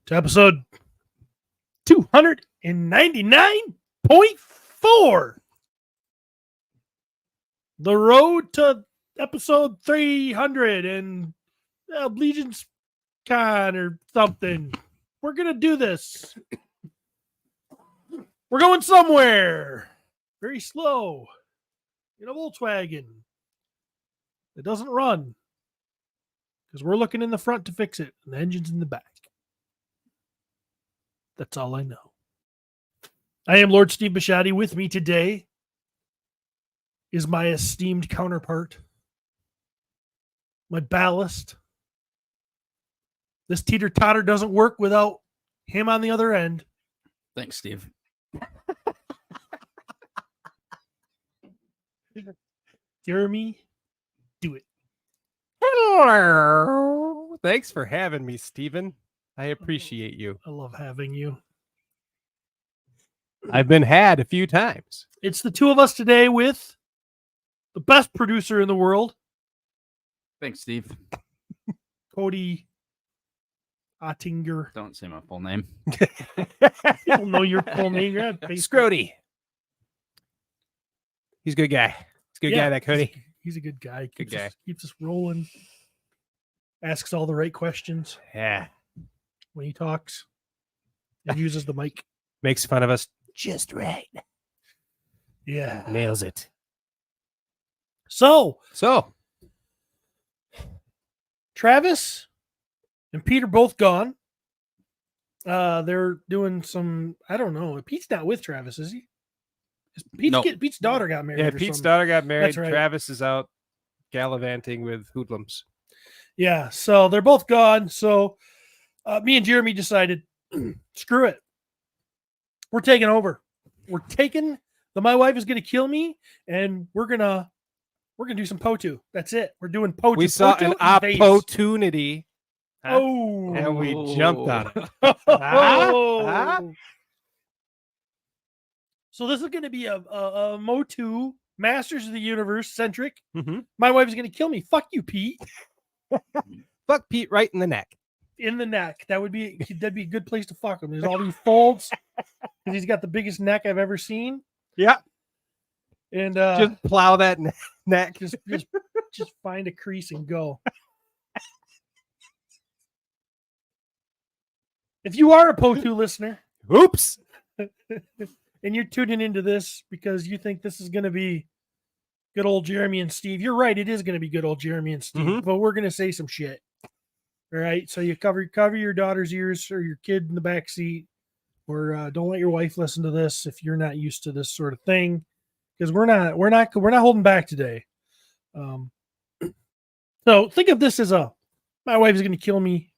to episode 299.4. The road to episode 300 and Allegiance Con or something. We're going to do this. We're going somewhere. Very slow. In a Volkswagen. It doesn't run. Because we're looking in the front to fix it. And the engine's in the back. That's all I know. I am Lord Steve Bishotti. With me today is my esteemed counterpart. My ballast. This teeter-totter doesn't work without him on the other end. Thanks, Steve. Jeremy, do it. Hello. Thanks for having me, Steven. I appreciate you. I love having you. I've been had a few times. It's the two of us today with the best producer in the world, Thanks, Steve. Cody Ottinger. Don't say my full name. People know your full name. You're on Facebook. Scrody. He's a good guy. He's a good guy, that Cody. He's a good guy. Good guy. Keeps us rolling. Asks all the right questions Yeah. when he talks. And uses the mic. Makes fun of us just right. Yeah. Nails it. So, So, Travis and Pete are both gone. They're doing some, I don't know. Pete's not with Travis, is he? Nope. Pete's daughter got married. yeah, or Pete's something. daughter got married. That's right. Travis is out gallivanting with hoodlums. Yeah, so they're both gone. So me and Jeremy decided, screw it. We're taking over. My wife is gonna kill me, and we're gonna do some POTU. That's it. We're doing POTU. We saw POTU an and base. opportunity. Oh, And we jumped on it. Oh. So this is gonna be a MOTU Masters of the Universe centric. Mhm. My wife is gonna kill me. Fuck you, Pete. Fuck Pete right in the neck. In the neck. That'd be a good place to fuck him. There's all these folds because he's got the biggest neck I've ever seen. Yeah. And Just plow that neck. just find a crease and go. If you are a POTU listener Oops. and you're tuning into this because you think this is going to be good old Jeremy and Steve, you're right. It is going to be good old Jeremy and Steve, Mhm. but we're going to say some shit. All right. So you cover your daughter's ears or your kid in the back seat, or don't let your wife listen to this if you're not used to this sort of thing, because we're not holding back today. So think of this as my wife is going to kill me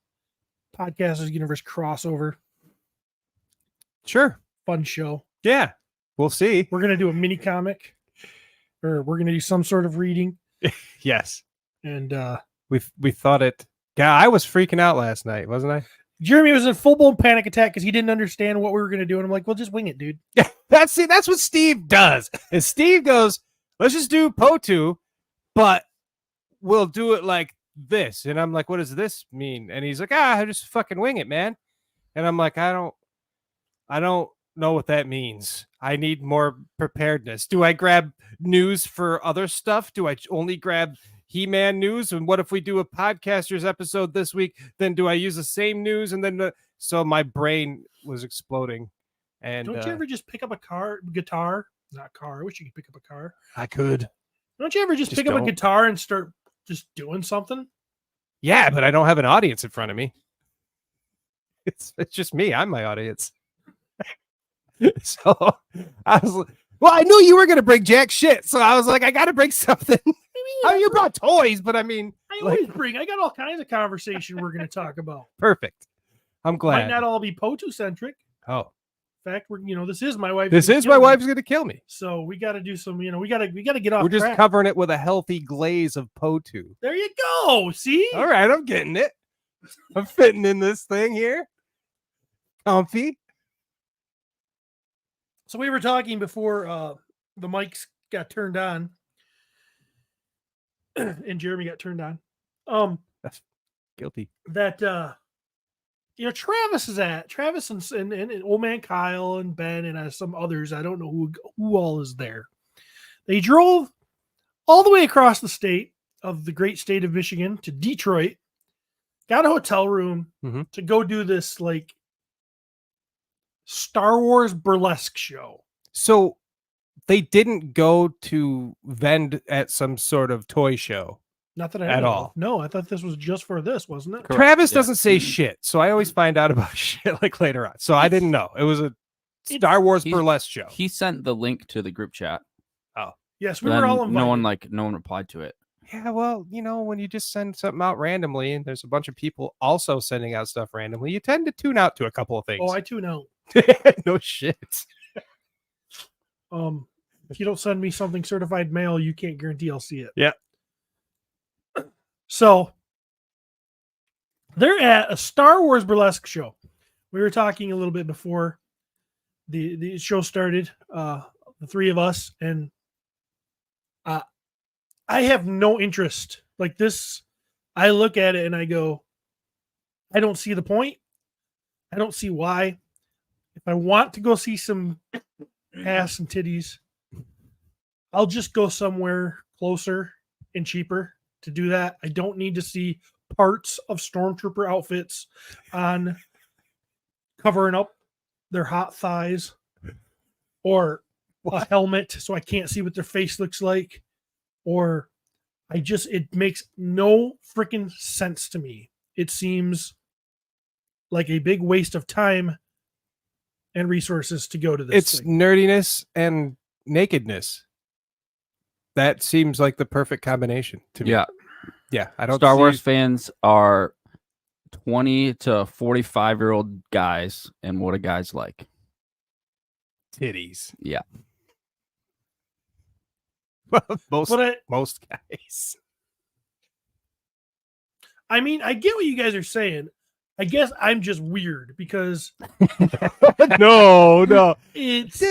Podcasters Universe crossover. Sure. Fun show. Yeah. We'll see. We're going to do a mini comic, or we're going to do some sort of reading. Yes. And We thought it. Yeah, I was freaking out last night, wasn't I? Jeremy was in full-blown panic attack because he didn't understand what we were going to do. And I'm like, well, just wing it, dude. That's what Steve does. And Steve goes, let's just do POTU, but we'll do it like this. And I'm like, what does this mean? And he's like, just fucking wing it, man. And I'm like, I don't know what that means. I need more preparedness. Do I grab news for other stuff? Do I only grab He-Man news? And what if we do a podcasters episode this week? Then do I use the same news? And then so my brain was exploding. And Don't you ever just pick up a guitar? Not car. I wish you could pick up a car. I could. Don't you ever just pick up don't. a guitar and start just doing something? Yeah, but I don't have an audience in front of me. It's just me. I'm my audience. So I was like, well, I knew you were gonna bring jack shit, so I was like, I gotta bring something. I mean, you brought toys, but I mean, I always I got all kinds of conversation we're going to talk about. perfect. I'm Might glad. not all be POTU centric. Oh, In fact, this is my wife. this is my wife's gonna kill me. So we got to do some. We got to get off. We're just track. covering it with a healthy glaze of POTU. There you go. See. All right, I'm getting it. I'm fitting in this thing here. Comfy. So we were talking before the mics got turned on, and Jeremy got turned on. That's guilty. That Travis is at. Travis and old man Kyle and Ben and some others. I don't know who all is there. They drove all the way across the state of the great state of Michigan to Detroit, got a hotel room to go do this like Star Wars burlesque show. So they didn't go to vend at some sort of toy show. Not that I at know all. of. No, I thought this was just for this, wasn't it? Correct. Travis Yeah. doesn't say shit, so I always find out about shit like later on. So I didn't know. It was a Star Wars He's- burlesque show. He sent the link to the group chat. Yes, we Then were all invited. no one replied to it. Yeah, well, when you just send something out randomly and there's a bunch of people also sending out stuff randomly, you tend to tune out to a couple of things. Oh, I tune out. No shit. If you don't send me something certified mail, you can't guarantee I'll see it. Yeah. So they're at a Star Wars burlesque show. We were talking a little bit before the show started, the three of us, and I have no interest. Like this, I look at it and I go, I don't see the point. I don't see why. If I want to go see some ass and titties, I'll just go somewhere closer and cheaper to do that. I don't need to see parts of stormtrooper outfits on covering up their hot thighs or a helmet so I can't see what their face looks like, or it makes no freaking sense to me. It seems like a big waste of time and resources to go to this It's thing. nerdiness and nakedness. That seems like the perfect combination to me. Yeah. Yeah, I don't Star see- Wars fans are 20 to 45-year-old guys, and what do guys like? titties. Yeah. most But most guys. I mean, I get what you guys are saying. I guess I'm just weird because no. it's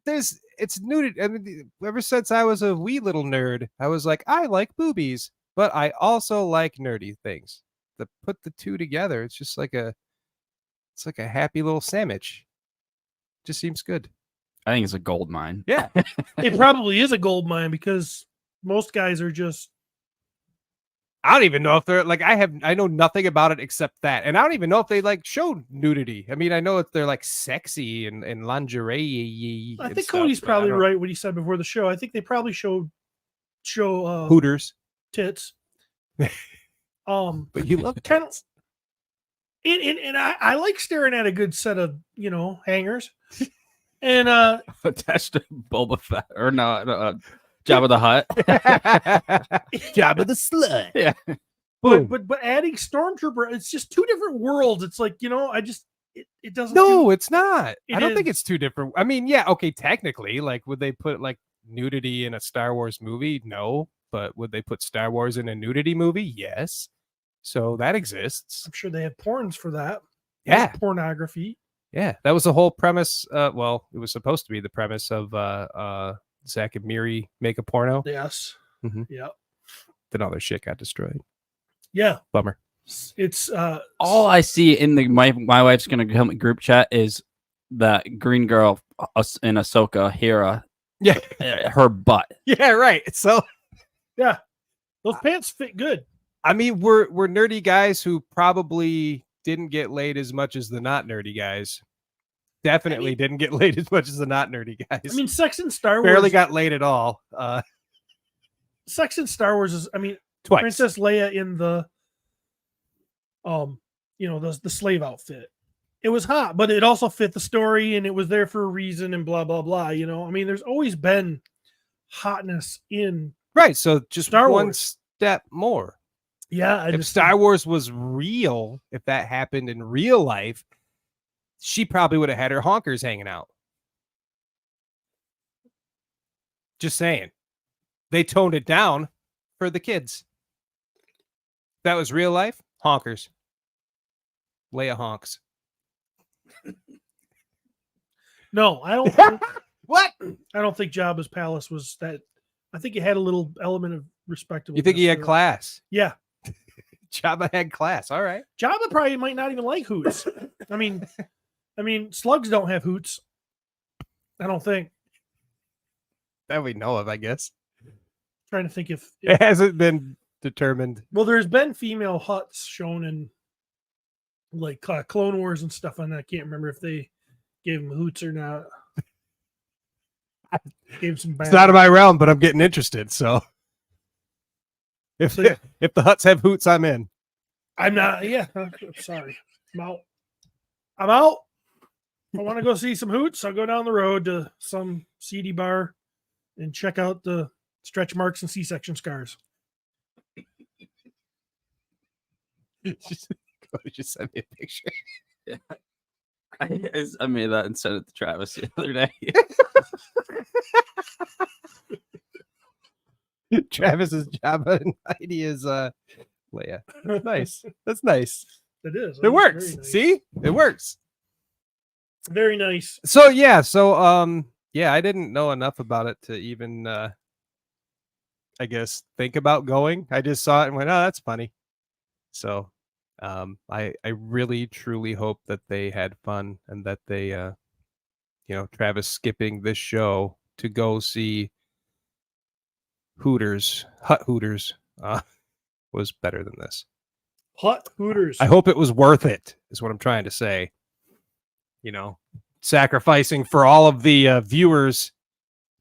It's nudity. I mean, ever since I was a wee little nerd, I was like, I like boobies, but I also like nerdy things. To put the two together, it's like a happy little sandwich. Just seems good. I think it's a gold mine. Yeah. it probably is a gold mine because most guys are just I don't even know if they're like I know nothing about it except that. And I don't even know if they like show nudity. I mean, I know if they're like sexy and lingerie. I and think stuff, Cody's but I probably don't- right what he said before the show. I think they probably show Hooters. tits. But you love kind of and I like staring at a good set of hangers. And Attached to Boba Fett or no, Jabba the Hutt. Job of the slut. Yeah. but adding Stormtrooper, it's just two different worlds. It's like, it doesn't No, it's not. It I don't think is. it's too different. I mean, yeah, okay, technically, like, would they put like nudity in a Star Wars movie? No. But would they put Star Wars in a nudity movie? Yes. So that exists. I'm sure they have porns for that. Yeah. Pornography. Yeah. That was the whole premise. Well, it was supposed to be the premise of Zach and Miri make a porno. Yes. Mhm. Yeah. Then all their shit got destroyed. Yeah. Bummer. It's All I see in my wife's gonna help me group chat is that green girl in Ahsoka, Hera. Yeah. Her butt. Yeah, right. So yeah. Those pants fit good. I mean, we're nerdy guys who probably didn't get laid as much as the not nerdy guys. Definitely didn't get laid as much as the not nerdy guys. I mean, sex in Star Wars barely got laid at all. sex in Star Wars is Twice. Princess Leia in the the slave outfit. It was hot, but it also fit the story and it was there for a reason and blah blah blah. I mean, there's always been hotness in Right. So just Star one Wars. step more. yeah. If Star Wars was real, if that happened in real life, she probably would have had her honkers hanging out. Just saying. They toned it down for the kids. That was real life. Honkers. Leia honks. No, I don't. Think, What? I don't think Jabba's palace was that. I think it had a little element of respectable. You think he had class? Yeah, Jabba had class. All right. Jabba probably might not even like hoots. I mean, slugs don't have hoots. I don't think. That we know of, I guess. Trying to think if It hasn't been determined. well, there's been female huts shown in like Clone Wars and stuff on that. I can't remember if they gave them hoots or not. Gave some. It's not in my realm, but I'm getting interested. So if So, yeah. if the huts have hoots, I'm in. I'm not. Yeah, I'm sorry. I'm out. I'm out. I want to go see some hoots. I'll go down the road to some seedy bar and check out the stretch marks and C-section scars. Just send me a picture. Yeah. I made that and sent it to Travis the other day. Travis's Jabba and Heidi is Leia. Nice. That's nice. It is. It works. Very nice. See? It works. Very nice. So yeah, I didn't know enough about it to even I guess think about going. I just saw it and went, "Oh, that's funny." So I really truly hope that they had fun and that they Travis skipping this show to go see Hut Hooters was better than this. Hut Hooters. I hope it was worth it, is what I'm trying to say. Sacrificing for all of the viewers,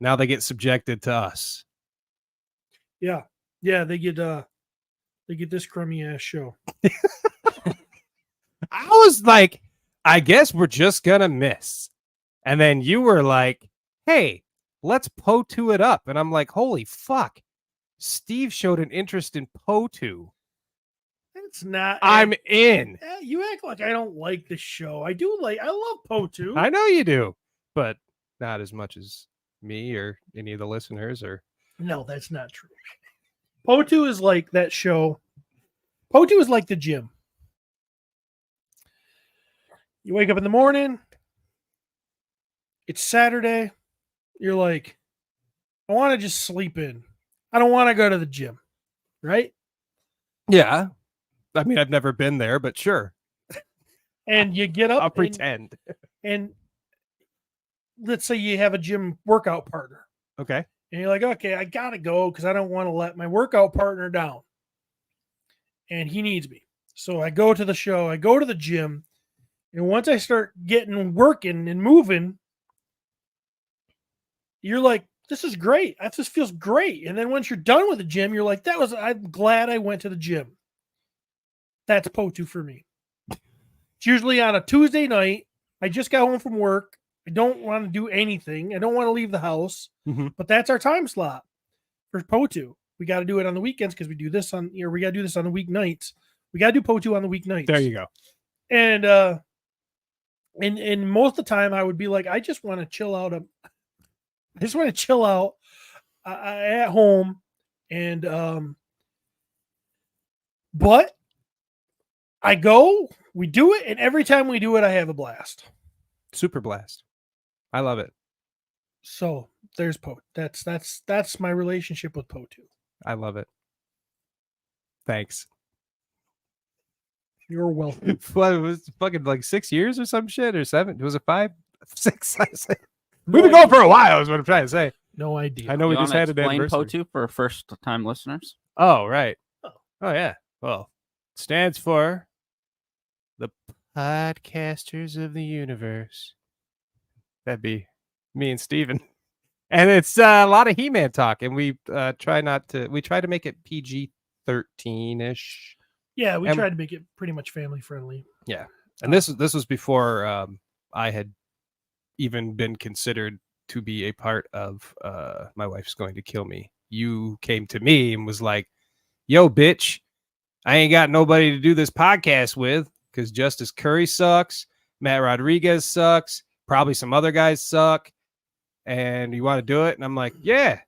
now they get subjected to us. Yeah, they get this crummy ass show. I was like, I guess we're just gonna miss. And then you were like, hey, let's POTU it up. And I'm like, holy fuck. Steve showed an interest in POTU. It's not. I'm in. You act like I don't like the show. I love POTU. I know you do, but not as much as me or any of the listeners. Or No, that's not true. POTU is like that show. POTU is like the gym. You wake up in the morning. It's Saturday. You're like, I want to just sleep in. I don't want to go to the gym. Right? yeah. I mean, I've never been there, but sure. And you get up. I'll pretend. And let's say you have a gym workout partner. Okay. And you're like, okay, I got to go because I don't want to let my workout partner down. And he needs me. So I go to the show. I go to the gym. And once I start working and moving, you're like, this is great. This feels great. And then once you're done with the gym, you're like, I'm glad I went to the gym. That's POTU for me. It's usually on a Tuesday night. I just got home from work. I don't want to do anything. I don't want to leave the house. Mm-hmm. But that's our time slot for POTU. We got to do it on the weekends because we do this on we got to do this on the weeknights. We got to do POTU on the weeknights. There you go. And most of the time I would be like, I just want to chill out. I just want to chill out at home. And but I go, we do it, and every time we do it, I have a blast. Super blast. I love it. So there's POTU. That's my relationship with POTU. I love it. Thanks. You're welcome. Well, it was fucking like 6 years or some shit, or 7. Was it 5? 6. We've been going for a while, is what I'm trying to say. No idea. I know we You just wanna had an explain anniversary. POTU for first-time listeners. Oh, right. Oh. Oh, yeah. Well, it stands for the Podcasters of the Universe. That'd be me and Steven. And it's a lot of He-Man talk, and we try to make it PG-13-ish. Yeah, we And- tried to make it pretty much family friendly. Yeah. And this was before I had even been considered to be a part of My Wife's Going to Kill Me. You came to me and was like, yo, bitch, I ain't got nobody to do this podcast with because Justice Curry sucks. Matt Rodriguez sucks. Probably some other guys suck. And you want to do it? And I'm like, yeah,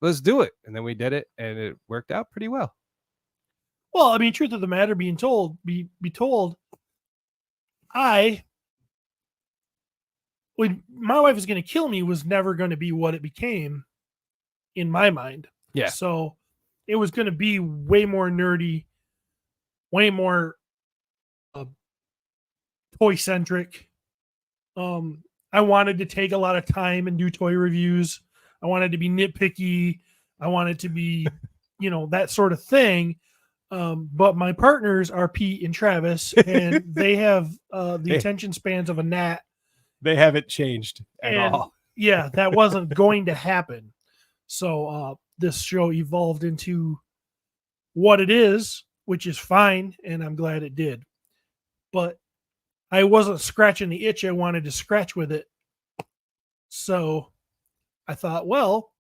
let's do it. And then we did it, and it worked out pretty well. Well, I mean, truth of the matter be told, when My Wife Is Going to Kill Me was never going to be what it became in my mind. Yeah. So it was going to be way more nerdy, way more toy centric. I wanted to take a lot of time and do toy reviews. I wanted to be nitpicky. I wanted to be, that sort of thing. But my partners are Pete and Travis, and they have the attention spans of a gnat. They haven't changed at all. Yeah, that wasn't going to happen. So this show evolved into what it is, which is fine, and I'm glad it did. But I wasn't scratching the itch I wanted to scratch with it. So I thought, well,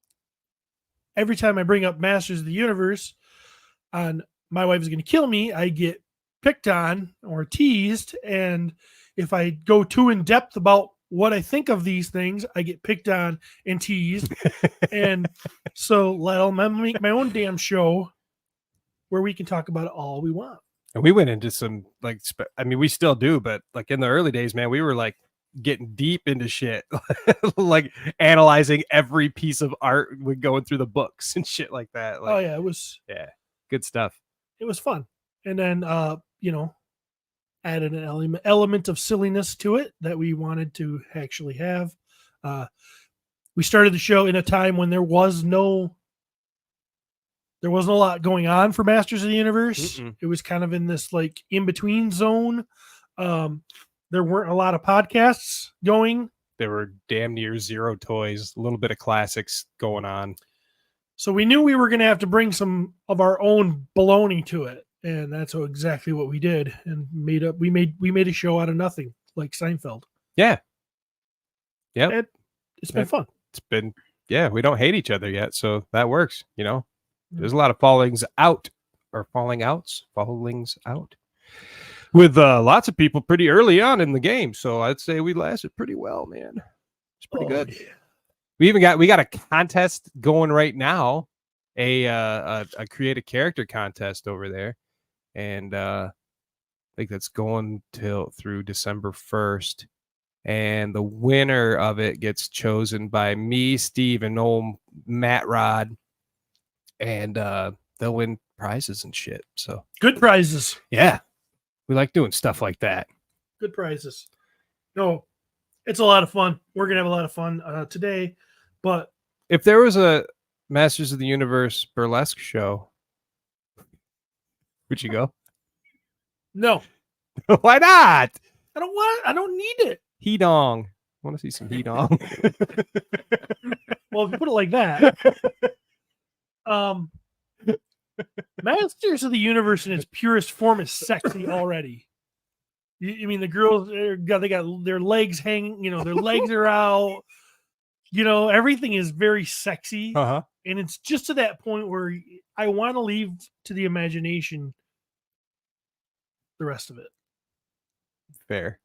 every time I bring up Masters of the Universe on My Wife is Going to Kill Me, I get picked on or teased. And if I go too in depth about what I think of these things, I get picked on and teased. And so I'll make my own damn show where we can talk about it all we want. And we went into some we still do, but like in the early days, man, we were like getting deep into shit, like analyzing every piece of art, we going through the books and shit like that. Like, oh yeah, it was good stuff. It was fun, and then added an element of silliness to it that we wanted to actually have. We started the show in a time when there wasn't a lot going on for Masters of the Universe. It was kind of in this like in-between zone. There weren't a lot of podcasts going. There were damn near zero toys, a little bit of classics going on. So we knew we were going to have to bring some of our own baloney to it. And that's exactly what we did. And we made a show out of nothing, like Seinfeld. Yeah. Yeah. It's been fun. It's been, we don't hate each other yet. So that works, There's a lot of fallings out with lots of people pretty early on in the game. So I'd say we lasted pretty well, man. It's pretty good. Yeah. We got a contest going right now, a create a character contest over there. And I think that's going through December 1st. And the winner of it gets chosen by me, Steve, and old Matt Rod. And they'll win prizes and shit. So good prizes. Yeah. We like doing stuff like that. Good prizes. No, it's a lot of fun. We're going to have a lot of fun today. But if there was a Masters of the Universe burlesque show, would you go? No. Why not? I don't need it. He-dong. I want to see some he-dong. Well, if you put it like that. Masters of the Universe in its purest form is sexy already. I mean, the girls, they got their legs hanging, their legs are out. Everything is very sexy. Uh-huh. And it's just to that point where I want to leave to the imagination the rest of it. Fair.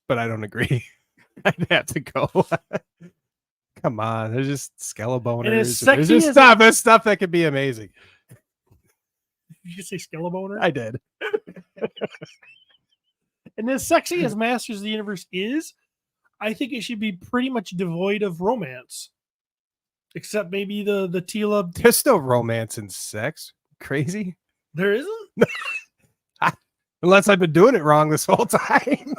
But I don't agree. I'd have to go. Come on. There's just skeleboners. There's just stuff that could be amazing. Did you say skelebaner? I did. And as sexy as Masters of the Universe is, I think it should be pretty much devoid of romance. Except maybe the Tila. There's still romance and sex. Crazy? There isn't? Unless I've been doing it wrong this whole time.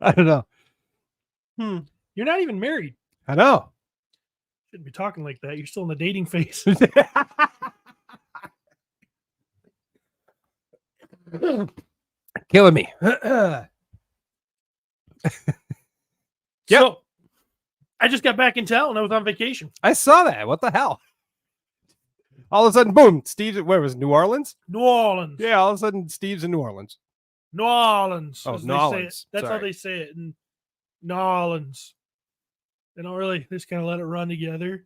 I don't know. You're not even married. I know. Shouldn't be talking like that. You're still in the dating phase. Killing me. So, I just got back in town and I was on vacation. I saw that. What the hell? All of a sudden, boom, Steve's, where was it, New Orleans? New Orleans. Yeah, all of a sudden, Steve's in New Orleans. New Orleans. Oh, New Orleans. That's how they say it. In New Orleans. They don't really, they just kind of let it run together.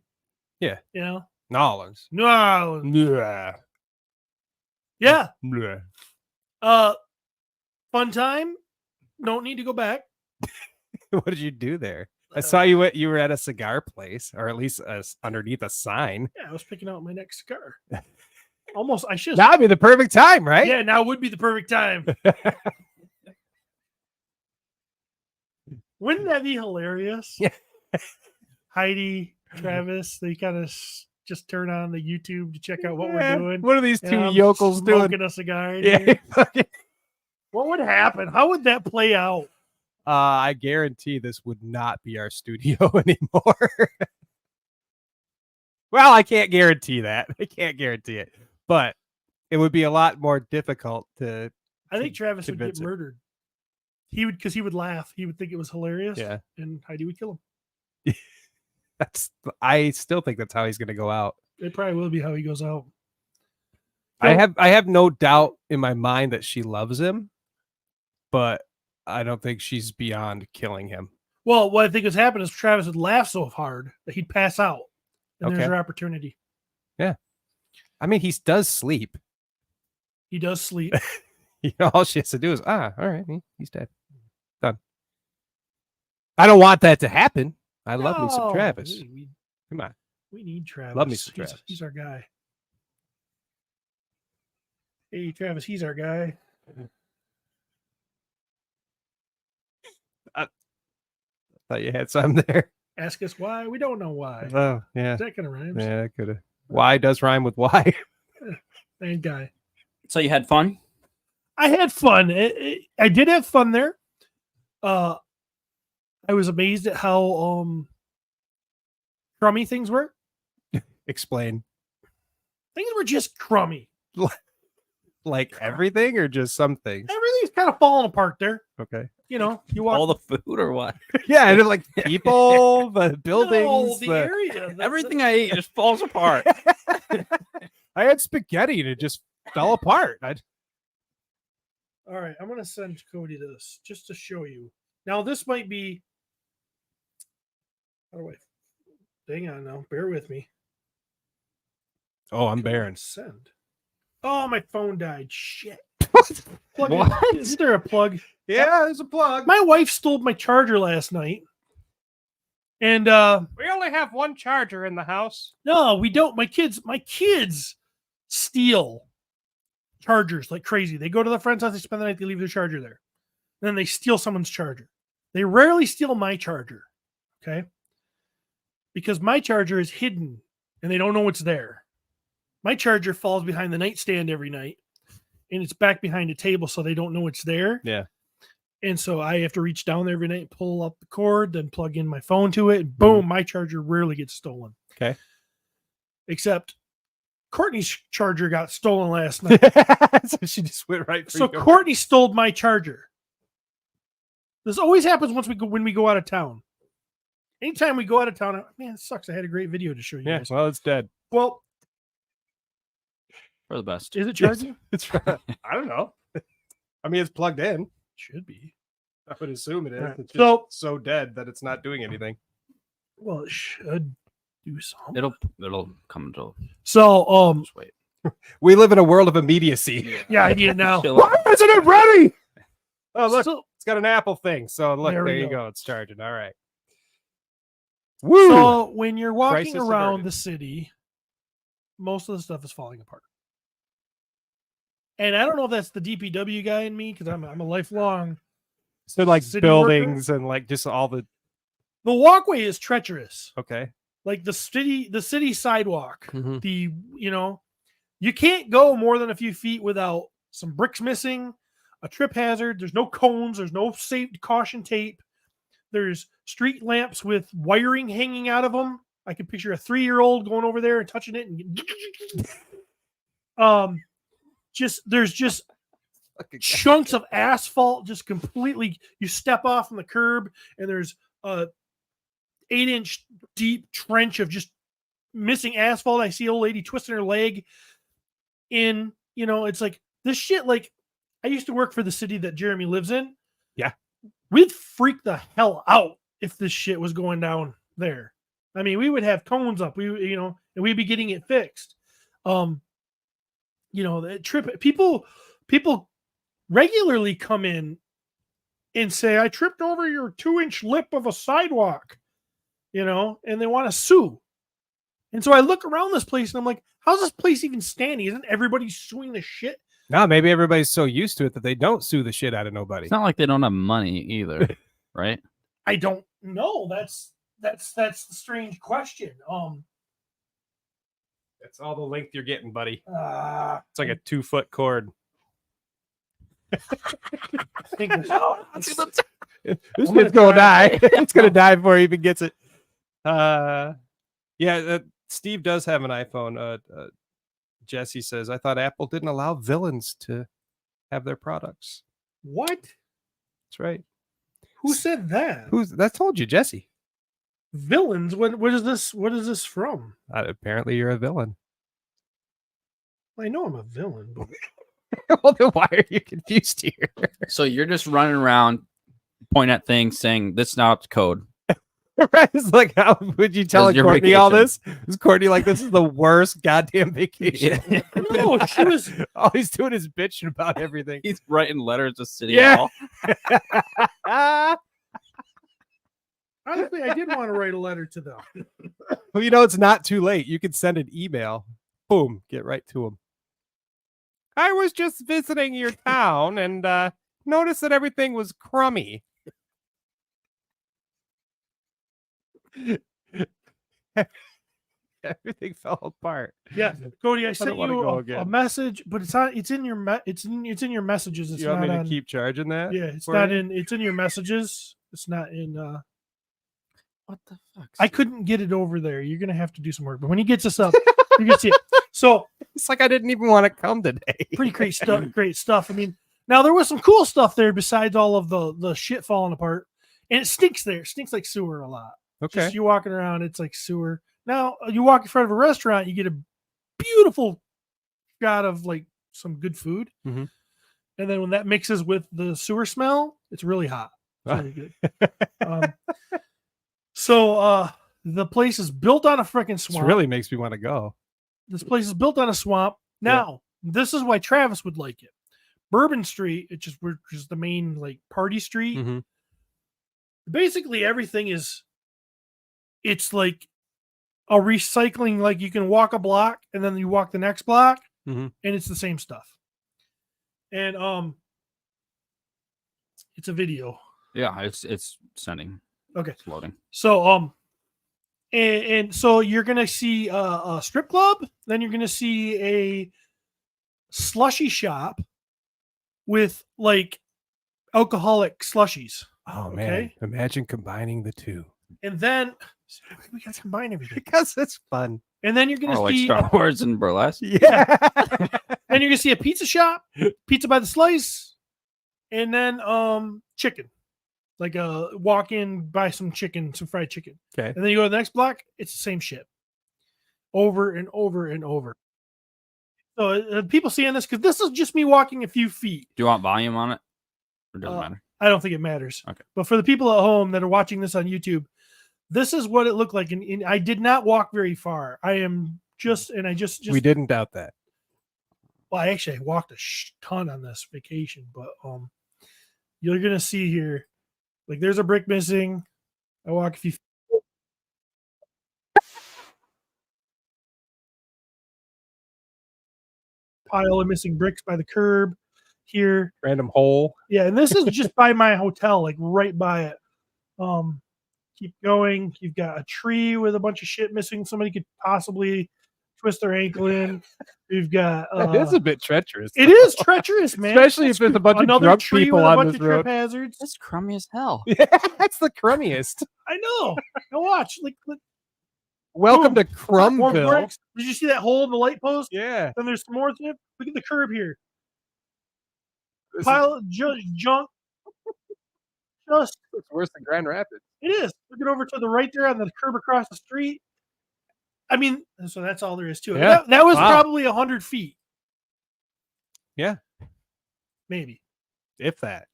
Yeah. New Orleans. New Orleans. Yeah. Fun time. Don't need to go back. What did you do there? I saw you were at a cigar place, or at least underneath a sign. Yeah, I was picking out my next cigar. Almost, I should. That'd be the perfect time, right? Yeah, now would be the perfect time. Wouldn't that be hilarious? Yeah. Heidi Travis. They kind of just turn on the YouTube to check out what we're doing. What are these and two I'm yokels doing? smoking a cigar. in Yeah, here. fucking- What would happen? How would that play out? I guarantee this would not be our studio anymore. Well, I can't guarantee that. I can't guarantee it, but it would be a lot more difficult to. I think Travis would get convince it. murdered. He would, because he would laugh. He would think it was hilarious. Yeah, And Heidi would kill him. I still think that's how he's going to go out. It probably will be how he goes out. I have no doubt in my mind that she loves him, but I don't think she's beyond killing him. Well, what I think has happened is Travis would laugh so hard that he'd pass out. And there's Okay. your opportunity. I mean, he does sleep. He does sleep. You know, all she has to do is, all right, he's dead. Done. I don't want that to happen. I love me some No, Travis. We Come on. need Travis. Love me some He's- Travis. He's our guy. Hey, Travis, he's our guy. Thought you had some there. Ask us why. We don't know why. Oh, yeah. That kind of rhymes. Yeah, that could have. Y does rhyme with Y. Thank guy. So you had fun? I had fun. I did have fun there. I was amazed at how crummy things were. Explain. Things were just crummy. Like everything or just some things? Everything's kind of falling apart there. Okay. You know, you walk All the food or what? Yeah, and like people, the buildings, No, the area. Everything I eat just falls apart. I had spaghetti and it just fell apart. All right, I'm gonna send Cody this just to show you. Now this might be. How do I? Hang on now. Bear with me. Oh, I'm barren. Send. Oh, my phone died. Shit. Plug What? in. Is there a plug? Yeah, there's a plug. My wife stole my charger last night. And We only have one charger in the house. no, we don't. My kids steal chargers like crazy. They go to their friend's house, they spend the night, they leave their charger there. And then they steal someone's charger. They rarely steal my charger. Okay. Because my charger is hidden and they don't know it's there. My charger falls behind the nightstand every night and it's back behind a table so they don't know it's there. Yeah. And so I have to reach down there every night, pull up the cord, then plug in my phone to it, and boom, my charger rarely gets stolen. Okay. Except Courtney's charger got stolen last night. So she just went right for So you. Courtney stole my charger. This always happens when we go out of town. Anytime we go out of town, man, it sucks. I had a great video to show you Yeah, guys. well, it's dead. Well, For the best. is it charging? It's I don't know. I mean, it's plugged in. Should be. I would assume it is. Alright, It's just so- so dead that it's not doing anything. Well, it should do something. It'll come to. So, Just wait. We live in a world of immediacy. yeah, I need it now. Chill Why isn't it ready? Oh, look, So, it's got an Apple thing. So look, There there, we you go. go. It's charging. All right. Woo! so when you're walking Crisis around averted. the city, most of the stuff is falling apart. And I don't know if that's the DPW guy in me because I'm a lifelong. So like city buildings and like just all the The walkway is treacherous. okay. Like the city sidewalk. Mhm. You can't go more than a few feet without some bricks missing, a trip hazard. There's no cones. There's no safe caution tape. There's street lamps with wiring hanging out of them. I can picture a 3-year-old going over there and touching it and there's just Fucking chunks of asphalt just completely. You step off from the curb and there's a 8-inch deep trench of just missing asphalt. I see an old lady twisting her leg in, it's like this shit. Like I used to work for the city that Jeremy lives in. Yeah. We'd freak the hell out if this shit was going down there. I mean, we would have cones up, and we'd be getting it fixed. The trip people regularly come in and say, I tripped over your 2-inch lip of a sidewalk, and they want to sue. And so I look around this place and I'm like, how's this place even standing? Isn't everybody suing the shit? No, maybe everybody's so used to it that they don't sue the shit out of nobody. It's not like they don't have money either, right? I don't know. That's that's the strange question. That's all the length you're getting, buddy. I It's like a 2-foot cord. think there's- This I'm shit's gonna gonna try die. It's gonna die before he even gets it. Steve does have an iPhone. Jesse says, I thought Apple didn't allow villains to have their products. What? That's right. Who said that? That told you, Jesse. Villains? What is this? What is this from? Apparently you're a villain. I know I'm a villain, but Well, then why are you confused here? So you're just running around, pointing at things, saying this is not up to code. It's like, how would you tell That's your Courtney all vacation. this? Is Courtney like, this is the worst goddamn vacation? Yeah. no, she was. All he's doing is bitching about everything. He's writing letters to City Yeah. Hall. Honestly, I did want to write a letter to them. Well, it's not too late. You could send an email. Boom, get right to him. I was just visiting your town and noticed that everything was crummy. Everything fell apart. Yeah, Cody, I sent don't wanna you go a again. message, but it's in your it's in your messages. It's You want not me to on. keep charging that? Yeah, it's for not you? in. It's in your messages. It's not in. What the fuck? I couldn't get it over there. You're gonna have to do some work. But when he gets us up, you can see it. So It's like I didn't even want to come today. pretty great stuff. Great stuff. I mean, now there was some cool stuff there besides all of the shit falling apart, and it stinks there. It stinks like sewer a lot. Okay. Just you walking around, it's like sewer. Now you walk in front of a restaurant, you get a beautiful shot of like some good food, Mhm. and then when that mixes with the sewer smell, it's really hot. It's really good. So the place is built on a freaking This swamp. really makes me want to go. This place is built on a swamp. Now, this is why Travis would like it. Bourbon Street, which is the main like party street. Mhm. Basically, everything is. It's like a recycling. Like you can walk a block and then you walk the next block, Mhm. and it's the same stuff. And it's a video. Yeah, it's sending. Okay. It's loading. So and so you're gonna see a strip club, then you're gonna see a slushy shop with like alcoholic slushies, Oh man, Okay. imagine combining the two. and then we gotta combine everything. Because it's fun. And then you're gonna Oh, like see Star Wars and burlesque. Yeah. then you're gonna see a pizza shop, pizza by the slice, and then chicken. Like walk in, buy some chicken, some fried chicken. Okay. And then you go to the next block, it's the same shit. Over and over and over. So people seeing this, because this is just me walking a few feet. Do you want volume on it? Or doesn't matter? I don't think it matters. Okay. But for the people at home that are watching this on YouTube, this is what it looked like. And I did not walk very far. I am just, and I just We didn't doubt that. well, I walked a ton on this vacation, but you're gonna see here, like there's a brick missing. I walk a few pile of missing bricks by the curb here. Random hole. Yeah, and this is just by my hotel, like right by it. Keep going. You've got a tree with a bunch of shit missing. Somebody could possibly twist their ankle in. We've got It's a bit treacherous. it is treacherous, man. Especially if there's a bunch of Another drunk tree people with a on bunch this of trip road. hazards. It's crummy as hell. Yeah, that's the crummiest. I know. Now watch. Like Welcome Boom. to more Crumville. bricks. Did you see that hole in the light post? Yeah. Then there's some more. Look at the curb here. This is- Pile of junk. Just it's worse than Grand Rapids. it is. Looking over to the right there on the curb across the street. I mean, so that's all there is to it. Yeah. That was Wow. probably 100 feet. Yeah. Maybe. If that.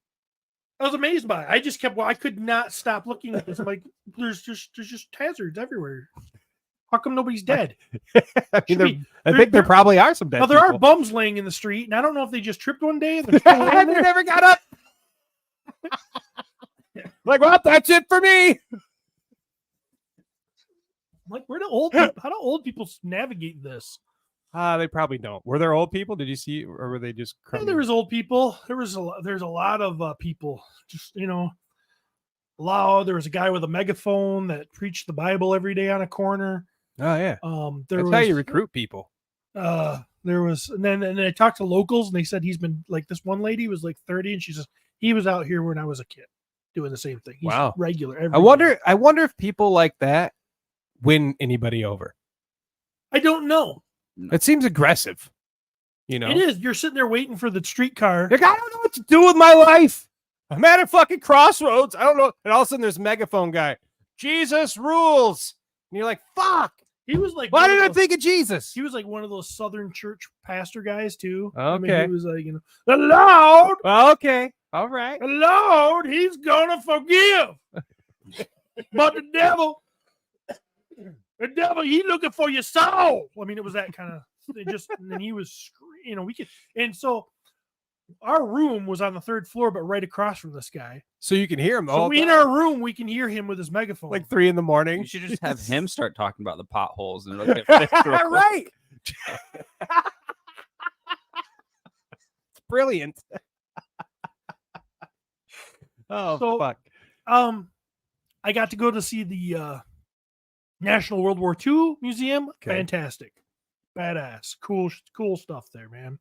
I was amazed by it. I just kept. Well, I could not stop looking at this. I'm like, there's just hazards everywhere. How come nobody's dead? I Should mean, be- I there- think there there- probably are some dead Now there are people. bums laying in the street, and I don't know if they just tripped one day and they're still laying and they there. never got up. Like, well, that's it for me. I'm like, where do old people? How do old people navigate this? They probably don't. Were there old people? Did you see, or were they just? Yeah, crummy? there was old people. There's a lot of people. Just loud. There was a guy with a megaphone that preached the Bible every day on a corner. Oh yeah. There That's was how you recruit people. there was, and then I talked to locals, and they said he's been like, this one lady was like 30, and she says he was out here when I was a kid doing the same thing. He's Wow. regular. Every I day. wonder if people like that win anybody over. I don't know. It seems aggressive. You know, It is. You're sitting there waiting for the streetcar. like, I don't know what to do with my life. I'm at a fucking crossroads. I don't know. And all of a sudden there's megaphone guy. Jesus rules. And you're like, fuck. He was like, Why one of did I those- think of Jesus? He was like one of those Southern church pastor guys too. Okay. He was like, the Lord, Well, okay. All right. the Lord, He's gonna forgive, but the devil, He looking for your soul. I mean, it was that kind of. And then he was, we could, and so our room was on the 3rd floor, but right across from this guy. So you can hear him So all in our room, we can hear him with his megaphone. like 3 a.m. You should just have him start talking about the potholes and it'll get fixed real quick. Right. Brilliant. Oh, So, fuck. I got to go to see the National World War II Museum. Okay. Fantastic, badass, cool stuff there, man.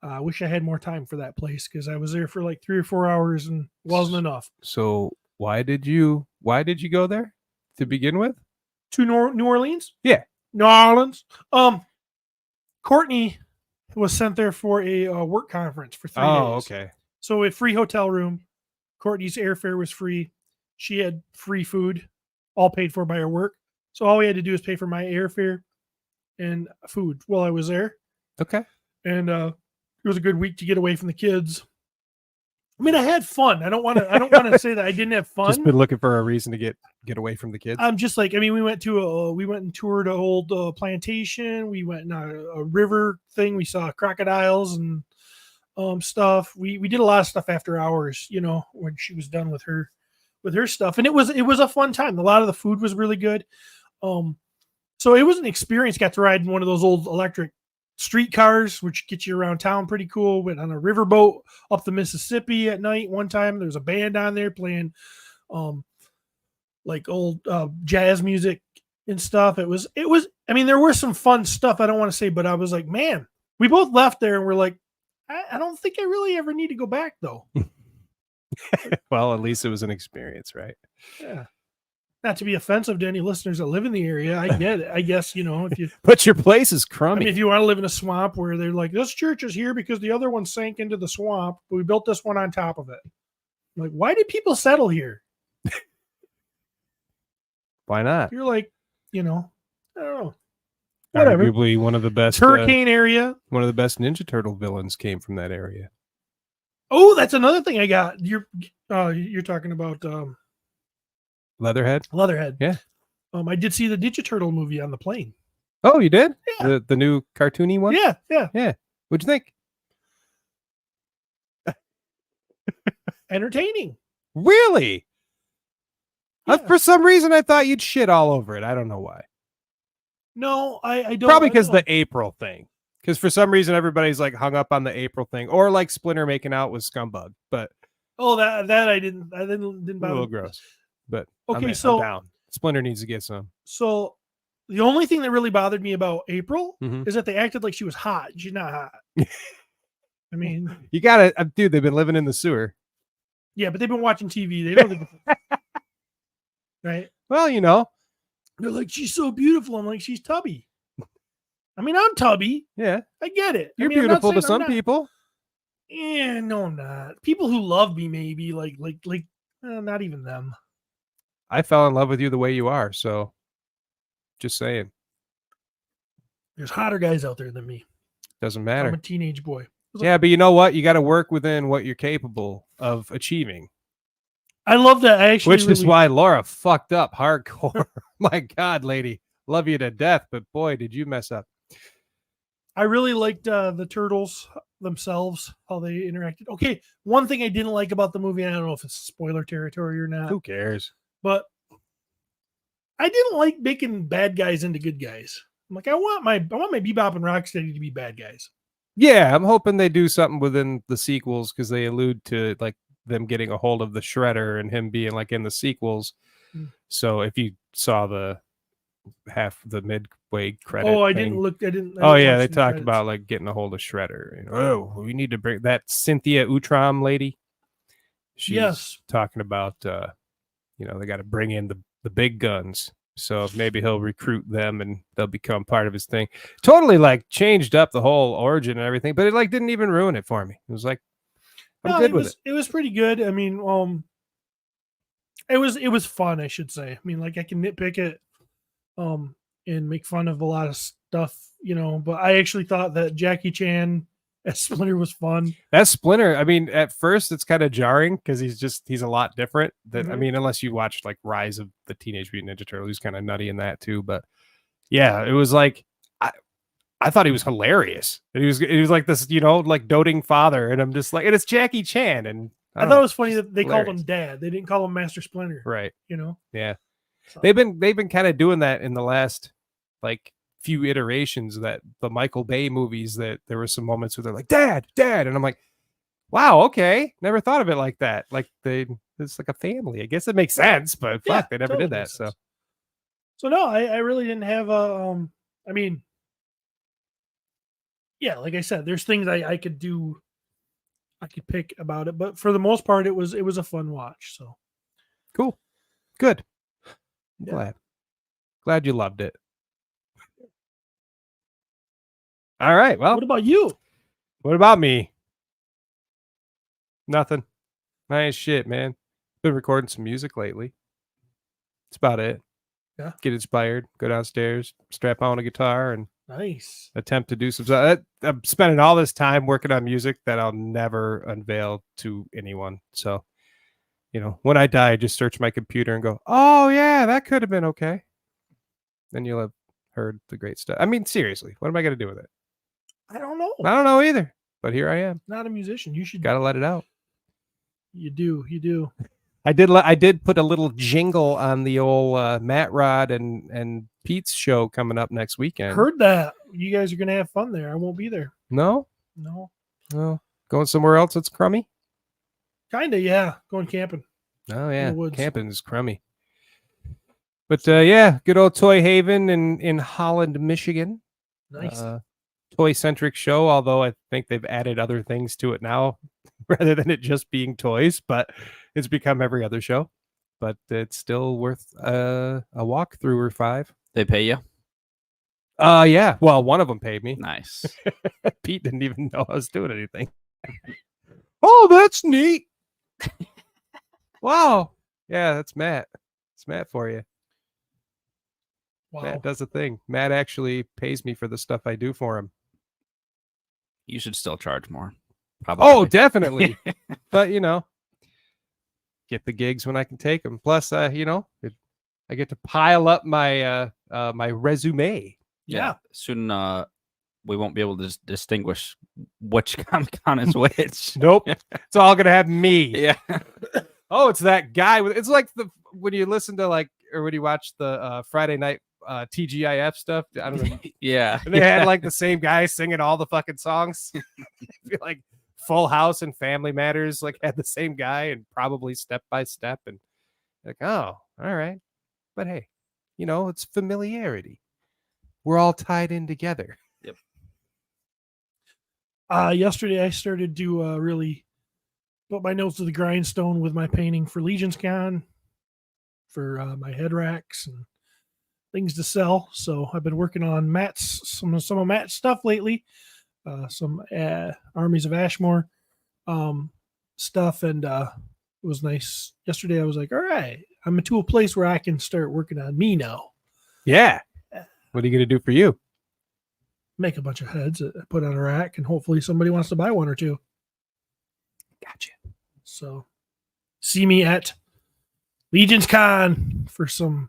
I wish I had more time for that place because I was there for like 3 or 4 hours and wasn't enough. So why did you go there to begin with? To New Orleans? Yeah. New Orleans. Courtney was sent there for a work conference for 3 days. Oh, okay. So a free hotel room. Courtney's airfare was free. She had free food, all paid for by her work. So all we had to do was pay for my airfare and food while I was there. Okay. And it was a good week to get away from the kids. I mean, I had fun. I don't want to say that I didn't have fun. Just been looking for a reason to get away from the kids. I'm just like, I mean, we went and toured an old plantation. We went in a river thing. We saw crocodiles and stuff. We did a lot of stuff after hours, when she was done with her stuff. And it was a fun time. A lot of the food was really good. So it was an experience. Got to ride in one of those old electric streetcars, which get you around town pretty cool. Went on a riverboat up the Mississippi at night. One time there was a band on there playing like old jazz music and stuff. It was, I mean, there were some fun stuff. I don't want to say, but I was like, man, we both left there and we're like, I don't think I really ever need to go back though. Well, at least it was an experience, right? Yeah. Not to be offensive to any listeners that live in the area. I get it. I guess, if you, But your place is I crummy. mean, if you want to live in a swamp where they're like, this church is here because the other one sank into the swamp, but we built this one on top of it. Like, why did people settle here? Why not? You're like, I don't know. Whatever. Arguably one of the best Hurricane area. one of the best Ninja Turtle villains came from that area. Oh, that's another thing I got. You're talking about Leatherhead? Leatherhead. Yeah. I did see the Digiturtle movie on the plane. Oh, you did? Yeah. The new cartoony one? Yeah. What'd you think? Entertaining. Really? Yeah. For some reason, I thought you'd shit all over it. I don't know why. No, I don't. Probably I because don't. the April thing. Because for some reason, everybody's like hung up on the April thing, or like Splinter making out with Scumbug. But Oh, that I didn't a bother. little gross. But Okay, I'm so down. Splinter needs to get some. So the only thing that really bothered me about April Mhm. is that they acted like she was hot. She's not hot. I mean, You gotta, dude. They've been living in the sewer. yeah, but they've been watching TV. They don't. Right? Well, They're like, she's so beautiful. I'm like, she's tubby. I mean, I'm tubby. yeah. I get it. You're I mean, I'm not beautiful to saying I'm some not. people. Yeah, no, I'm not. People who love me, maybe not even them. I fell in love with you the way you are. So, just saying, There's hotter guys out there than me. doesn't I'm matter. a teenage boy. Yeah, but you know what? You got to work within what you're capable of achieving. I love that. I actually, Which is why Laura fucked up hardcore. My God, lady, love you to death, but boy, did you mess up. I really liked the turtles themselves, how they interacted. Okay, one thing I didn't like about the movie, I don't know if it's spoiler territory or not, Who cares? but I didn't like making bad guys into good guys. I'm like, I want my Bebop and Rocksteady to be bad guys. Yeah, I'm hoping they do something within the sequels because they allude to like them getting a hold of the shredder and him being like in the sequels. So if you saw the midway credit, Oh, I thing, didn't look. I didn't. Oh didn't yeah, watch they the talked credits. about like getting a hold of Shredder. Oh, we need to bring that Cynthia Utrom lady. She's Yes. talking about they got to bring in the big guns. So maybe he'll recruit them and they'll become part of his thing. Totally like changed up the whole origin and everything, but it like didn't even ruin it for me. It was like I'm No, good with it. It was pretty good. I mean, it was fun, I should say. I mean, like I can nitpick it, and make fun of a lot of stuff, but I actually thought that Jackie Chan as Splinter was fun. That Splinter, I mean, at first it's kind of jarring because he's a lot different. I Mhm. mean, unless you watched like Rise of the Teenage Mutant Ninja Turtles, he's kind of nutty in that too. But yeah, it was like I thought he was hilarious. And he was like this, like doting father, and I'm just like, and it's Jackie Chan, and I thought it was funny that they called hilarious. him Dad. They didn't call him Master Splinter. Right. Yeah. So, They've been kind of doing that in the last like few iterations, that the Michael Bay movies, that there were some moments where they're like, Dad, and I'm like, wow, okay, never thought of it like that. Like it's like a family. I guess it makes sense, but yeah, fuck, they never totally did that. makes So sense. So no, I really didn't have a I mean, yeah, like I said, there's things I could do, I could pick about it, but for the most part, it was a fun watch. So cool, good. I'm Yeah. glad you loved it. All right, well, what about you? what about me? Nothing. Nice shit, man. Been recording some music lately. That's about it. Yeah. Get inspired, go downstairs, strap on a guitar, and Nice. attempt to do some stuff. I'm spending all this time working on music that I'll never unveil to anyone. So, when I die, just search my computer and go, oh, yeah, that could have been okay. Then you'll have heard the great stuff. I mean, seriously, what am I going to do with it? I don't know. I don't know either, but here I am. Not a musician. You should. Got to let it out. You do. You do. I did put a little jingle on the old Matt Rod and Pete's show coming up next weekend. Heard that. You guys are gonna have fun there. I won't be there. No? No. No. Going somewhere else that's crummy? Kinda. Yeah. Going camping. Oh, yeah. the woods. Camping is crummy. But yeah, good old Toy Haven in Holland, Michigan. Nice. Toy-centric show, although I think they've added other things to it now rather than it just being toys, but it's become every other show. But it's still worth a walkthrough or 5. They pay you? Yeah. Well, one of them paid me. Nice. Pete didn't even know I was doing anything. Oh, that's neat. Wow. Yeah, that's Matt. It's Matt for you. Wow. Matt does a thing. Matt actually pays me for the stuff I do for him. You should still charge more. Probably. Oh, definitely. But, get the gigs when I can take them. Plus, I get to pile up my my resume. Yeah. Soon we won't be able to distinguish which Comic-Con is which. Nope. It's all going to have me. Yeah. Oh, it's that guy. It's like when you listen to or when you watch the Friday night TGIF stuff. I don't know. Yeah. And they had like the same guy singing all the fucking songs. I feel like Full House and Family Matters had the same guy, and probably Step by Step, and oh, all right. But hey, it's familiarity. We're all tied in together. Yep. Yesterday I started to really put my nose to the grindstone with my painting for Legion's Con, for my head racks and things to sell. So I've been working on some of Matt's stuff lately, some Armies of Ashmore stuff, and it was nice. Yesterday I was like, all right, I'm to a place where I can start working on me now. Yeah. What are you going to do for you? Make a bunch of heads, put on a rack, and hopefully somebody wants to buy one or two. Gotcha. So see me at Legion's Con for some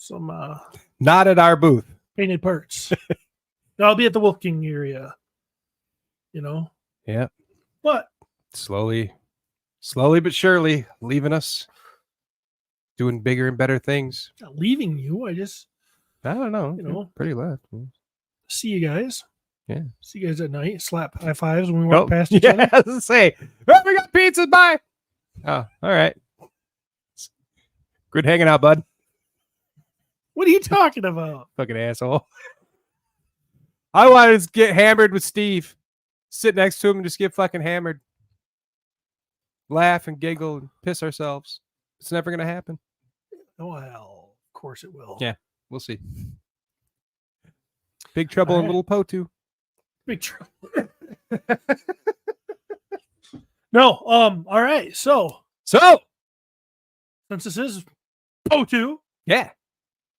Not at our booth. painted parts. No, I'll be at the Wolf King area, Yeah. but Slowly but surely leaving us, doing bigger and better things. not leaving you. I just I don't know. You know. Pretty left. see you guys. Yeah. See you guys at night. Slap high fives when we walk Oh, past each yeah, other. I was gonna say, oh, we got pizzas. Bye. Oh, all right. Good hanging out, bud. What are you talking about? Fucking asshole. I wanted to get hammered with Steve. Sit next to him and just get fucking hammered. Laugh and giggle and piss ourselves. It's never gonna happen. Well, of course it will. Yeah. We'll see. Big trouble All in right. Little MOTU. Big trouble. No. All right. So So, since this is MOTU, yeah.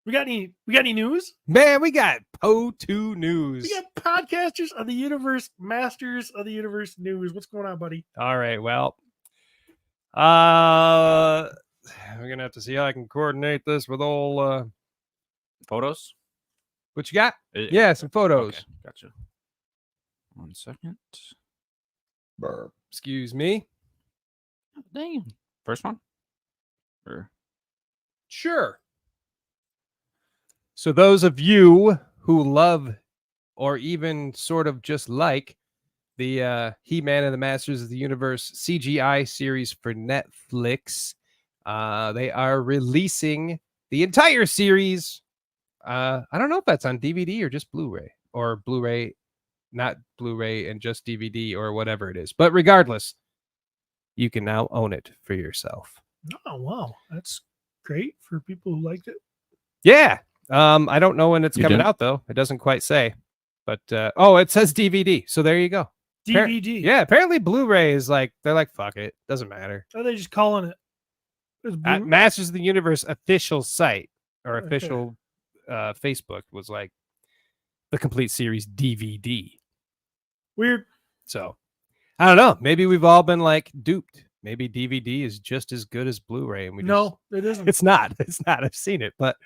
we got any news? Man, we got MOTU news. We got podcasters of the universe, masters of the universe news. What's going on, buddy? All right, well, we're gonna have to see how I can coordinate this with all. Photos? What you got? Yeah, some photos. Okay, gotcha. 1 second. Excuse me. Dang. First one? Or Sure. So those of you who love or even sort of just like the He-Man and the Masters of the Universe CGI series for Netflix, they are releasing the entire series. I don't know if that's on DVD or just Blu-ray, or Blu-ray, not Blu-ray and just DVD, or whatever it is. But regardless, you can now own it for yourself. Oh wow, that's great for people who liked it. Yeah. I don't know when it's You coming didn't? out though. It doesn't quite say. But oh, it says DVD. So there you go. DVD. Yeah, apparently Blu-ray is like, they're like, fuck it, doesn't matter. Are they just calling it? It's At Masters of the Universe official site or Okay. official Facebook was like the complete series DVD. Weird. So I don't know. Maybe we've all been like duped. Maybe DVD is just as good as Blu-ray, and we No, it isn't. it's not. It's not. I've seen it, but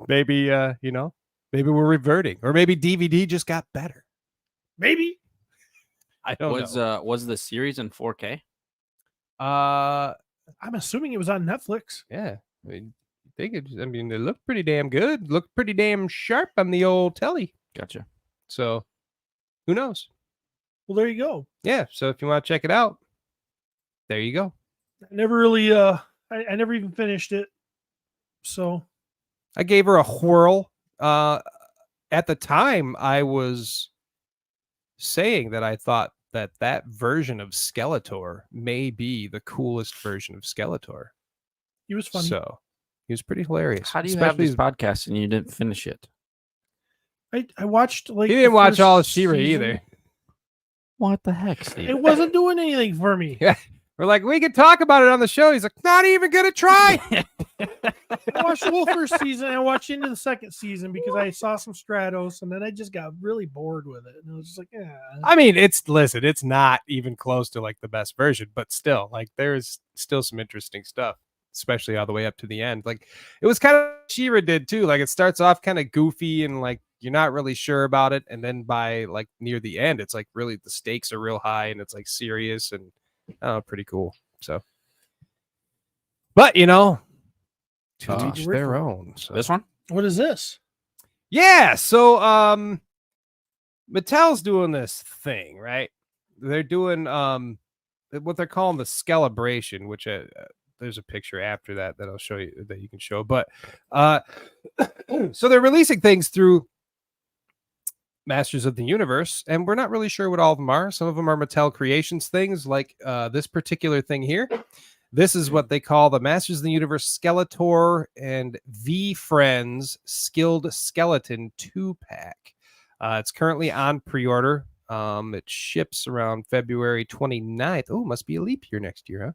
maybe maybe we're reverting, or maybe DVD just got better. Maybe. I don't know. was the series in 4K? I'm assuming it was on Netflix. Yeah. I think it looked pretty damn good. Looked pretty damn sharp on the old telly. Gotcha. So who knows? Well, there you go. Yeah. So if you want to check it out, there you go. I never really I never even finished it. So I gave her a whirl. At the time, I was saying that I thought that version of Skeletor may be the coolest version of Skeletor. he was funny. So he was pretty hilarious. How do you have Especially this podcast and you didn't finish it? I watched like he the didn't watch first all of She-Ra season. either. What the heck, Steve? It wasn't doing anything for me. We're like, we could talk about it on the show. He's like, not even gonna try. I watched the whole first season. I watched into the second season because I saw some Stratos, and then I just got really bored with it. And I was just like, yeah. I mean, it's not even close to like the best version, but still, like there's still some interesting stuff, especially all the way up to the end. Like it was kind of She-Ra did too. Like it starts off kind of goofy and like you're not really sure about it, and then by like near the end, it's like really the stakes are real high and it's like serious and pretty cool. So, but to each their own. So. This one? What is this? Yeah, so Mattel's doing this thing, right? They're doing what they're calling the Skelebration, which there's a picture after that I'll show you that you can show. But so they're releasing things through Masters of the Universe, and we're not really sure what all of them are. Some of them are Mattel Creations things, like this particular thing here. This is what they call the Masters of the Universe Skeletor and V Friends Skilled Skeleton 2-pack. It's currently on pre-order. It ships around February 29th. Oh, must be a leap year next year,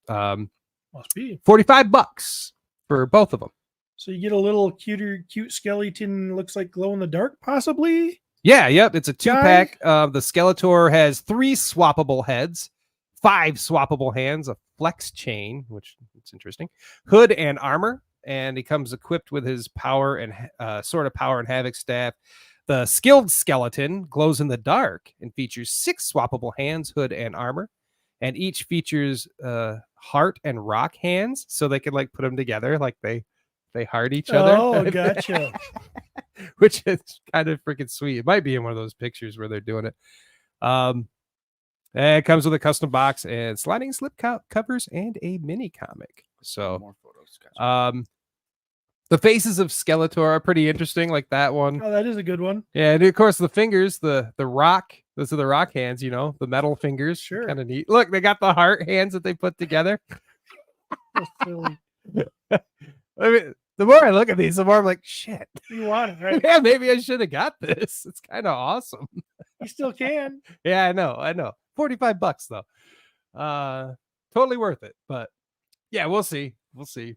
huh? Must be. $45 for both of them. So you get a little cute skeleton, looks like glow in the dark, possibly. Yeah, yep. It's a 2-pack. The Skeletor has 3 swappable heads, 5 swappable hands, a flex chain, which is interesting, hood and armor, and he comes equipped with his power and Sword of Power and Havoc staff. The Skilled Skeleton glows in the dark and features 6 swappable hands, hood, and armor, and each features heart and rock hands, so they can like put them together, like they heart each other. Oh, gotcha. which is kind of freaking sweet. It might be in one of those pictures where they're doing it. And it comes with a custom box and sliding slip covers and a mini comic. So, More photos. Gotcha. the faces of Skeletor are pretty interesting, like that one. Oh, that is a good one. Yeah, and of course the fingers, the rock. Those are the rock hands, the metal fingers. Sure. Kind of neat. Look, they got the heart hands that they put together. That's silly. I mean, the more I look at these, the more I'm like, shit. You want it, right? Yeah, maybe I should have got this. It's kind of awesome. You still can. Yeah, I know. $45 though. Totally worth it. But yeah, we'll see.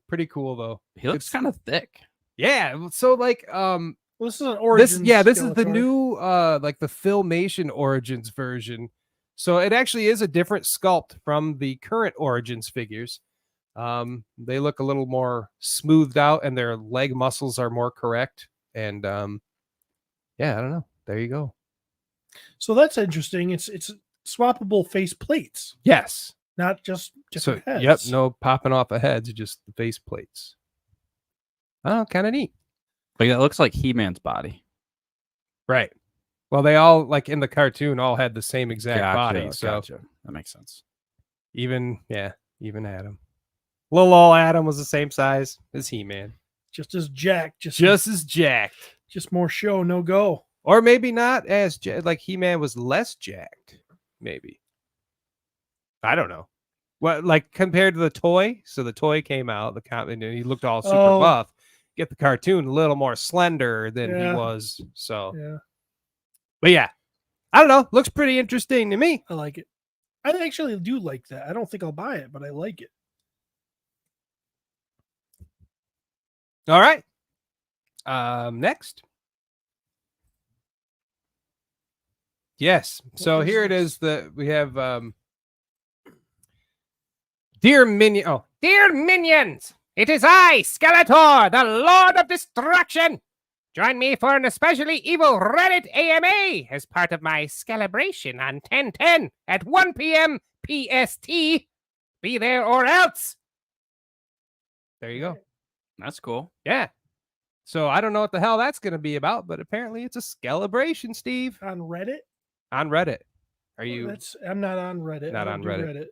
Pretty cool though. He looks kind of thick. Yeah. So like, Well, this is an origin. this is the Skeletor. new like the Filmation Origins version. So it actually is a different sculpt from the current Origins figures. They look a little more smoothed out and their leg muscles are more correct. And yeah, I don't know. There you go. So that's interesting. It's swappable face plates, Yes. not just different heads. Yep, no popping off of heads, just the face plates. Oh, kind of neat. Like that looks like He-Man's body. Right. Well, they all like in the cartoon all had the same exact body. So Gotcha. That makes sense. even Adam. Little old Adam was the same size as He-Man. Just as jacked, just As jacked. just more show, no go. Or maybe not as like He-Man was less jacked. Maybe. I don't know. What, like compared to the toy? So the toy came out, the comic, and he looked all super Oh. buff. Get the cartoon a little more slender than Yeah. he was. So, Yeah, but yeah, I don't know. Looks pretty interesting to me. I like it. I actually do like that. I don't think I'll buy it, but I like it. All right. Next. Yes. So is here it this? is. We have Dear Minions, it is I, Skeletor, the Lord of Destruction. Join me for an especially evil Reddit AMA as part of my celebration on 10/10 at 1 p.m. PST. Be there or else. There you go. That's cool. Yeah. So I don't know what the hell that's going to be about, but apparently it's a celebration, Steve, On Reddit? on Reddit. Are you? I'm not on Reddit. Not I on don't do Reddit.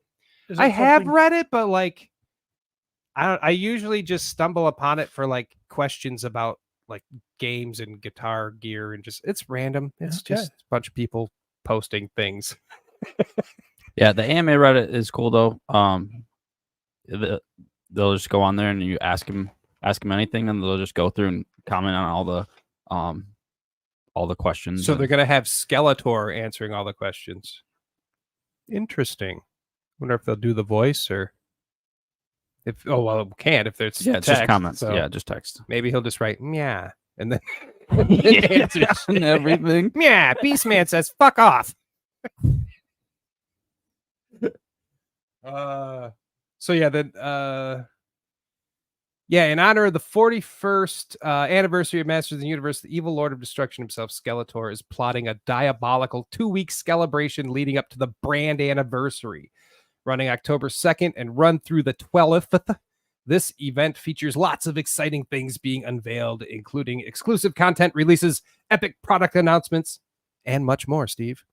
Is I it have something- read it, but like, I usually just stumble upon it for like questions about like games and guitar gear and just it's random. It's Okay. just a bunch of people posting things. Yeah, the AMA Reddit is cool though. They'll just go on there and you ask them anything, and they'll just go through and comment on all the questions. So and- they're gonna have Skeletor answering all the questions. Interesting. Wonder if they'll do the voice or if it can't if there's yeah, it's just text, comments. so Yeah, just text. maybe he'll just write yeah and then Yeah, answer and everything. yeah. Beastman says fuck off. So yeah, then yeah, in honor of the 41st anniversary of Masters of the Universe, the evil Lord of Destruction himself, Skeletor, is plotting a diabolical 2-week celebration leading up to the brand anniversary, running October 2nd and run through the 12th. This event features lots of exciting things being unveiled, including exclusive content releases, epic product announcements, and much more, Steve.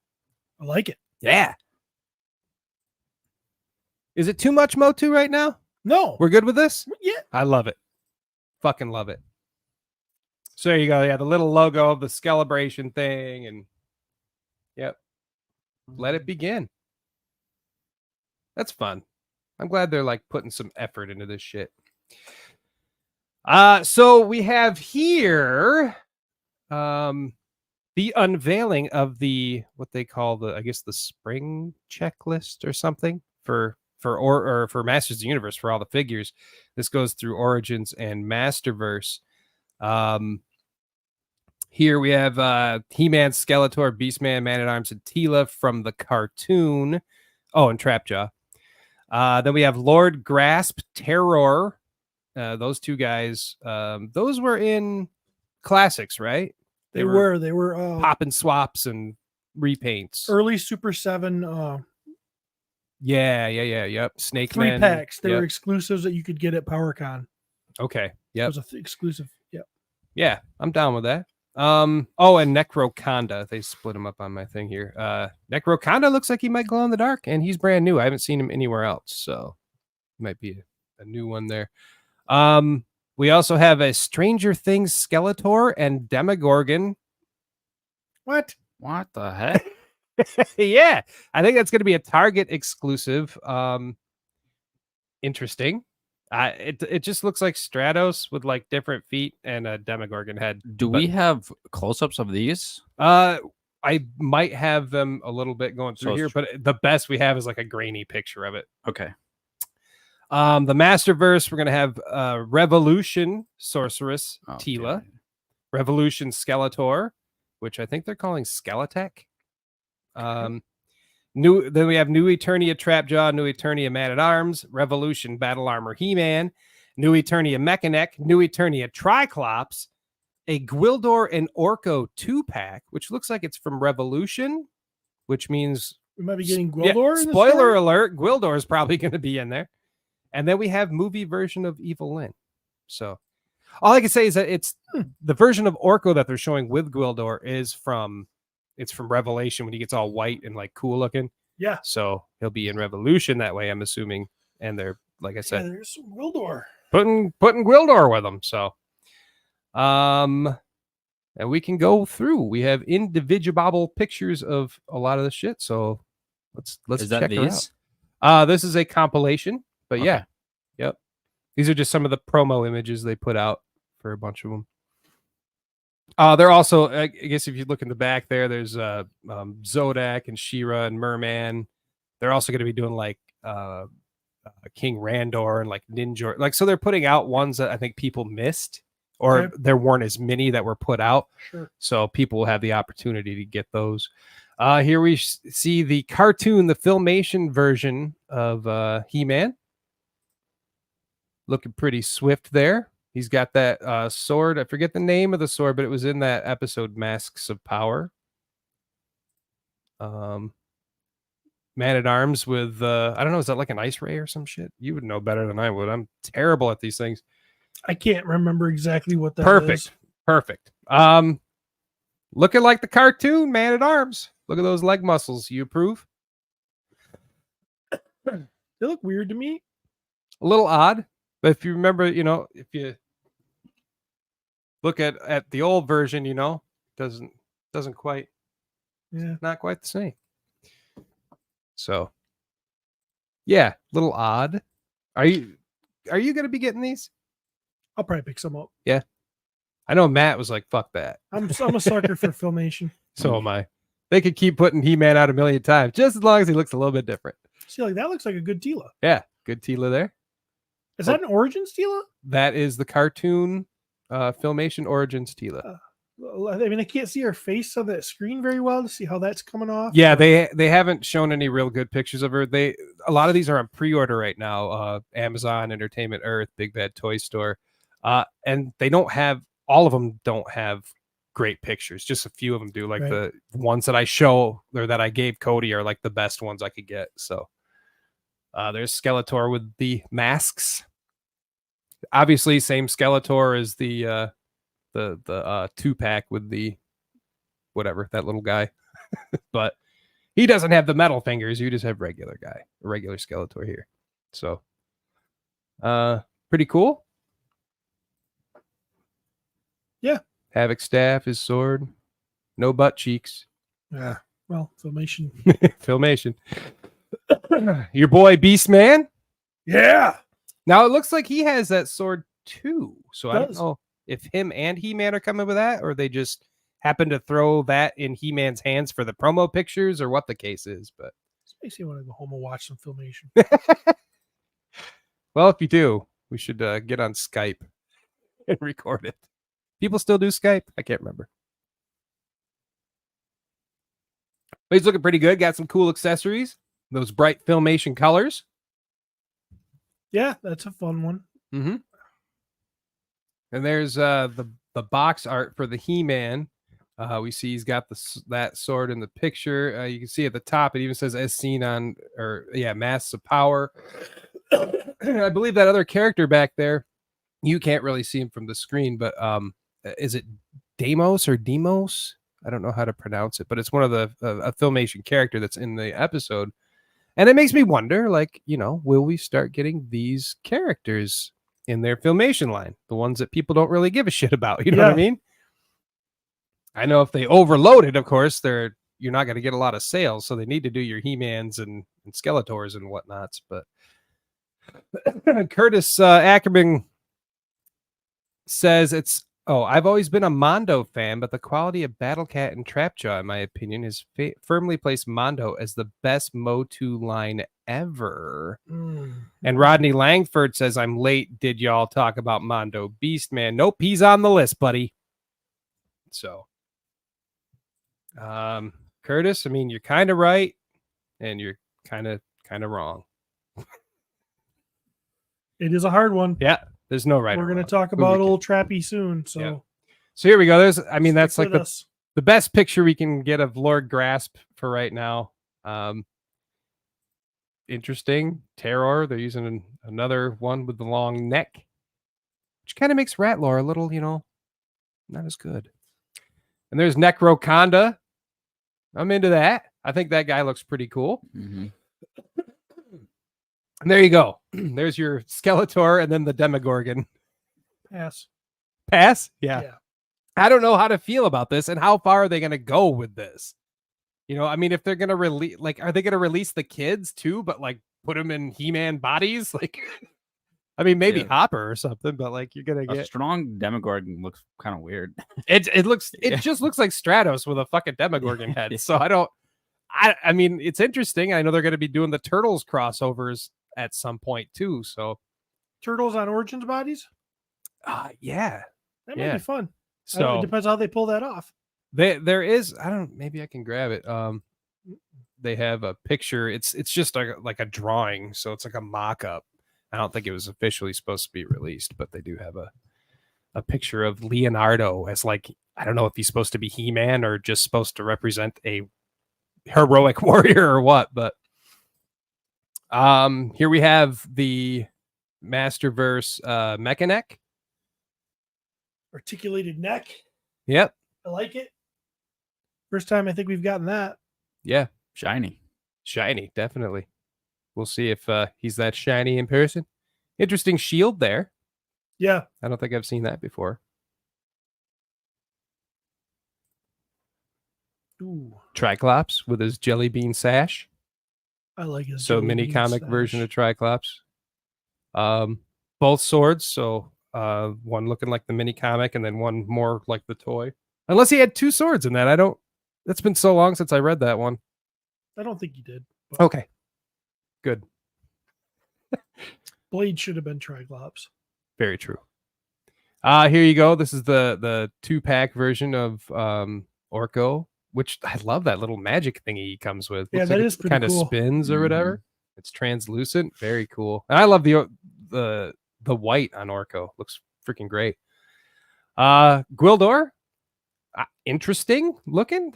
I like it. Yeah. Is it too much MOTU right now? No. We're good with this? Yeah. I love it. Fucking love it. So there you go. Yeah, the little logo of the celebration thing. And yep. Let it begin. That's fun. I'm glad they're like putting some effort into this shit. So we have here the unveiling of the what they call the the spring checklist or something for Masters of the Universe for all the figures. This goes through Origins and Masterverse. Here we have He-Man, Skeletor, Beastman, Man-at-Arms, and Tila from the cartoon. Oh, and Trapjaw. Then we have Lord Grasp, Terror. Those two guys. Those were in classics, right? They were pop and swaps and repaints. early Super 7 Yep. Snake 3 Man. packs. They Yep. were exclusives that you could get at PowerCon. Okay. It Yep. was exclusive. Yep. Yeah, I'm down with that. Oh, and Necroconda. They split him up on my thing here. Necroconda looks like he might glow in the dark, and he's brand new. I haven't seen him anywhere else, so might be a new one there. We also have a Stranger Things Skeletor and Demogorgon. What? What the heck? Yeah, I think that's going to be a Target exclusive. Interesting. It just looks like Stratos with like different feet and a Demogorgon head. Do we have close-ups of these? I might have them a little bit going through So here, but the best we have is like a grainy picture of it. Okay. The Masterverse, we're gonna have Revolution Sorceress Tila, Okay. Revolution Skeletor, which I think they're calling Skeletech. Then we have New Eternia Trapjaw, New Eternia Man at Arms, Revolution Battle Armor He-Man, New Eternia Mechanic, New Eternia Triclops, a Gwildor and Orko 2-pack, which looks like it's from Revolution, which means We might be getting Gwildor. in the spoiler story? alert, Gwildor is probably going to be in there. And then we have movie version of Evil Lyn. So all I can say is that it's the version of Orko that they're showing with Gwildor is from Revelation when he gets all white and like cool looking. Yeah. So he'll be in Revolution that way, I'm assuming. And they're, like I Yeah, said, there's some Gwildor. putting Gwildor with them. So and we can go through. We have individual pictures of a lot of the shit. So let's Is that check her these? out. This is a compilation, but Okay. yeah. Yep. These are just some of the promo images they put out for a bunch of them. They're also, I guess if you look in the back there, there's Zodak and She-Ra and Merman. They're also going to be doing like King Randor and like Ninja. Like, so they're putting out ones that I think people missed, or Okay. there weren't as many that were put out. Sure. So people will have the opportunity to get those. Here we see the cartoon, the Filmation version of He-Man. Looking pretty swift there. He's got that sword. I forget the name of the sword, but it was in that episode Masks of Power. Man at Arms with I don't know, is that like an ice ray or some shit? You would know better than I would. I'm terrible at these things. I can't remember exactly what that is. Perfect. Looking like the cartoon Man at Arms. Look at those leg muscles. You approve? They look weird to me. A little odd, but if you remember, if you look at the old version, doesn't quite, Yeah. not quite the same. So yeah, a little odd. Are you going to be getting these? I'll probably pick some up. I know Matt was like, fuck that. I'm a sucker for Filmation. So am I. They could keep putting He-Man out a million times just as long as he looks a little bit different. See, like that looks like a good Tila. Yeah, good Tila there. Is that an Origins Tila? That is the cartoon Filmation Origins Tila. I mean, I can't see her face on that screen very well to see how that's coming off. Yeah, they haven't shown any real good pictures of her. A lot of these are on pre-order right now. Amazon, Entertainment Earth, Big Bad Toy Store, and they don't have, all of them don't have great pictures. Just a few of them do. Like Right. the ones that I show or that I gave Cody are like the best ones I could get. So there's Skeletor with the masks. Obviously, same Skeletor as the 2-pack with the whatever, that little guy. But he doesn't have the metal fingers. You just have regular Skeletor here. So pretty cool. Yeah. Havoc staff, his sword, no butt cheeks. Yeah. Well, Filmation. Filmation. Your boy Beastman. Yeah. Now it looks like he has that sword too. So I don't Does. know if him and He-Man are coming with that, or they just happen to throw that in He-Man's hands for the promo pictures, or what the case is. But This makes me want to go home and watch some Filmation. well, if you do, we should get on Skype and record it. People still do Skype? I can't remember. But he's looking pretty good. Got some cool accessories. Those bright Filmation colors. Yeah, that's a fun one. Mm-hmm. And there's the box art for the He-Man. We see he's got that sword in the picture. You can see at the top, it even says as seen on, Masks of Power. I believe that other character back there, you can't really see him from the screen, but is it Deimos or Demos. I don't know how to pronounce it, but it's one of the a Filmation character that's in the episode. And it makes me wonder, like, will we start getting these characters in their Filmation line? The ones that people don't really give a shit about. You know what I mean? I know if they overload it, of course, you're not going to get a lot of sales. So they need to do your He-Mans and Skeletors and whatnots. But Curtis Ackerman says I've always been a Mondo fan, but the quality of Battle Cat and Trapjaw, in my opinion, has firmly placed Mondo as the best MOTU line ever. And Rodney Langford says, I'm late. Did y'all talk about Mondo Beastman? Nope, he's on the list, buddy. So, Curtis, I mean, you're kind of right, and you're kind of wrong. It is a hard one. Yeah. There's no right. We're going to talk about old Trappy soon. So, So here we go. That's like the best picture we can get of Lord Grasp for right now. Interesting. Terror. They're using another one with the long neck, which kind of makes Ratlore a little, not as good. And there's Necroconda. I'm into that. I think that guy looks pretty cool. Mm-hmm. And there you go. There's your Skeletor and then the Demogorgon. Pass? Yeah. I don't know how to feel about this and how far are they going to go with this? I mean, if they're going to release, are they going to release the kids too, but put them in He-Man bodies? I mean, maybe Hopper or something, but you're going to get a strong Demogorgon looks kind of weird. It just looks like Stratos with a fucking Demogorgon head. So I mean, it's interesting. I know they're going to be doing the Turtles crossovers at some point too. So Turtles on Origins bodies? Yeah. That might be fun. So it depends how they pull that off. There is, maybe I can grab it. They have a picture. It's just like a drawing. So it's like a mock-up. I don't think it was officially supposed to be released, but they do have a picture of Leonardo as I don't know if he's supposed to be He-Man or just supposed to represent a heroic warrior or what, but here we have the Masterverse Mechanic. Articulated neck. Yep. I like it. First time I think we've gotten that. Yeah. Shiny, definitely. We'll see if he's that shiny in person. Interesting shield there. Yeah. I don't think I've seen that before. Ooh. Triclops with his jelly bean sash. I like his mini comic version of Triclops. Both swords, so one looking like the mini comic and then one more like the toy. Unless he had two swords in that. It's been so long since I read that one. I don't think he did. Okay. Good. Blade should have been Triclops. Very true. Here you go. This is the 2-pack version of Orko, which I love that little magic thingy he comes with. Yeah, Looks that like is it pretty kind of cool. spins or whatever. It's translucent. Very cool. And I love the white on Orko. Looks freaking great. Gwildor, interesting looking.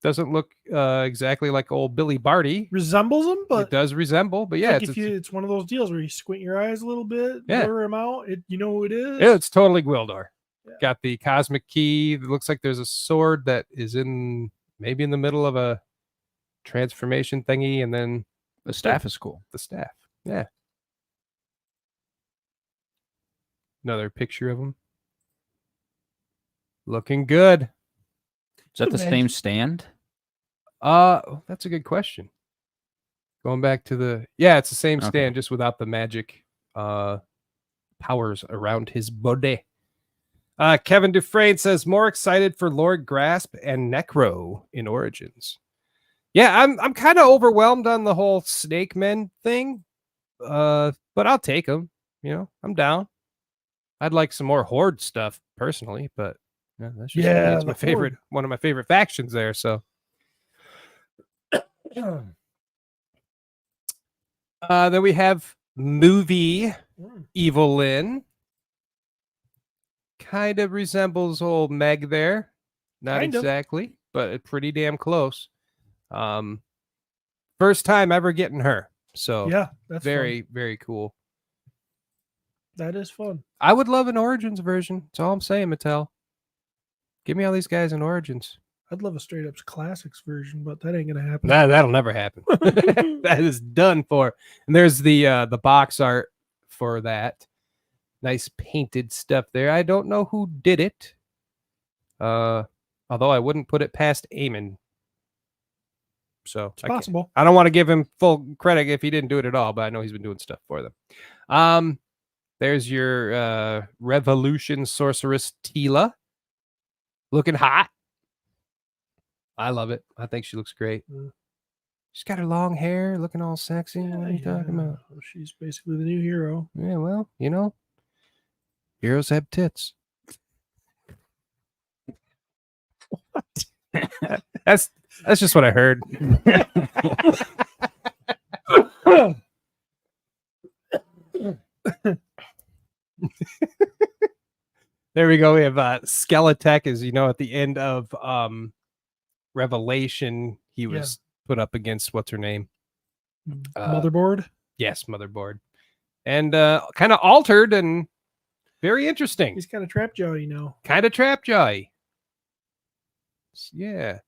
Doesn't look exactly like old Billy Barty. Resembles him, but it does resemble. But yeah, it's one of those deals where you squint your eyes a little bit, blur him out. You know who it is? Yeah, it's totally Gwildor. Yeah. Got the cosmic key. It looks like there's a sword that is maybe in the middle of a transformation thingy, and then the staff is cool. The staff, yeah. Another picture of him. Looking good. Is that the same stand? That's a good question. Going back to it's the same stand, just without the magic powers around his body. Kevin Dufresne says more excited for Lord Grasp and Necro in Origins. Yeah, I'm kind of overwhelmed on the whole Snake Men thing, but I'll take them. I'm down. I'd like some more Horde stuff personally, but that's just it's my favorite, one of my favorite factions there. So, then we have movie Evelyn. Kind of resembles old Meg there, not exactly, but pretty damn close. First time ever getting her, so yeah, that's very very cool. That is fun. I would love an Origins version. That's all I'm saying, Mattel. Give me all these guys in Origins. I'd love a straight up classics version, but that ain't gonna happen. That'll never happen. That is done for. And there's the box art for that. Nice painted stuff there. I don't know who did it. Although I wouldn't put it past Eamon. So It's possible. I don't want to give him full credit if he didn't do it at all, but I know he's been doing stuff for them. There's your Revolution Sorceress Tila. Looking hot. I love it. I think she looks great. She's got her long hair, looking all sexy. What are you talking about? She's basically the new hero. Yeah, well, heroes have tits. That's just what I heard. There we go. We have Skeletech, as you know, at the end of Revelation, he was put up against what's her name? Motherboard. Yes, Motherboard, and kind of altered and very interesting. He's kind of trap jaw, Kind of trap jaw. Yeah,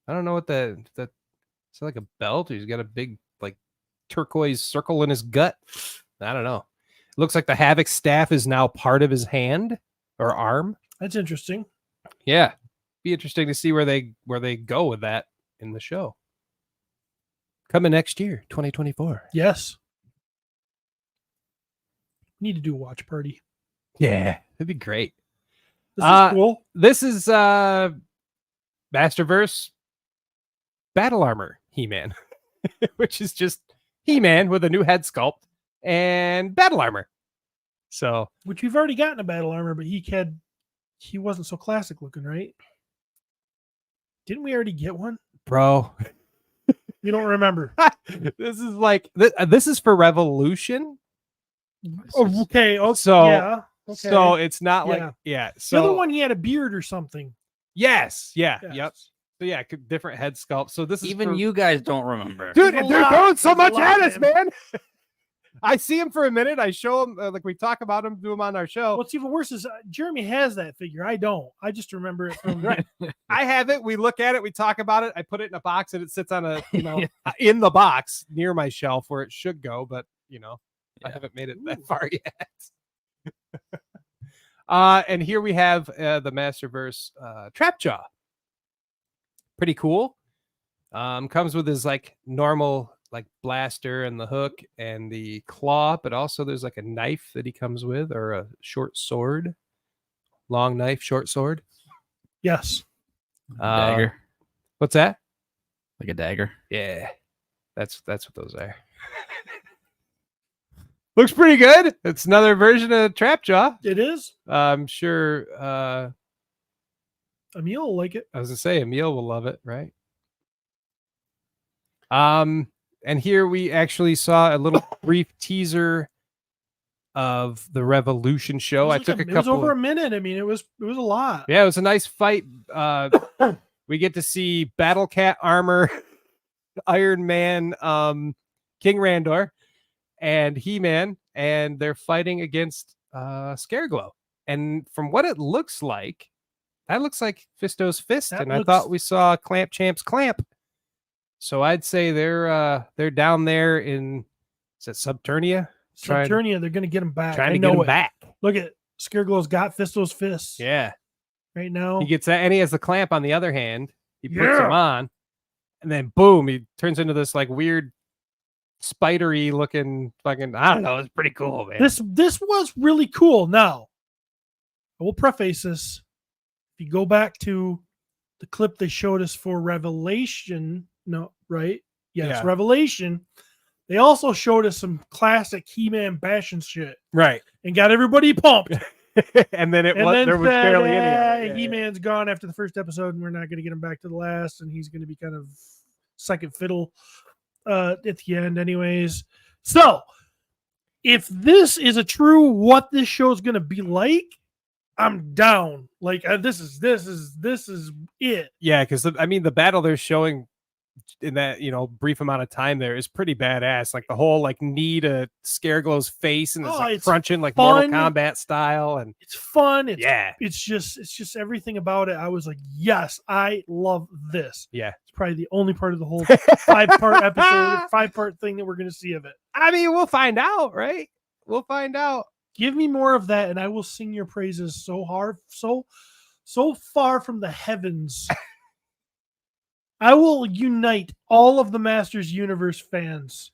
I don't know what that. It's like a belt. Or he's got a big like turquoise circle in his gut. I don't know. It looks like the Havoc staff is now part of his hand or arm. That's interesting. Yeah, be interesting to see where they go with that in the show. Coming next year, 2024. Yes. Need to do a watch party. Yeah, that'd be great. This is cool. This is Masterverse Battle Armor He-Man, which is just He-Man with a new head sculpt and battle armor. So, which we've already gotten a battle armor, but he wasn't so classic looking, right? Didn't we already get one, bro? You don't remember? This is like this is for Revolution. Okay. So yeah. Okay. So it's not like So the other one, he had a beard or something. Yes. Yeah. Yes. Yep. So yeah, different head sculpt. So this is even you guys don't remember, dude. They're throwing so much at us, man. I see him for a minute. I show him, like we talk about him, do him on our show. What's even worse is Jeremy has that figure. I don't. I just remember it from right. I have it. We look at it. We talk about it. I put it in a box and it sits on a, in the box near my shelf where it should go. But, I haven't made it that far yet. And here we have the Masterverse Trapjaw. Pretty cool. Comes with his like normal like blaster and the hook and the claw, but also there's like a knife that he comes with, or a short sword. Long knife, short sword. Yes. Dagger. What's that? Like a dagger. Yeah. That's what those are. Looks pretty good. It's another version of Trapjaw. It is. I'm sure Emil will like it. I was gonna say Emil will love it, right? And here we actually saw a little brief teaser of the Revolution show. I took a couple. It was over a minute. I mean, it was a lot. Yeah, it was a nice fight. We get to see Battle Cat armor, Iron Man, King Randor, and He-Man, and they're fighting against Scareglow. And from what it looks like, that looks like Fisto's fist. And I thought we saw Clamp Champ's clamp. So I'd say they're down there in, is it Subternia? Subternia, they're going to get him back. Trying to get him back. Look at Scareglow's got Fisto's fists. Yeah. Right now. He gets that, and he has the clamp on the other hand. He puts him on, and then boom, he turns into this like weird spidery looking fucking, I don't know, it's pretty cool, man. This was really cool. Now, I will preface this. If you go back to the clip they showed us for Revelation, no, right? Yes, yeah. Revelation. They also showed us some classic He-Man bashing shit. Right. And got everybody pumped. And then there was barely any. He-Man's gone after the first episode, and we're not going to get him back to the last, and he's going to be kind of second fiddle at the end anyways. So, if this is a true what this show is going to be like, I'm down. Like, this is it. Yeah, because, I mean, the battle they're showing in that, you know, brief amount of time there is pretty badass. Like the whole like knee to Scareglow's face and it's Oh, like it's crunching like fun. Mortal Kombat style. And It's fun. It's yeah, it's just everything about it. I was like, yes, I love this. yeah. It's probably the only part of the whole 5-part episode, 5-part thing that we're gonna see of it. I mean, we'll find out, right? We'll find out. Give me more of that, and I will sing your praises so hard, so far from the heavens. I will unite all of the Masters Universe fans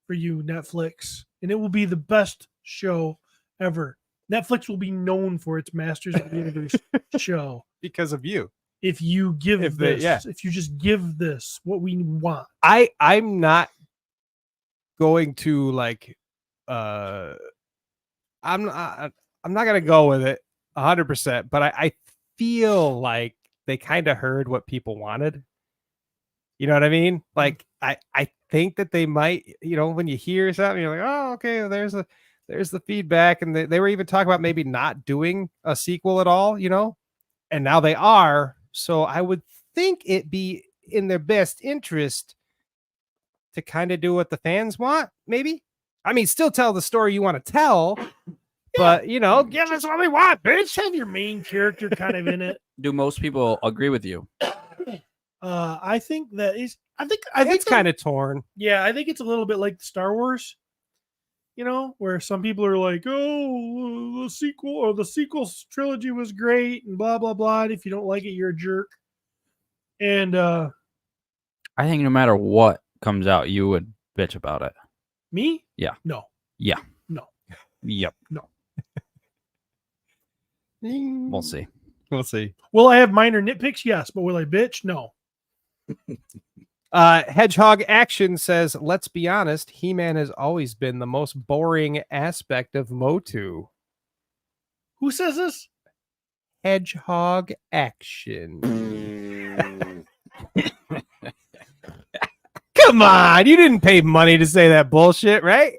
for you, Netflix, and it will be the best show ever. Netflix will be known for its Masters of the Universe show Because of you. if you give If they- this, yeah. if you just give this what we want. I'm not going to like I'm not gonna go with it 100%, but I feel like they kind of heard what people wanted. You know what I mean? Like I think that they might, you know, when you hear something, you're like, oh, okay, there's the feedback, and they were even talking about maybe not doing a sequel at all, you know, and now they are. So I would think it be in their best interest to kind of do what the fans want, maybe. I mean, still tell the story you want to tell, but you know, give us what we want, bitch. Just have your main character kind of in it. Do most people agree with you? I think that is. I think It's kind of torn. Yeah, I think it's a little bit like Star Wars, you know, where some people are like, "Oh, the sequel trilogy was great," and blah blah blah. And if you don't like it, you're a jerk. And I think no matter what comes out, you would bitch about it. me, Yeah. no, Yeah. no, Yep. no. We'll see. We'll see. Will I have minor nitpicks? Yes, but will I bitch? No. Hedgehog Action says, let's be honest, He-Man has always been the most boring aspect of MOTU. Who says this? Hedgehog Action. Come on, you didn't pay money to say that bullshit, right?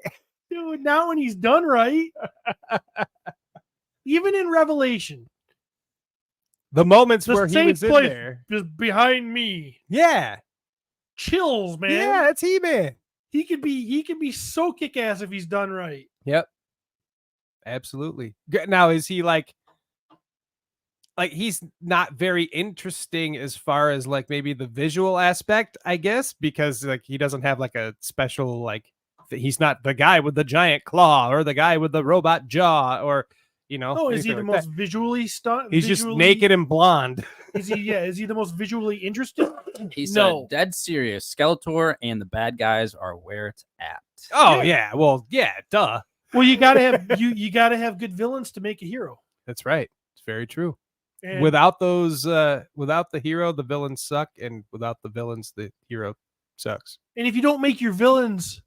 Dude, not when he's done right. Even in Revelation, The moments The where he safe was in place. there. just behind me, Yeah. chills, man. Yeah, that's He-Man. He could be so kick ass if he's done right. Yep. Absolutely. Now, is he like he's not very interesting as far as like maybe the visual aspect, I guess, because like he doesn't have like a special like he's not the guy with the giant claw or the guy with the robot jaw or you know. Oh, is he the anything like most visually stunned? that. He's just naked and blonde. Is he? Yeah, is he the most visually interesting? He said, No. dead serious. Skeletor and the bad guys are where it's at. Oh Yeah. yeah. Well, yeah, duh. Well, you gotta have you gotta have good villains to make a hero. That's right. It's very true. And Without those without the hero, the villains suck, and without the villains, the hero sucks. and if you don't make your villains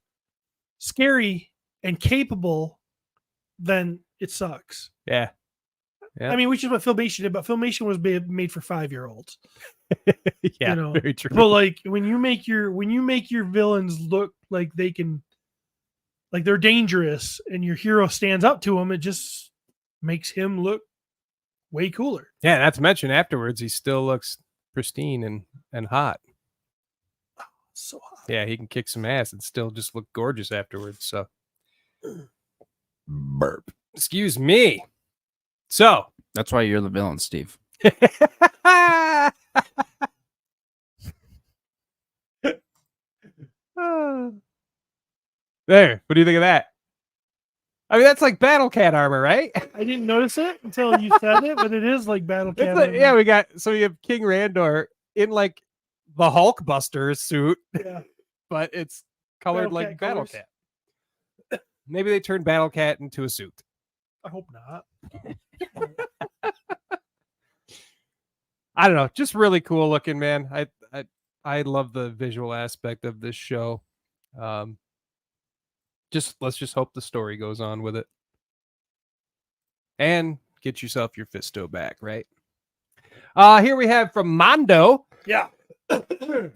scary and capable, then it sucks. Yeah. Yeah. I mean, which is what Filmation did, but Filmation was made for 5-year-olds. Yeah, know, very true. But like when you make your villains look like they can, like they're dangerous, and your hero stands up to them, it just makes him look way cooler. Yeah, not to mention afterwards, he still looks pristine and hot. So hot. Yeah, he can kick some ass and still just look gorgeous afterwards. So, burp. Excuse me. So, That's why you're the villain, Steve. there. What do you think of that? I mean, that's like Battle Cat armor, right? I didn't notice it until you said it, but it is like Battle It's Cat. like- yeah, we have King Randor in like the Hulkbuster suit, Yeah. but it's colored Battle like Cat Battle colors. Cat. Maybe they turned Battle Cat into a suit. I hope not. I don't know, just really cool looking, man. I love the visual aspect of this show. Let's just hope the story goes on with it. And get yourself your Fisto back, right? Here we have from Mondo. Yeah. A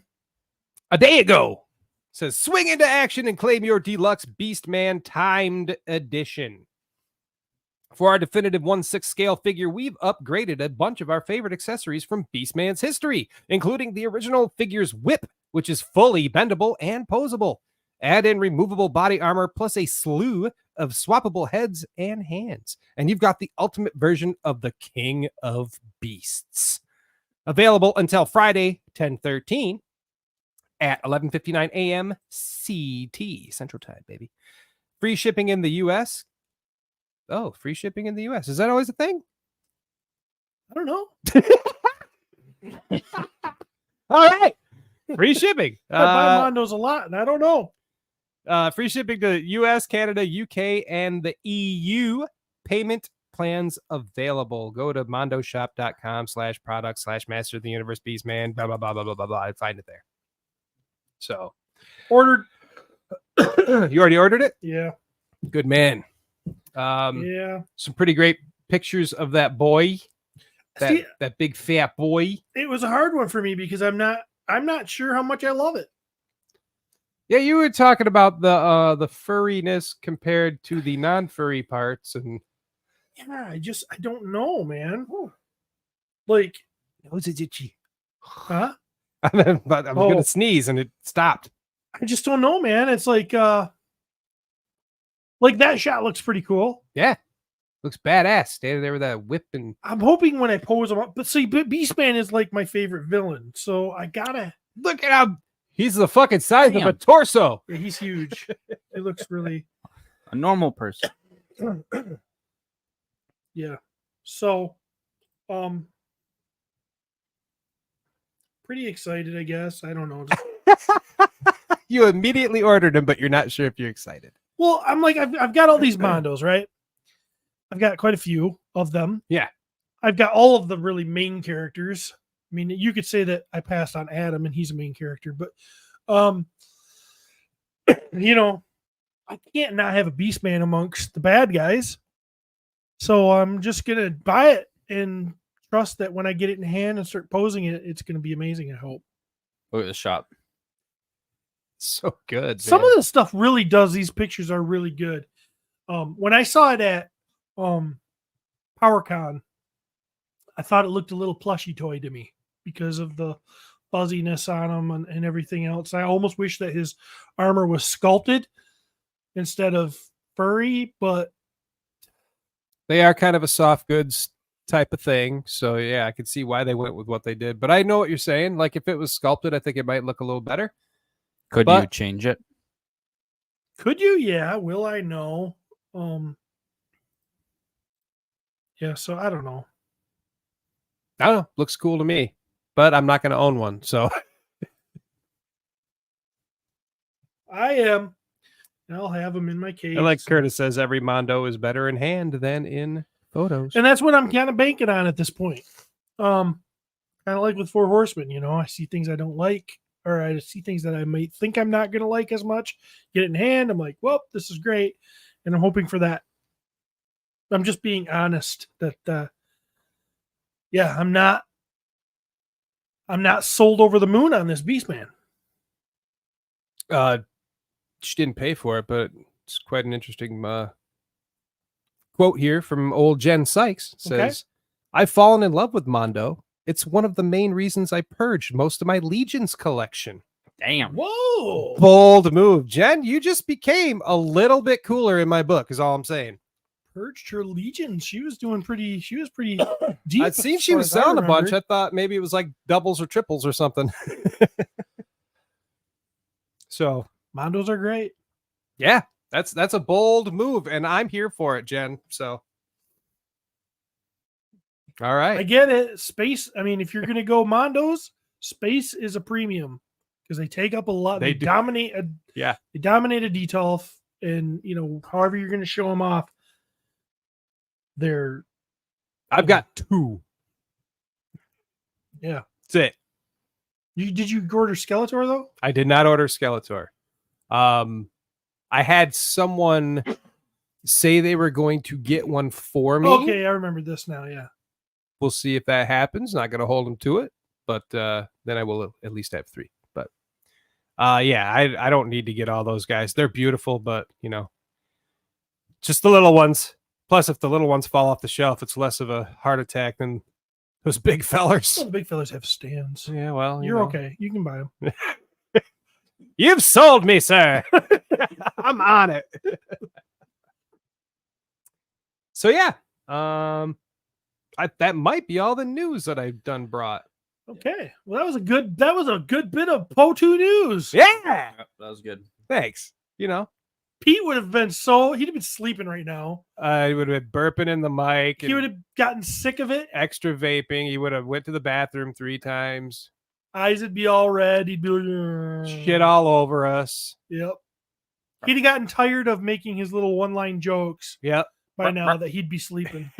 day ago. Says swing into action and claim your deluxe Beastman timed edition. For our definitive 1/6 scale figure, we've upgraded a bunch of our favorite accessories from Beastman's history, including the original figure's whip, which is fully bendable and posable. Add in removable body armor plus a slew of swappable heads and hands. And you've got the ultimate version of the King of Beasts. Available until Friday, 10/13 at 11:59 a.m. CT, Central Time, baby. Free shipping in the U.S. Oh, free shipping in the U.S. Is that always a thing? I don't know. All right. Free shipping. I buy Mondos a lot, and I don't know. Free shipping to US, Canada, UK, and the EU. Payment plans available. Go to mondoshop.com/product/master of the universe beastman. Blah, blah, blah, blah, blah, blah, blah. I find it there. So Ordered. you already ordered it? Yeah. Good man. Yeah. Some pretty great pictures of that boy. See, That big fat boy. it was a hard one for me because I'm not sure how much I love it. Yeah, you were talking about the furriness compared to the non-furry parts, and Yeah, I don't know, man. Like, nose is itchy. huh? But I was gonna sneeze and it stopped. I just don't know, man. It's like that shot looks pretty cool. Yeah, looks badass. Standing there with that whip, and I'm hoping when I pose him up, but see, Beastman is like my favorite villain, so I gotta. look at him. He's the fucking size of a Damn. torso. Yeah, he's huge. It looks really. A normal person. Yeah. So, pretty excited, I guess. I don't know. You immediately ordered him, but you're not sure if you're excited. Well, I'm like, I've got all these Mondos, right? I've got quite a few of them. Yeah. I've got all of the really main characters. I mean, you could say that I passed on Adam and he's a main character, but, you know, I can't not have a Beastman amongst the bad guys. So I'm just going to buy it and trust that when I get it in hand and start posing it, it's going to be amazing, I hope. Look at the shop. So good. Some of the stuff really does. These pictures are really good. When I saw it at PowerCon, I thought it looked a little plushy toy to me because of the fuzziness on him and everything else. I almost wish that his armor was sculpted instead of furry, but they are kind of a soft goods type of thing. So yeah, I can see why they went with what they did. But I know what you're saying. Like if it was sculpted, I think it might look a little better. Could you change it? could you? Yeah. Will I know? Yeah. So I don't know. I don't know. Looks cool to me, but I'm not going to own one. So I am. I'll have them in my case. and like Curtis says, every Mondo is better in hand than in photos. And that's what I'm kind of banking on at this point. Kind of like with Four Horsemen, you know, I see things I don't like, or I see things that I might think I'm not going to like as much. Get it in hand, I'm like, well, this is great, and I'm hoping for that. I'm just being honest that, yeah, I'm not sold over the moon on this Beastman. She didn't pay for it, but it's quite an interesting quote here from old Jen Sykes. It says, Okay. I've fallen in love with Mondo. It's one of the main reasons I purged most of my Legions collection. Damn. Whoa! Bold move. Jen, you just became a little bit cooler in my book, is all I'm saying. Purged her Legion. She was pretty deep. I'd seen as she far was as I selling a bunch. remembered. I thought maybe it was like doubles or triples or something. So Mondos are great. yeah, that's a bold move, and I'm here for it, Jen. So all right. I get it. Space. I mean, if you're going to go Mondos, space is a premium because they take up a lot. They They do. dominate. Yeah. They dominate a DTOLF, and you know, however you're going to show them off, they're. I've got two. Yeah. That's it. Did you order Skeletor though? I did not order Skeletor. I had someone say they were going to get one for me. Okay, I remember this now. Yeah. We'll see if that happens. Not going to hold them to it, but then I will at least have three. But yeah, I don't need to get all those guys. They're beautiful, but you know, just the little ones. Plus, if the little ones fall off the shelf, it's less of a heart attack than those big fellers. Well, the big fellas have stands. Yeah, well, You're know. okay. You can buy them. You've sold me, sir. I'm on it. So yeah, that might be all the news that I've done brought. Okay. Well, that was a good bit of POTU news. Yeah, That was good. thanks. You know, Pete would have been he'd have been sleeping right now. he would have been burping in the mic. He would have gotten sick of it. extra vaping. He would have went to the bathroom 3 times. Eyes would be all red. He'd be like, Shit all over us. Yep. He'd have gotten tired of making his little one-line jokes Yep. by now that he'd be sleeping.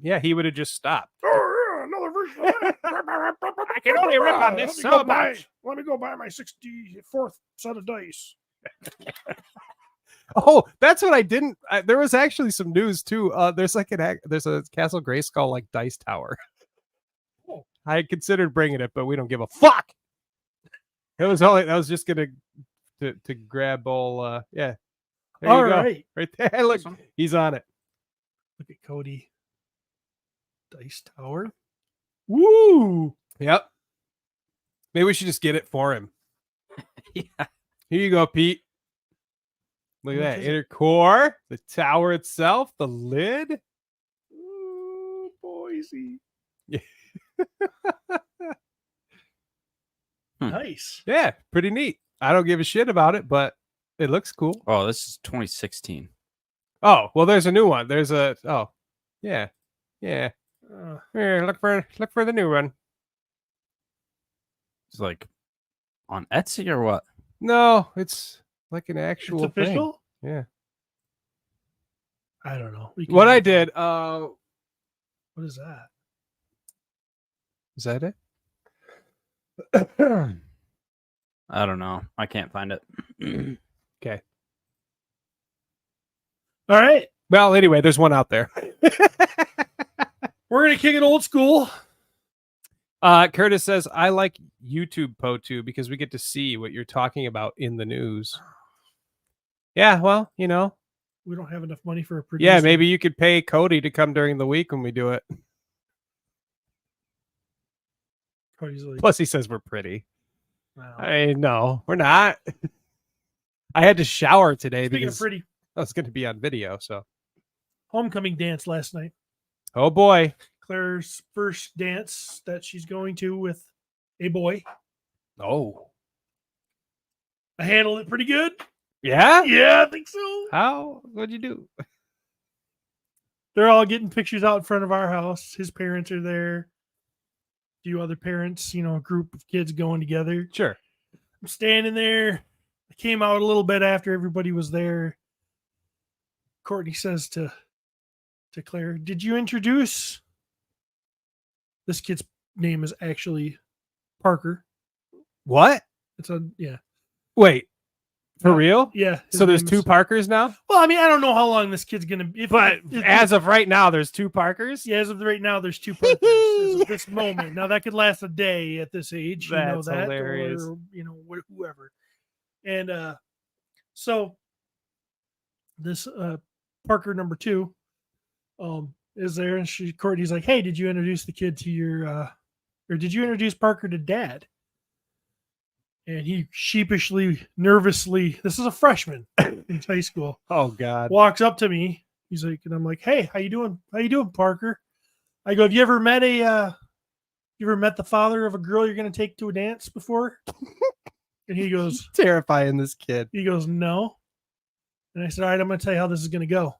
Yeah, he would have just stopped. Oh, yeah, another version. I can only rip on this so much. Let me go buy my 64th set of dice. Oh, that's what I didn't. There was actually some news too. There's a Castle Grayskull like dice tower. Oh. I considered bringing it, but we don't give a fuck. I was just gonna to grab all. Yeah. There All you go. right. Right there. Look, he's on it. Look at Cody. Dice tower. Woo! Yep. Maybe we should just get it for him. Yeah. Here you go, Pete. Look at What that is it? inner core, the tower itself, the lid. Ooh, Boise. Yeah. Nice. Yeah, pretty neat. I don't give a shit about it, but it looks cool. Oh, this is 2016. Oh, well, there's a new one. There's a yeah. Here, look for the new one. It's like on Etsy or what? No, it's like an It's actual official? thing. Yeah. I don't know. What I did, What is that? is that it? I don't know. I can't find it. Okay. All right. Well, anyway, there's one out there. We're going to kick it old school. Curtis says, I like YouTube POTU because we get to see what you're talking about in the news. Yeah, well, We don't have enough money for a producer. yeah, maybe you could pay Cody to come during the week when we do it. Cody's like, Plus, he says we're pretty. wow. No, we're not. I had to shower today Speaking of because pretty, I was going to be on video. So, homecoming dance last night. oh boy. Claire's first dance that she's going to with a boy. Oh, I handled it pretty good. yeah. Yeah, I think so. How? What'd you do? They're all getting pictures out in front of our house. His parents are there. A few other parents, a group of kids going together. Sure. I'm standing there. I came out a little bit after everybody was there. Courtney says to Claire, "Did you introduce?" This kid's name is actually Parker. What? It's yeah. Wait, for real? Yeah. his So there's name 2 is- Parkers now? Well, I mean, I don't know how long this kid's gonna be. But as of right now, there's 2 Parkers? as of right now, there's 2 Parkers as of this moment. Now that could last a day at this age. That's that, hilarious. or whoever. And so this Parker number 2 is there, and Courtney's like, "Hey, did you introduce the kid to your or did you introduce Parker to Dad?" And he sheepishly, nervously, this is a freshman in high school, Oh, God. walks up to me. He's like, and I'm like, "Hey, how you doing? How you doing, Parker?" I go, "Have you ever met the father of a girl you're gonna take to a dance before?" And he goes, Terrifying, this kid. "No." And I said, "All right, I'm gonna tell you how this is gonna go.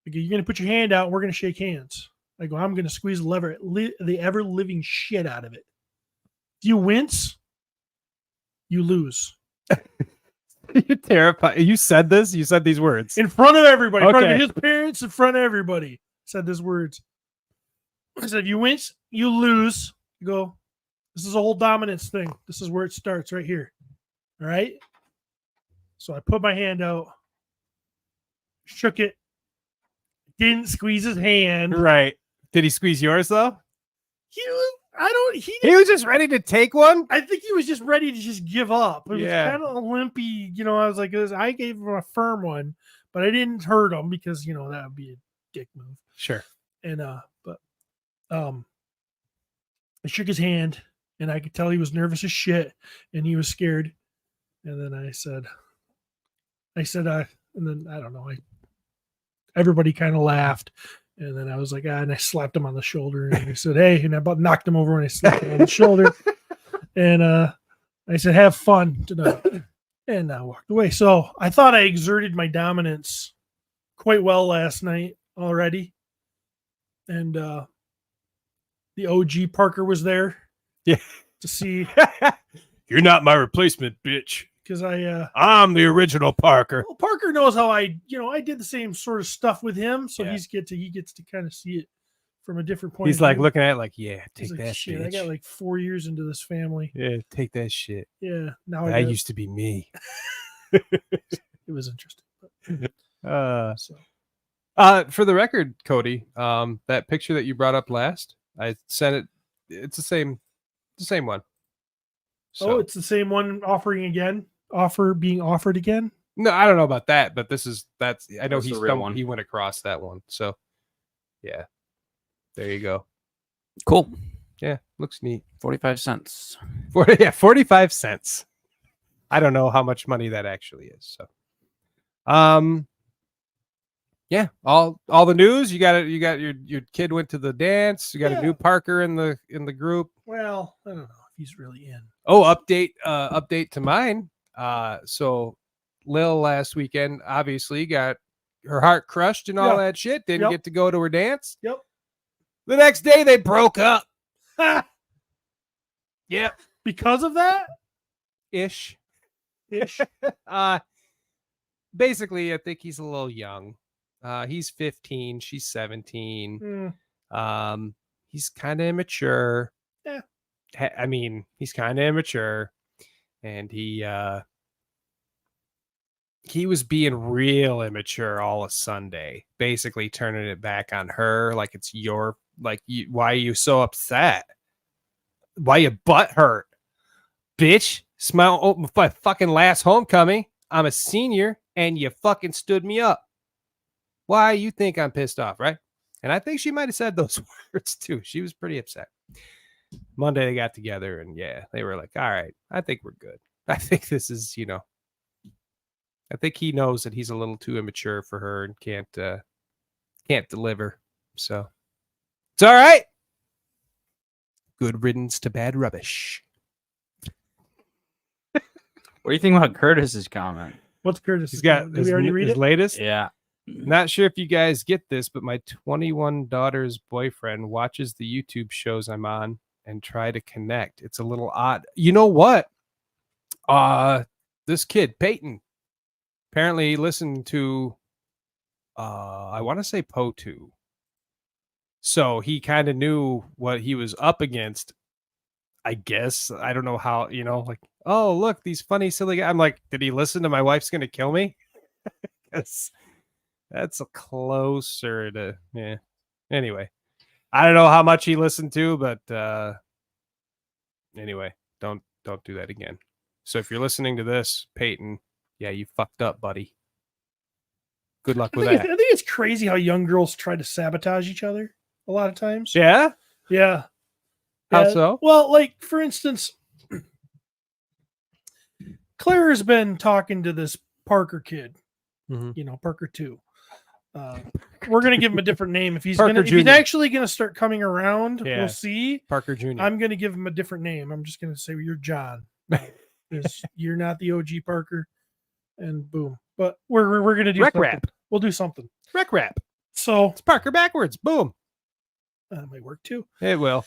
I go, you're gonna put your hand out, and we're gonna shake hands." I go, "I'm gonna squeeze the ever living shit out of it. If you wince, you lose." You're terrified. You said this? You said these words? In front of everybody, in front Okay. of his parents, in front of everybody. Said these words. I said, "If you wince, you lose." You go, "This is a whole dominance thing. This is where it starts right here." All right. So I put my hand out, shook it, didn't squeeze his hand. Right. Did he squeeze yours, though? He was just ready to take one? I think he was just ready to just give up. It was Yeah. kind of limpy. I was like, I gave him a firm one, but I didn't hurt him because, that would be a dick move. Sure. And, I shook his hand and I could tell he was nervous as shit, and he was scared. And then I said, and then I don't know, everybody kind of laughed, and then I was like, and I slapped him on the shoulder, and I said, hey, and I about knocked him over when I slapped him on the shoulder, and I said, have fun tonight, and I walked away. So I thought I exerted my dominance quite well last night already, and the OG Parker was there, Yeah, to see. You're not my replacement, bitch. Because I'm the original Parker. well, Parker knows how I did the same sort of stuff with him, so Yeah. he gets to kind of see it from a different point. He's of like view. looking at it like, yeah, He's take like, that shit, bitch. I got like 4 years into this family. Yeah, take that shit. Yeah, now That I used to be me. it was interesting. Uh, So for the record, Cody, that picture that you brought up last, I sent it. It's the same one. So, it's the same one being offered again. no, I don't know about that, but that's I know That's the he's real one. he went across that one. So, yeah, there you go. Cool. Yeah, looks neat. 45 cents. 45 cents. I don't know how much money that actually is. So, yeah, all the news. You got your kid went to the dance. You got a new Parker in the group. Well, I don't know if he's really in. Oh, update to mine. So Lil last weekend obviously got her heart crushed and all Yeah. that shit. Didn't Yep. get to go to her dance. Yep. The next day they broke up. Yep. Because of that? Ish. Ish. Basically, I think he's a little young. He's 15, she's 17. He's kind of immature. Yeah. I mean, he's kind of immature, and he was being real immature all of Sunday, basically turning it back on her, like it's your why are you so upset? Why you butt hurt, bitch? Smile my fucking last homecoming. I'm a senior, and you fucking stood me up. Why you think I'm pissed off, right? And I think she might have said those words too. She was pretty upset. Monday they got together, and yeah, they were like, all right, I think we're good. I think this is, I think he knows that he's a little too immature for her and can't deliver. So it's all right. Good riddance to bad rubbish. What do you think about Curtis's comment? What's Curtis? He's got Did we already read his it? latest. Yeah. Not sure if you guys get this, but my 21 daughter's boyfriend watches the YouTube shows I'm on and try to connect. It's a little odd. You know what? This kid, Peyton, apparently listened to I want to say MOTU. So he kind of knew what he was up against. I guess. I don't know how, like, oh, look, these funny, silly guys. I'm like, did he listen to My Wife's Gonna Kill Me? That's a closer to, yeah. Anyway, I don't know how much he listened to, but anyway, don't do that again. So if you're listening to this, Peyton, yeah, you fucked up, buddy. Good luck with I that. think it's crazy how young girls try to sabotage each other a lot of times. Yeah? Yeah. How Yeah. so? Well, like, for instance, Claire's been talking to this Parker kid, Mhm. Parker 2. We're going to give him a different name. If he's Parker if he's Jr. actually going to start coming around, Yeah. we'll see. Parker Jr. I'm going to give him a different name. I'm just going to say, you're John. You're not the OG Parker. And boom. But we're going to do Rec something. rap. We'll do something. Rec rap. So It's Parker backwards. Boom. that might work too. It will.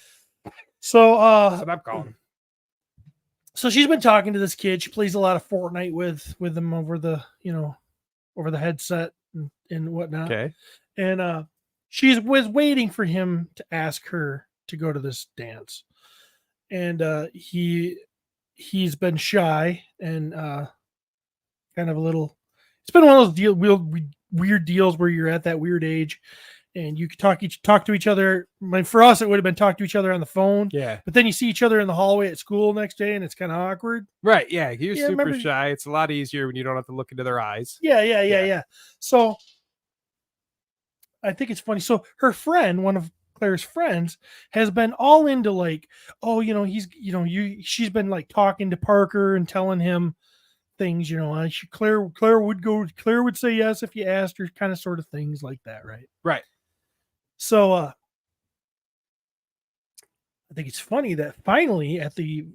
So That's what I'm calling him. so she's been talking to this kid. She plays a lot of Fortnite with him over the over the headset and whatnot. Okay. And she was waiting for him to ask her to go to this dance, and he's been shy and kind of a little. It's been one of those weird deals where you're at that weird age, and you could talk to each other. For us, it would have been talk to each other on the phone. Yeah. But then you see each other in the hallway at school next day, and it's kind of awkward. Right. Yeah. He was Yeah, super remember- shy. It's a lot easier when you don't have to look into their eyes. Yeah. So I think it's funny. So her friend, one of Claire's friends, has been all into like, oh, she's been like talking to Parker and telling him things, Claire would say yes if you asked her, kind of sort of things like that, right? Right. So I think it's funny that finally at the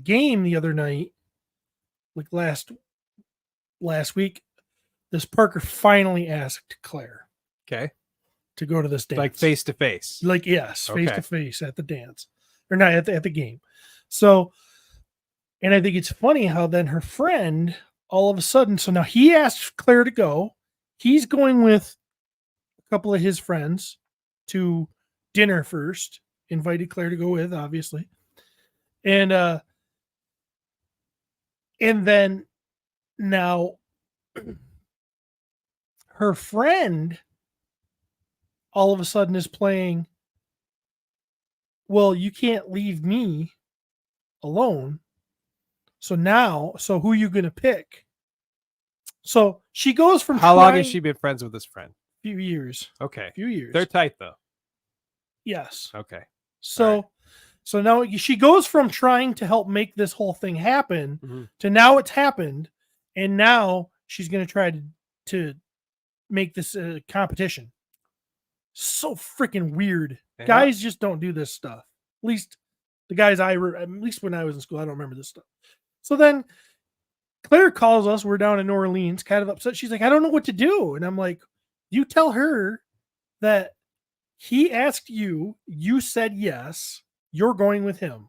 game the other night, like last week, this Parker finally asked Claire Okay. to go to this dance. Like face to face. Like, yes, Okay. face to face at the dance. Or not at the game. So, and I think it's funny how then her friend all of a sudden, so now he asked Claire to go. He's going with a couple of his friends to dinner first. Invited Claire to go with, obviously. And then now her friend all of a sudden is playing, well, you can't leave me alone. So who are you going to pick? So she goes from How long has she been friends with this friend? Few years. Okay. Few years. They're tight though. Yes. Okay. So right. So now she goes from trying to help make this whole thing happen to now it's happened, and now she's going to try to make this a competition. So freaking weird. Yeah. Guys just don't do this stuff. At least the guys at least when I was in school, I don't remember this stuff. So then Claire calls us. We're down in New Orleans, kind of upset. She's like, I don't know what to do. And I'm like, you tell her that he asked you, you said yes, you're going with him.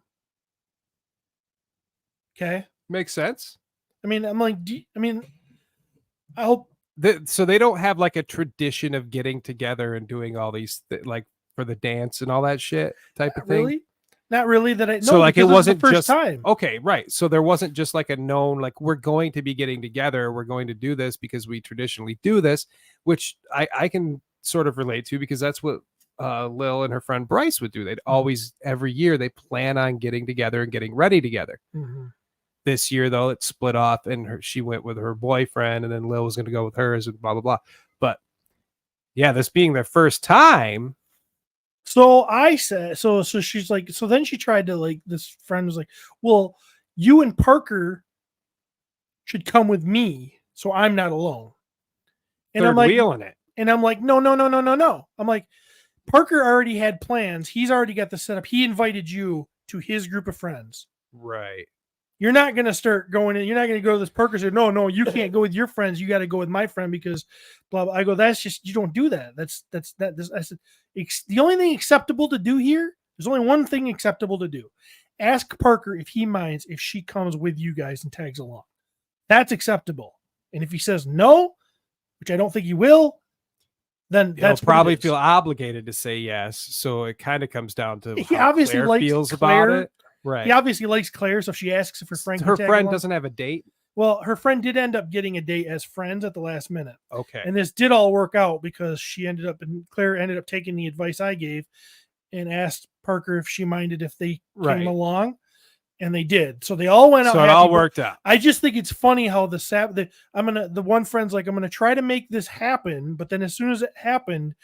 Okay. Makes sense. I mean, I'm like, I hope. So they don't have like a tradition of getting together and doing all these like for the dance and all that shit type of thing. Really? Not really that I know. So like it wasn't the first just time. Okay, right. So there wasn't just like a known like we're going to be getting together. We're going to do this because we traditionally do this, which I can sort of relate to because that's what Lil and her friend Bryce would do. They'd always every year they plan on getting together and getting ready together. Mm-hmm. This year though it split off and she went with her boyfriend and then Lil was going to go with hers and blah blah blah. But yeah, this being their first time. So I said, so she's like, so then she tried to like, this friend was like, well, you and Parker should come with me, so I'm not alone. And I'm like, wheeling it. And I'm like, no. I'm like, Parker already had plans. He's already got the setup. He invited you to his group of friends. Right. You're not going to start going in. You're not going to go to this Parker. Say, no, you can't go with your friends. You got to go with my friend because blah, blah. I go, that's just, you don't do that. I said, the only thing acceptable to do here, there's only one thing acceptable to do. Ask Parker if he minds if she comes with you guys and tags along. That's acceptable. And if he says no, which I don't think he will, then He'll that's probably feel obligated to say yes. So it kind of comes down to he how obviously Claire likes feels Claire. about it. Right. He obviously likes Claire, so if she asks if her friend can her tag friend along, doesn't have a date. Well, her friend did end up getting a date as friends at the last minute. Okay. And this did all work out because Claire ended up taking the advice I gave and asked Parker if she minded if they came along. And they did. So they all went out. So it all worked out. I just think it's funny how the one friend's like, I'm gonna try to make this happen, but then as soon as it happened,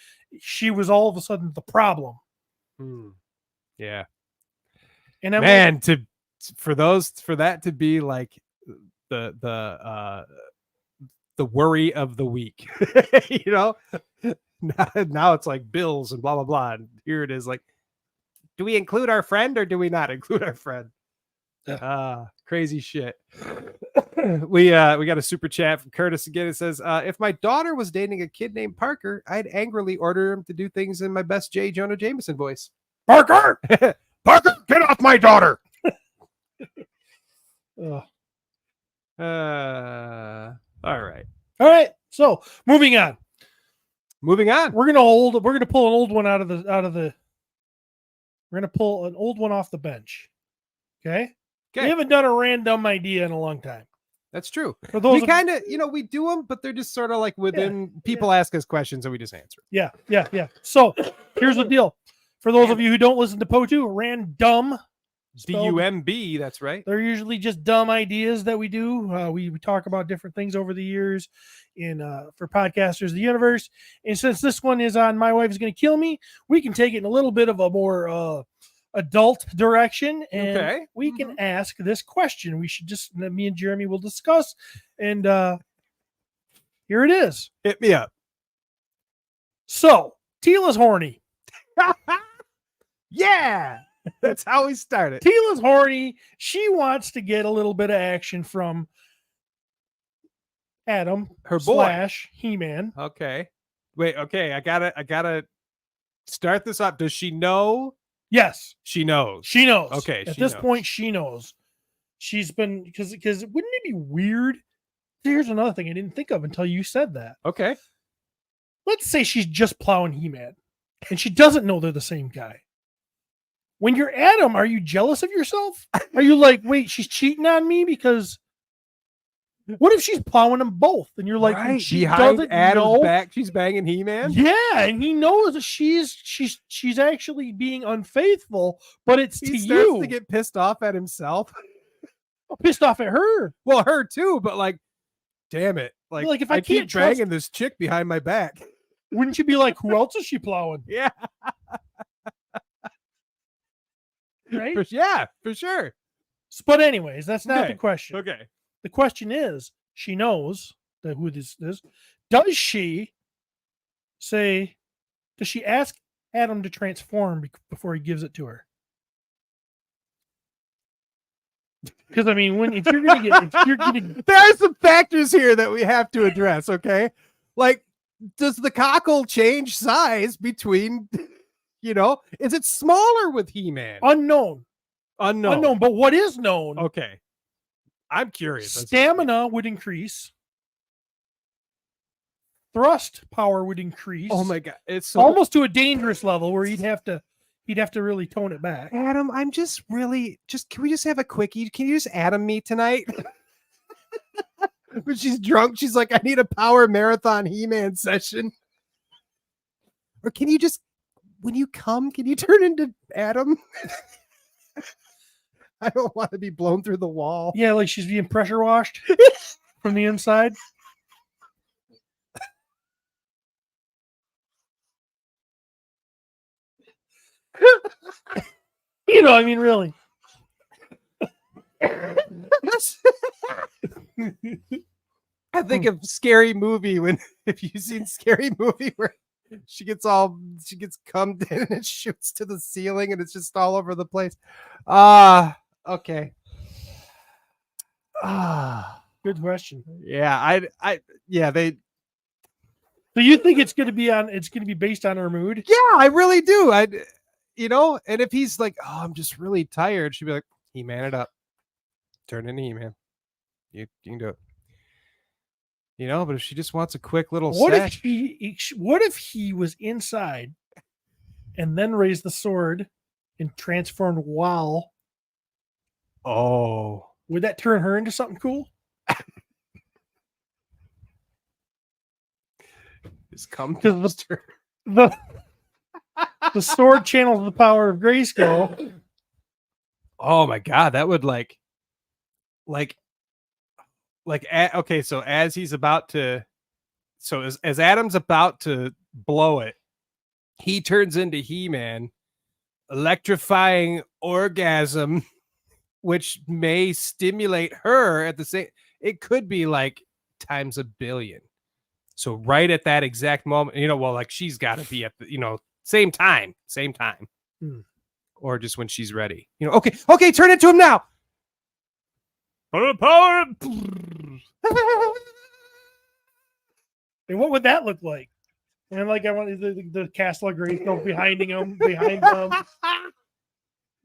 she was all of a sudden the problem. Yeah. And I'm man, like, for that to be like the worry of the week, you know, now it's like bills and blah blah blah, and here it is like, do we include our friend or do we not include our friend? Crazy shit. We got a super chat from Curtis again. It says, if my daughter was dating a kid named Parker, I'd angrily order him to do things in my best J. Jonah Jameson voice. Parker, Parker, get off my daughter. All right. So moving on. We're gonna pull an old one we're gonna pull an old one off the bench. Okay. We haven't done a random idea in a long time. That's true. For those we kind of, we do them, but they're just sort of like within people ask us questions and we just answer. Yeah. So here's the deal. For those of you who don't listen to POTU, random spelled- DUMB, that's right. They're usually just dumb ideas that we do. We talk about different things over the years for Podcasters of the Universe. And since this one is on My Wife is Going to Kill Me, we can take it in a little bit of a more adult direction. And Okay. we can ask this question. We should just, me and Jeremy will discuss. And here it is. Hit me up. So, Tila's horny. Yeah. That's how we started. Tila's horny. She wants to get a little bit of action from Adam, Her boy. / He-Man. Okay. Wait, okay. I gotta start this up. Does she know? Yes, She knows. she knows. Okay, At she this knows. point, she knows. She's been because wouldn't it be weird? Here's another thing I didn't think of until you said that. Okay. Let's say she's just plowing He-Man, and she doesn't know they're the same guy. When you're Adam, are you jealous of yourself? Are you like, wait, she's cheating on me because? What if she's plowing them both, and you're like, and Right. she Behind doesn't Adam's know? back, she's banging He-Man. Yeah, and he knows that she's actually being unfaithful, but it's He to starts you. to get pissed off at himself. Pissed off at her. Well, her too, but like, damn it. Like, if I keep can't trust- banging this chick behind my back. Wouldn't you be like, who else is she plowing? Yeah. Right? For sure. But anyways, that's not Okay, the question. Okay. The question is, she knows that who this is. Does she ask Adam to transform before he gives it to her? Because I mean, if you're gonna There are some factors here that we have to address, okay? Like, does the cockle change size between, is it smaller with He-Man? unknown, Unknown. but what is known? Okay. I'm curious. Stamina would increase. Thrust power would increase. Oh my God. It's so almost to a dangerous level where he'd have to really tone it back. Adam, I'm can we just have a quickie? Can you just Adam me tonight? When she's drunk, she's like, I need a power marathon He-Man session. Or can you just, when you come, can you turn into Adam? I don't want to be blown through the wall. Yeah, like she's being pressure washed from the inside. I mean, really. I think of Scary Movie if you've seen Scary Movie where she gets cummed in and it shoots to the ceiling and it's just all over the place. Okay. Good question. Yeah, they So you think it's going to be based on her mood? Yeah, I really do. And if he's like, oh, I'm just really tired, she'd be like, He-Man it up. Turn into He-Man. You can do it. But if she just wants a quick little What sesh, if he was inside and then raised the sword and transformed while? oh, Would that turn her into something cool? just come Because the sword channels the power of Grayskull. Oh my God, that would okay, so as he's about to, as Adam's about to blow it, he turns into He-Man, electrifying orgasm, which may stimulate her at the same. It could be like times a billion. So right at that exact moment, she's got to be at the, same time, or just when she's ready. Okay, turn it to him now. Power. And what would that look like? And like I want the castle of Grayskull behind him.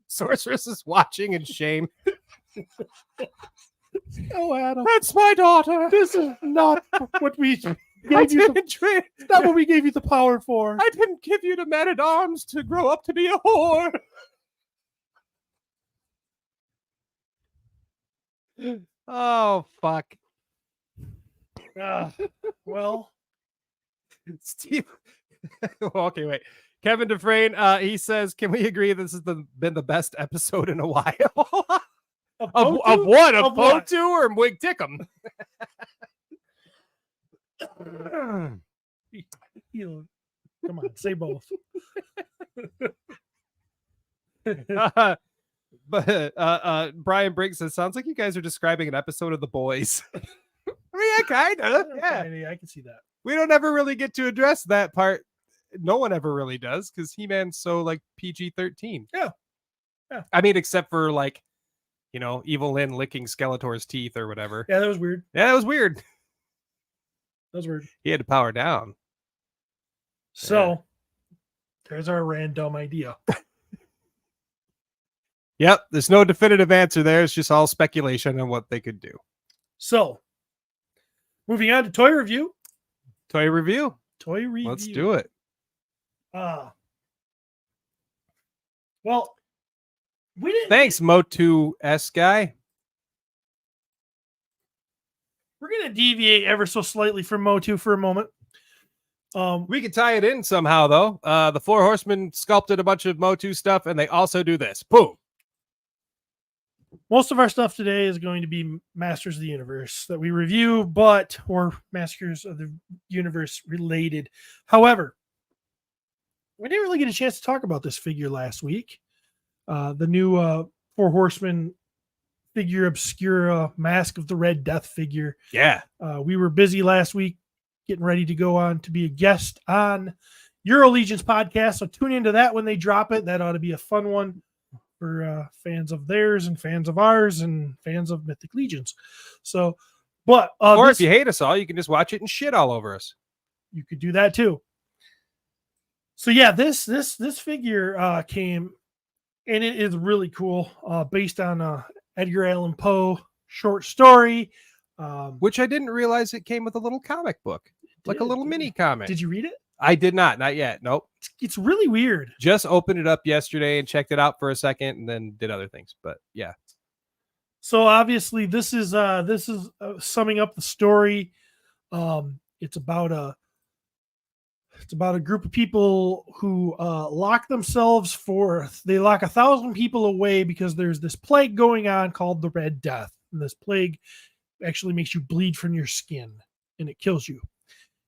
Sorceress is watching in shame. Oh, Adam, That's my daughter. this is not what we gave I you. didn't, It's not what we gave you the power for. I didn't give you to Man-at-Arms to grow up to be a whore. Oh, fuck. Well, Steve. Okay, wait. Kevin Dufresne, he says, can we agree this has been the best episode in a while? of what? Of MOTU or Mwig Tickum? Come on, say both. But Brian Briggs says, sounds like you guys are describing an episode of The Boys. I mean, yeah, kind of. Yeah, I can see that. we don't ever really get to address that part. No one ever really does because He-Man's so like PG-13. Yeah. I mean, except for like, Evil Lynn licking Skeletor's teeth or whatever. Yeah, that was weird. Yeah, that was weird. That was weird. He had to power down. So there's our random idea. Yep. There's no definitive answer there. It's just all speculation on what they could do. So moving on to toy review. Toy review. Let's do it. Well, we didn't. Thanks, MOTU S guy. We're gonna deviate ever so slightly from MOTU for a moment. We could tie it in somehow, though. The Four Horsemen sculpted a bunch of MOTU stuff, and they also do this. Boom. Most of our stuff today is going to be Masters of the Universe that we review, or Masters of the Universe related. However, we didn't really get a chance to talk about this figure last week. The new Four Horsemen figure obscura Mask of the Red Death figure. Yeah. We were busy last week getting ready to go on to be a guest on Euro Legions podcast. So tune into that when they drop it. That ought to be a fun one for fans of theirs and fans of ours and fans of Mythic Legions. So, but or if you hate us all, you can just watch it and shit all over us. You could do that too. So yeah, this figure came, and it is really cool. Based on Edgar Allan Poe short story, which I didn't realize it came with a little comic book, like a little mini comic. Did you read it? I did not yet. Nope. It's really weird. Just opened it up yesterday and checked it out for a second, and then did other things. But yeah. So obviously, this is summing up the story. It's about a group of people who lock 1,000 people away because there's this plague going on called the Red Death. And this plague actually makes you bleed from your skin and it kills you.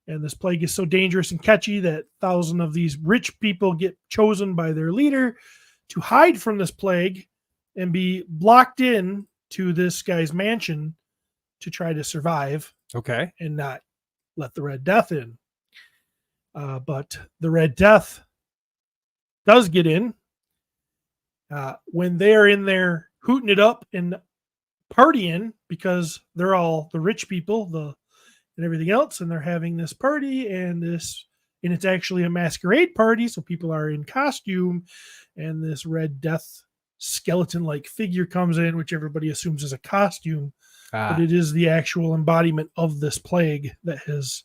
And this plague is so dangerous and catchy that 1,000 of these rich people get chosen by their leader to hide from this plague and be locked in to this guy's mansion to try to survive. Okay. And not let the Red Death in. But the Red Death does get in when they're in there hooting it up and partying because they're all the rich people, and everything else, and they're having this party and it's actually a masquerade party, so people are in costume, and this Red Death skeleton-like figure comes in, which everybody assumes is a costume, but it is the actual embodiment of this plague that has.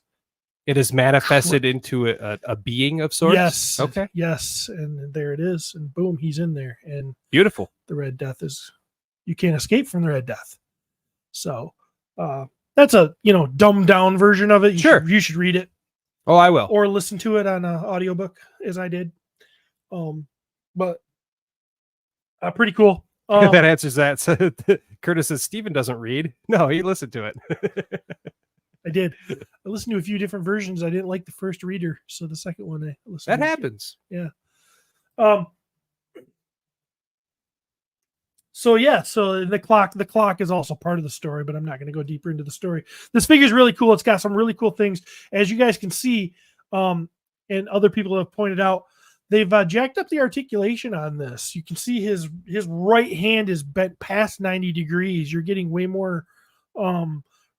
It is manifested into a being of sorts? Yes. Okay. Yes. And there it is. And boom, he's in there. And beautiful. The Red Death you can't escape from the Red Death. So that's a, dumbed down version of it. You should read it. Oh, I will. Or listen to it on an audiobook as I did. But pretty cool. That answers that. So Curtis says Steven doesn't read. No, he listened to it. I did. I listened to a few different versions. I didn't like the first reader, so the second one I listened. That happens. Yeah. So the clock is also part of the story, but I'm not going to go deeper into the story. This figure is really cool. It's got some really cool things, as you guys can see, and other people have pointed out. They've jacked up the articulation on this. You can see his right hand is bent past 90 degrees. You're getting way more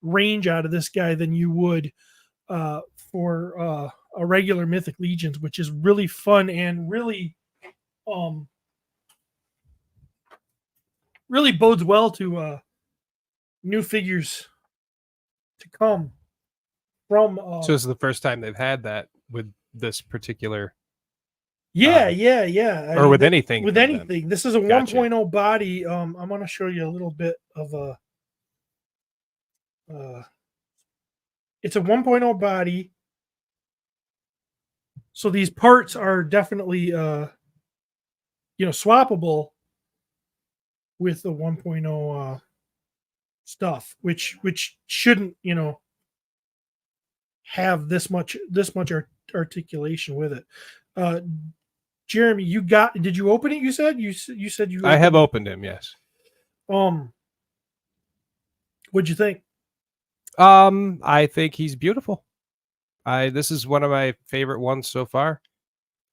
range out of this guy than you would for a regular Mythic Legions, which is really fun and really really bodes well to new figures to come from. So this is the first time they've had that with this particular. Yeah. Or with anything. With anything. This is a Gotcha. 1.0 body. I'm going to show you a little bit of a. It's a 1.0 body. So these parts are definitely swappable with the 1.0 stuff, which shouldn't have this much articulation with it. Jeremy, did you open it? You said you said you I have it. opened him, yes. What'd you think? I think he's beautiful. This is one of my favorite ones so far.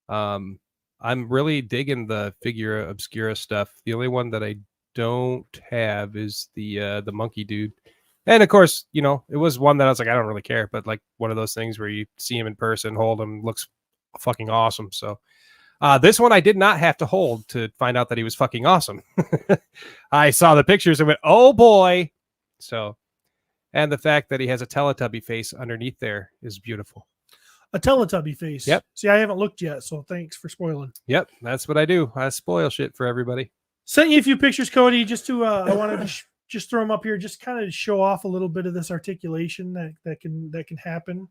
I'm really digging the figura obscura stuff. The only one that I don't have is the monkey dude. And of course, it was one that I was like, I don't really care, but like one of those things where you see him in person, hold him, looks fucking awesome. So this one I did not have to hold to find out that he was fucking awesome. I saw the pictures and went, oh boy. So, and the fact that he has a Teletubby face underneath there is beautiful. A Teletubby face. Yep. See, I haven't looked yet, so thanks for spoiling. Yep, that's what I do. I spoil shit for everybody. Sent you a few pictures, Cody, just to I wanted to just throw them up here, just kind of show off a little bit of this articulation that can happen.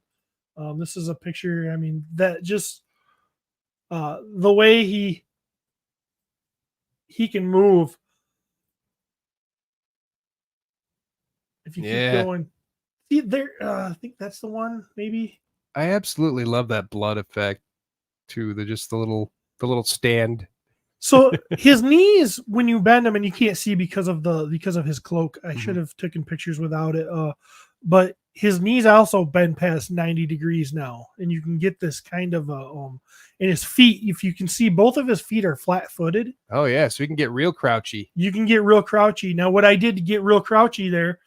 This is a picture. I mean, that just the way he can move. If you keep going, see there. I think that's the one. Maybe. I absolutely love that blood effect too. The little stand. So his knees, when you bend them, and you can't see because of his cloak. I should have taken pictures without it. But his knees also bend past 90 degrees now, and you can get this kind of and his feet. If you can see, both of his feet are flat-footed. Oh yeah, so you can get real crouchy. You can get real crouchy. Now, what I did to get real crouchy there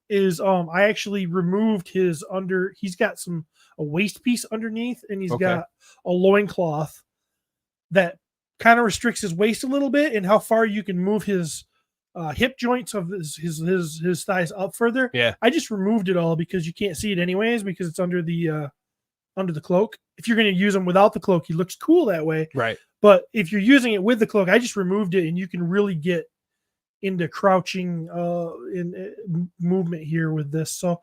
is I actually removed his under. He's got a waist piece underneath, and he's got a loincloth that kind of restricts his waist a little bit and how far you can move his hip joints of his thighs up further. Yeah, I just removed it all because you can't see it anyways because it's under the cloak. If you're going to use him without the cloak, he looks cool that way. Right. But if you're using it with the cloak, I just removed it, and you can really get into crouching in movement here with this. So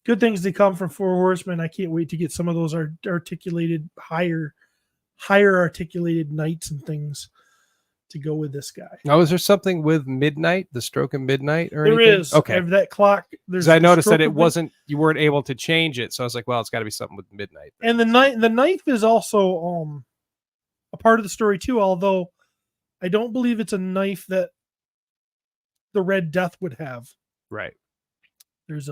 good things to come from Four Horsemen. I can't wait to get some of those articulated higher articulated knights and things to go with this guy. Now, is there something with midnight, the stroke of midnight, or there anything? is? Okay, that clock. Because I noticed that you weren't able to change it, so I was like, well, it's got to be something with midnight. And the knife is also a part of the story too. Although I don't believe it's a knife that the Red Death would have. Right. There's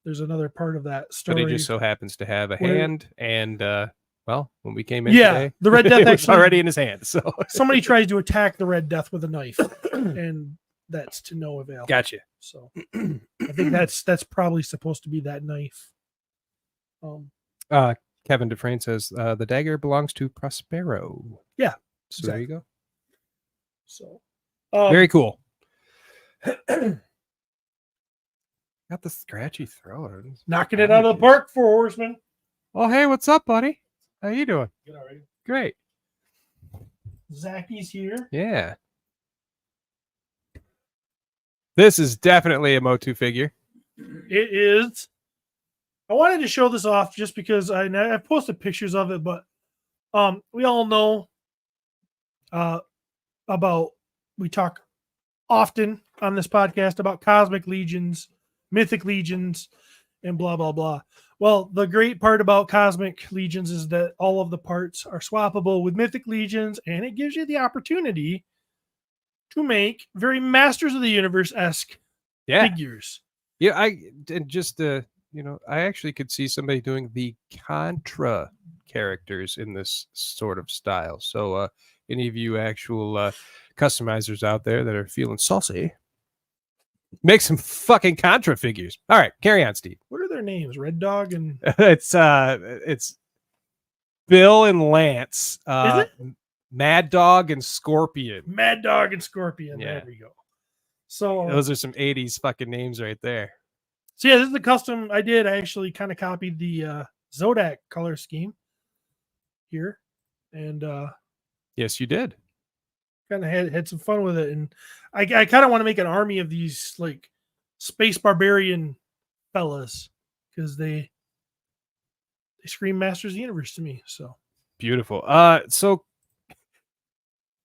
another part of that story. But it just so happens to have a hand and. Well, when we came in today, the Red Death it was actually already in his hand. So somebody tries to attack the Red Death with a knife, and that's to no avail. Gotcha. So I think that's probably supposed to be that knife. Kevin Dufresne says the dagger belongs to Prospero. Yeah. So There you go. So very cool. Got the scratchy throat. Knocking it out of the park, Four Horsemen. Oh, hey, what's up, buddy? How you doing? Good, already. Great. Zacky's here. Yeah. This is definitely a MOTU figure. It is. I wanted to show this off just because I posted pictures of it, but we all know we talk often on this podcast about cosmic legions, mythic legions, and blah, blah, blah. Well, the great part about cosmic legions is that all of the parts are swappable with mythic legions, and it gives you the opportunity to make very Masters of the Universe-esque figures. Yeah, I actually could see somebody doing the Contra characters in this sort of style. So any of you actual customizers out there that are feeling saucy, make some fucking Contra figures. All right, carry on, Steve. What are their names? Red Dog and it's Bill and Lance. Is it? Mad Dog and Scorpion. Mad Dog and Scorpion. Yeah. There we go. So those are some 80s fucking names right there. So yeah, this is the custom I did. I actually kind of copied the Zodak color scheme here, and yes, you did. Kind of had some fun with it, and I kind of want to make an army of these like space barbarian fellas because they they scream Masters of the Universe to me. So Beautiful.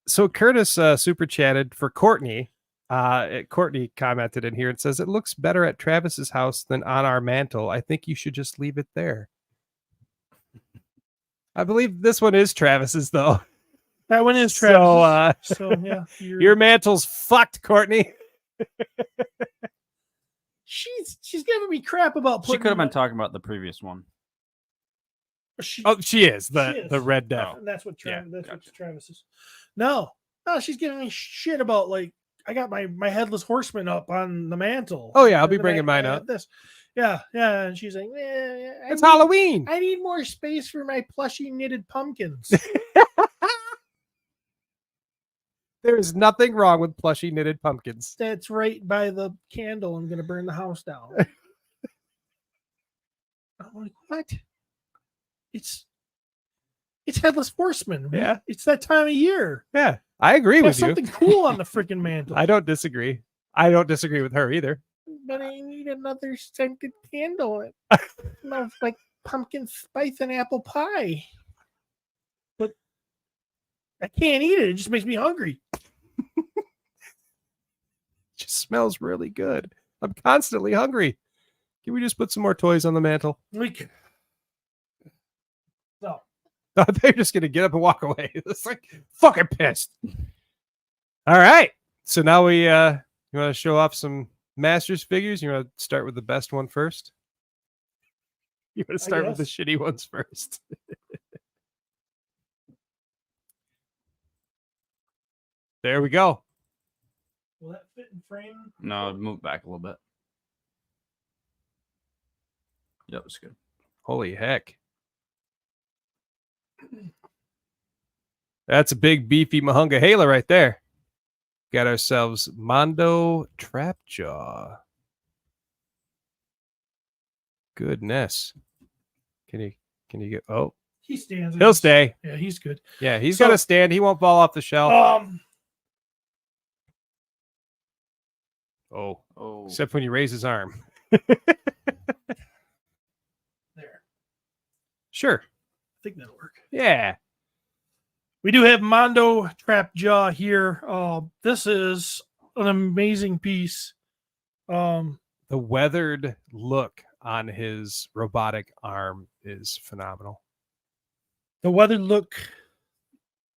So Curtis super chatted for Courtney. Courtney commented in here and says, it looks better at Travis's house than on our mantle. I think you should just leave it there. I believe this one is Travis's, though. that one is Travis. So yeah, Your mantle's fucked, Courtney. she's giving me crap about She putting could have been talking about the previous one. She is the She is. Red Death. And that's what Travis. Yeah, that's gotcha. what Travis is. No, she's giving me shit about like I got my headless horseman up on the mantle. Oh yeah, I'll be And bringing I mine had up. This, yeah. And she's like, It's Halloween. I need more space for my plushy knitted pumpkins. There is nothing wrong with plushy knitted pumpkins. That's right by the candle. I'm gonna burn the house down. I'm like, what? It's headless horseman. Yeah. It's that time of year. Yeah, I agree Have with you. something cool on the freaking mantle. I don't disagree. I don't disagree with her either. But I need another scented candle. It smells like pumpkin spice and apple pie. But I can't eat it. It just makes me hungry. Just smells really good. I'm constantly hungry. Can we just put some more toys on the mantle? Like, no. They're just gonna get up and walk away. It's like fucking pissed. All right. So now we you want to show off some Masters figures? You want to start with the best one first? You want to start with the shitty ones first? There we go. Will that fit in frame? No, move back a little bit. Yep, it's good. Holy heck. That's a big beefy Mahunga Hala right there. Got ourselves Mondo Trapjaw. Goodness. Can you get He stands. he'll stay. Yeah, he's good. Yeah, he's So- gonna stand. He won't fall off the shelf. Oh, Except when you raise his arm. There. Sure. I think that'll work. Yeah. We do have Mondo Trap Jaw here. This is an amazing piece. The weathered look on his robotic arm is phenomenal. The weathered look,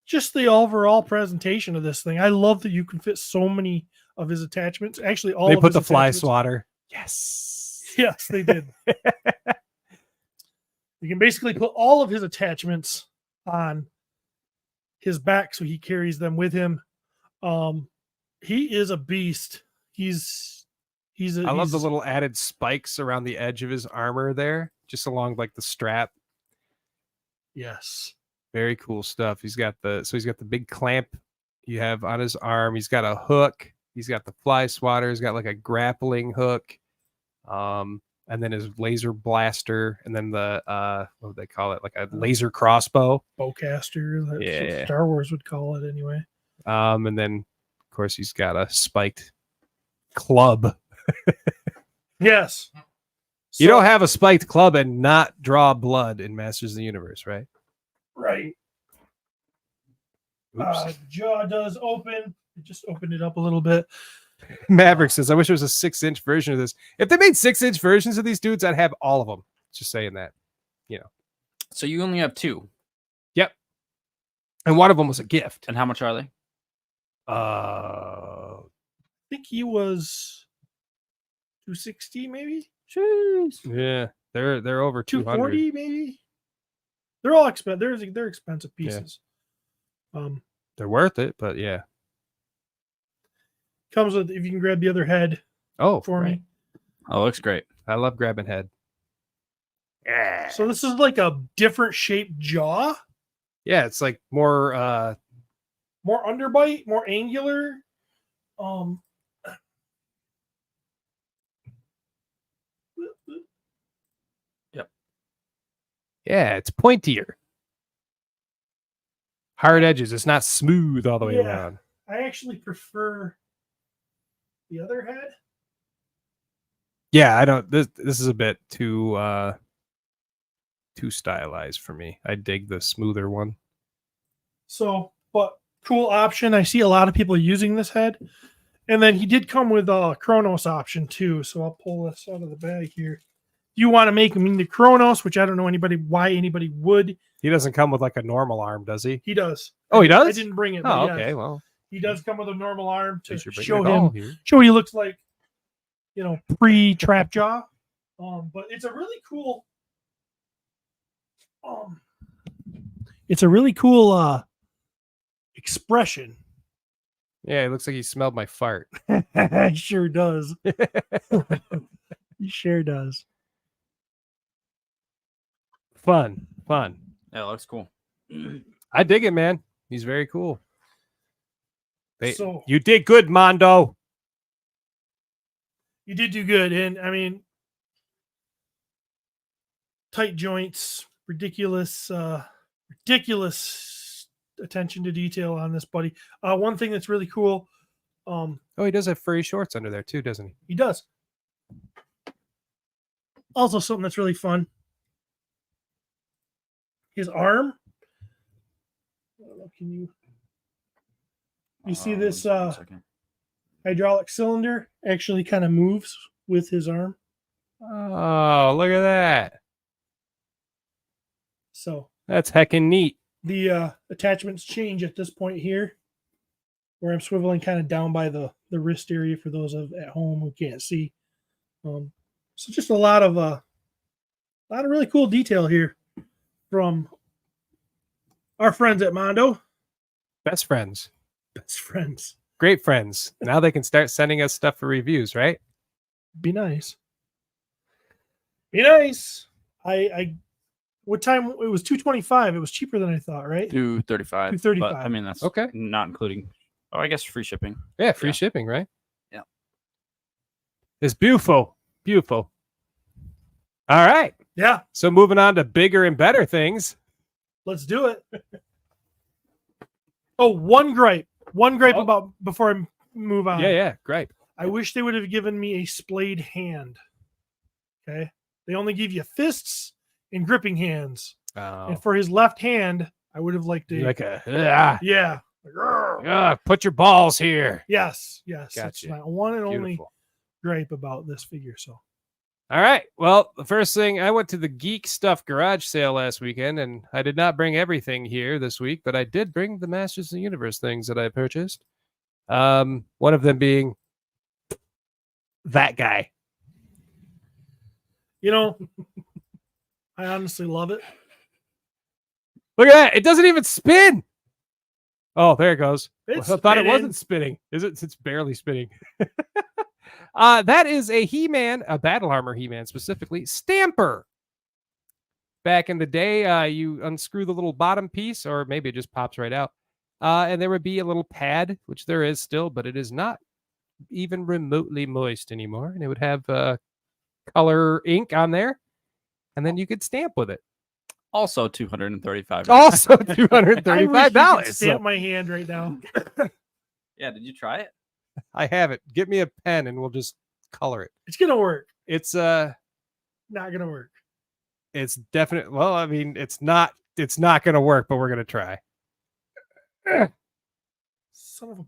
just the overall presentation of this thing. I love that you can fit so many of his attachments. Actually, all They of put his the fly attachments. swatter. Yes. Yes, they did. You can basically put all of his attachments on his back, so he carries them with him. He is a beast. I love the little added spikes around the edge of his armor there, just along like the strap. Yes. Very cool stuff. He's got the big clamp you have on his arm. He's got a hook. He's got the fly swatter. He's got like a grappling hook. And then his laser blaster, and then the what would they call it? Like a laser crossbow. Bowcaster. That's Yeah. what Star Wars would call it anyway. And then of course he's got a spiked club. Yes. You don't have a spiked club and not draw blood in Masters of the Universe, right? Right. Oops. Jaw does open. It just opened it up a little bit. Maverick says, I wish there was a 6-inch version of this. If they made 6-inch versions of these dudes, I'd have all of them. Just saying that. so you only have two, And one of them was a gift. and how much are they? I think he was 260 maybe. Yeah, they're over 200. 240 maybe. They're all expensive. They're expensive pieces. They're worth it, but yeah. Comes with, if you can grab the other head Oh, for right. me. Oh, looks great. I love grabbing head. Yeah. So this is like a different shaped jaw, Yeah, it's like more more underbite, more angular. yeah, it's pointier. Hard edges. It's not smooth all the way Yeah. around. I actually prefer the other head. Yeah, I don't this is a bit too too stylized for me. I dig the smoother one. So, but cool option. I see a lot of people using this head. And then he did come with a Chronos option too. So I'll pull this out of the bag here. You want to make him into Chronos, which I don't know why anybody would. He doesn't come with like a normal arm, does he? He does. Oh, he does? I didn't bring it. Oh, but okay. yes, Well, he does come with a normal arm to thanks for bringing show it all him, here. show what he looks like, pre-trap jaw. But it's a really cool. It's a really cool expression. Yeah, it looks like he smelled my fart. He sure does. He sure does. Fun. Yeah, it looks cool. I dig it, man. He's very cool. So You did good, Mondo. you did do good, and I mean, tight joints, ridiculous attention to detail on this buddy. One thing that's really cool. Oh, he does have furry shorts under there too, doesn't he? He does. Also, something that's really fun. His arm. I don't know, can you see this One second. hydraulic cylinder actually kind of moves with his arm? Oh, look at that. So That's heckin' neat. the attachments change at this point here, where I'm swiveling kind of down by the wrist area for those at home who can't see. So just a lot of really cool detail here from our friends at Mondo. Best friends. Best friends. Great friends. Now they can start sending us stuff for reviews, right? Be nice. Be nice. I what time it was $225. It was cheaper than I thought, right? $235. $235. But, I mean, that's Okay. not including. Oh, I guess free shipping. Yeah, free Yeah. shipping, right? Yeah. It's beautiful. Beautiful. All right. Yeah, So moving on to bigger and better things. let's do it. Oh, one gripe. One gripe Oh. about before I move on. Yeah, great. I wish they would have given me a splayed hand. Okay. They only give you fists and gripping hands. Oh, And for his left hand, I would have liked to. like a Yeah. Like, "Grr." put your balls here. Yes. Yes. That's Gotcha. my one and only Beautiful. gripe about this figure. So All right. Well, the first thing, I went to the Geek Stuff garage sale last weekend, and I did not bring everything here this week, but I did bring the Masters of the Universe things that I purchased. One of them being that guy. I honestly love it. Look at that. It doesn't even spin. Oh, there it goes. It's I thought it spinning. wasn't spinning. Is it? It's barely spinning. That is a He-Man, a Battle Armor He-Man specifically, Stamper. Back in the day, you unscrew the little bottom piece, or maybe it just pops right out. And there would be a little pad, which there is still, but it is not even remotely moist anymore. And it would have color ink on there. And then you could stamp with it. Also $235. Also I wish you could $235. stamp my hand right now. Yeah, did you try it? I have it. Get me a pen and we'll just color it. It's gonna work. It's Not gonna work. it's definite. Well, I mean, it's not gonna work, but we're gonna try. Son of a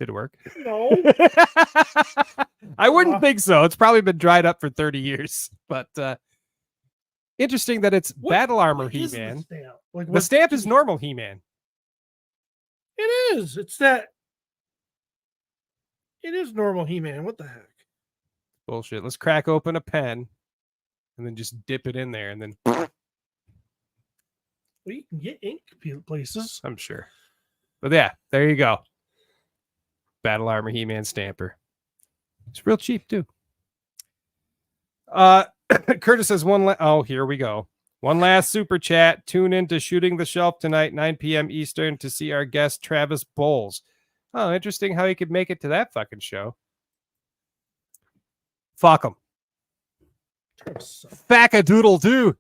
Did it work? no. I wouldn't think so. It's probably been dried up for 30 years. But interesting that it's Battle Armor What is He-Man. the stamp? Like, The stamp is normal He-Man. It is. It's that. It is normal He-Man. What the heck? Bullshit. Let's crack open a pen and then just dip it in there, and then Well, you can get ink places. I'm sure. But yeah, there you go. Battle Armor He-Man Stamper. It's real cheap too. Curtis says oh, here we go. One last super chat. Tune in to Shooting the Shelf tonight, 9 p.m. Eastern, to see our guest Travis Bowles. Oh, interesting how he could make it to that fucking show. Fuck him. Fack-a-doodle doo.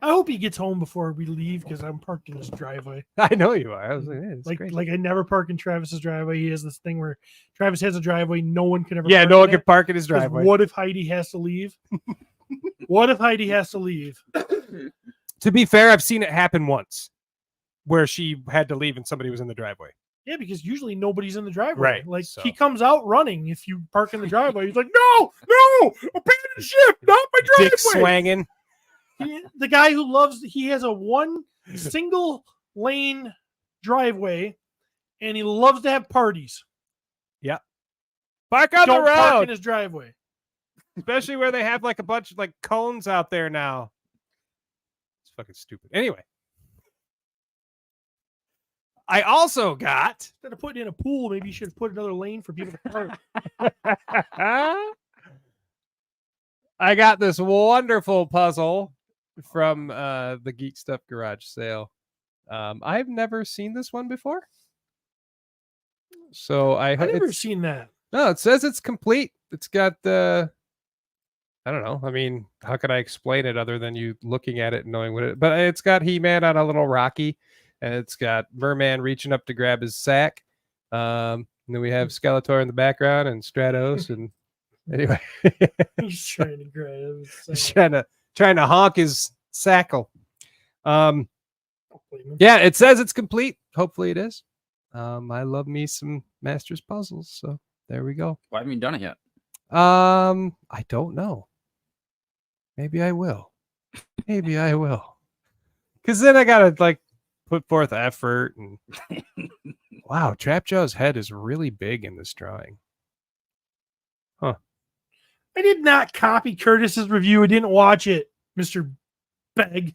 I hope he gets home before we leave because I'm parked in his driveway. I know you are. I was like, yeah, it's great. Like I never park in Travis's driveway. He has this thing where Travis has a driveway. No one can ever. Yeah, park no one in can it, park in his 'cause driveway. What if Heidi has to leave? What if Heidi has to leave? To be fair, I've seen it happen once where she had to leave and somebody was in the driveway. Yeah, because usually nobody's in the driveway. Right, Like so- he comes out running if you park in the driveway. He's like, no, abandon ship, not my driveway. Dick swanging. The guy who he has a one single lane driveway and he loves to have parties. Park on Don't the park in road. his driveway. Especially where they have like a bunch of like cones out there now. It's fucking stupid. Anyway. I also got Instead of putting in a pool, maybe you should have put another lane for people to park. I got this wonderful puzzle from the Geek Stuff Garage sale. I've never seen this one before. So I've never seen that. No, it says it's complete. It's got I don't know. I mean, how can I explain it other than you looking at it and knowing what it? But it's got He-Man on a little Rocky, and it's got Merman reaching up to grab his sack. And then we have Skeletor in the background and Stratos, and anyway, He's trying to grab. he's trying to honk his sackle. Yeah, it says it's complete. Hopefully, it is. I love me some Masters puzzles, so there we go. Why haven't you done it yet? I don't know. Maybe I will. Maybe I will. Because then I gotta like put forth effort and wow, Trapjaw's head is really big in this drawing. I did not copy Curtis's review. I didn't watch it, Mr. Beg.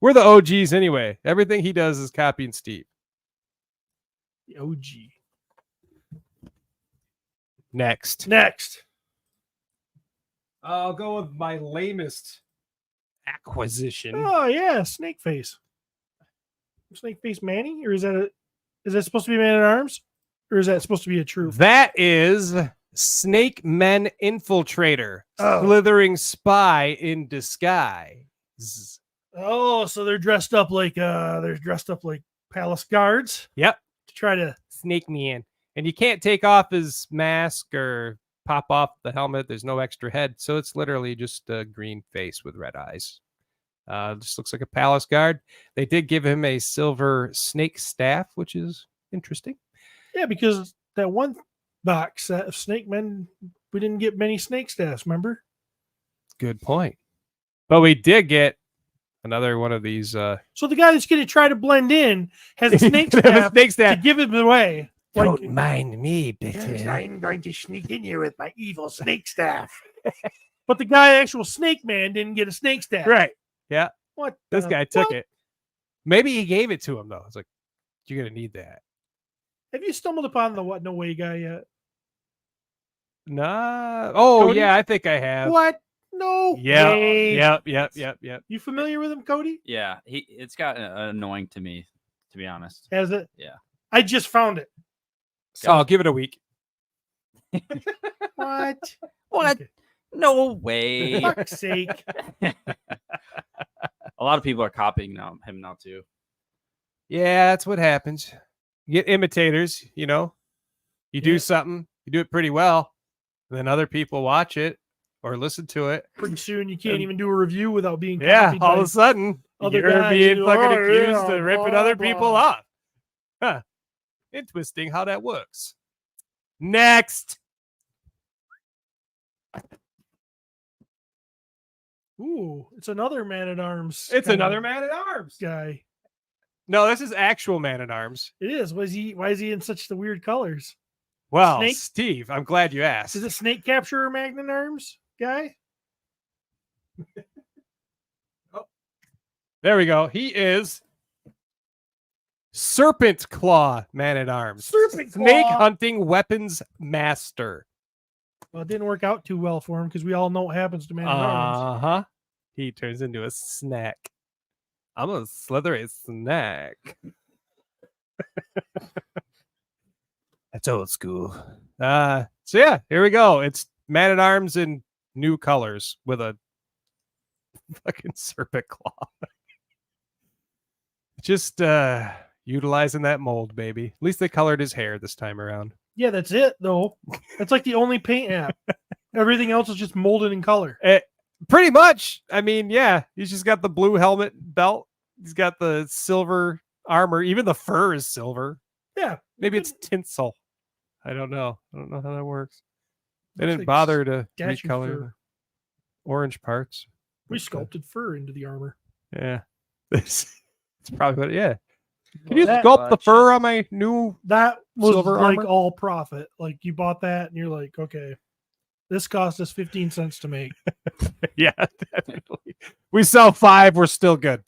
We're the OGs anyway. Everything he does is copying Steve. The OG. Next. I'll go with my lamest acquisition. Oh yeah, Snake Face. Snake Face Manny, or is that supposed to be Man at Arms, or is that supposed to be a true? That is Snake Men Infiltrator, Oh. slithering spy in disguise. Oh, so they're dressed up like palace guards. Yep. To try to Snake me in. And you can't take off his mask or pop off the helmet. There's no extra head. So it's literally just a green face with red eyes. Just looks like a palace guard. They did give him a silver snake staff, which is interesting. yeah, because that one box set of Snake Men, we didn't get many snake staffs. Remember? Good point. But we did get another one of these. So the guy that's going to try to blend in has a snake Have a staff snake to staff. give him away. Like, mind me, I'm going to sneak in here with my evil snake staff. But the guy, actual Snake Man, didn't get a snake staff. Right. Yeah. What? This the guy took fuck? it. Maybe he gave it to him, though. It's like, you're going to need that. Have you stumbled upon the What No Way guy yet? Nah. Oh, Cody? yeah, I think I have. What? No. Yeah. way. Yep. You familiar with him, Cody? Yeah, it's got annoying to me, to be honest. Has it? Yeah. I just found it. So I'll give it a week. What? What? Okay. No way. Fuck's sake. A lot of people are copying him now too. Yeah, that's what happens. You get imitators, you know. You do Yeah. something, you do it pretty well, and then other people watch it or listen to it. Pretty soon you can't even do a review without being Yeah, copied all by of a sudden, other you're guys, being you know, fucking "Oh, accused yeah, of ripping blah, other blah." people off. Huh. Interesting how that works. Next. Ooh, it's another Man at Arms. It's kinda another Man at Arms. guy. No, this is actual Man at Arms. It is. Why is he in such the weird colors? Well, Snake? Steve, I'm glad you asked. Is it Snake Capturer Man at Arms guy? There we go. He is Serpent Claw Man at Arms. Serpent Snake Claw. hunting weapons master. Well, it didn't work out too well for him because we all know what happens to Man at Arms. Uh-huh. He turns into a snack. I'm a slithery snack. That's old school. So yeah, here we go. It's Man at Arms in new colors with a fucking serpent claw. Just utilizing that mold, baby. At least they colored his hair this time around. Yeah, that's it though. That's like the only paint app. Everything else is just molded in color. Pretty much. I mean, yeah, he's just got the blue helmet belt. He's got the silver armor. Even the fur is silver. Yeah. Maybe it's tinsel. I don't know. I don't know how that works. They Looks didn't like bother to statue recolor fur. the orange parts. We sculpted fur into the armor. Yeah. It's probably what, yeah. Can you That- sculpt the fur on my new That was Silver like armor? all profit. Like you bought that and you're like, okay, this cost us 15 cents to make. Yeah, definitely. We sell 5, we're still good.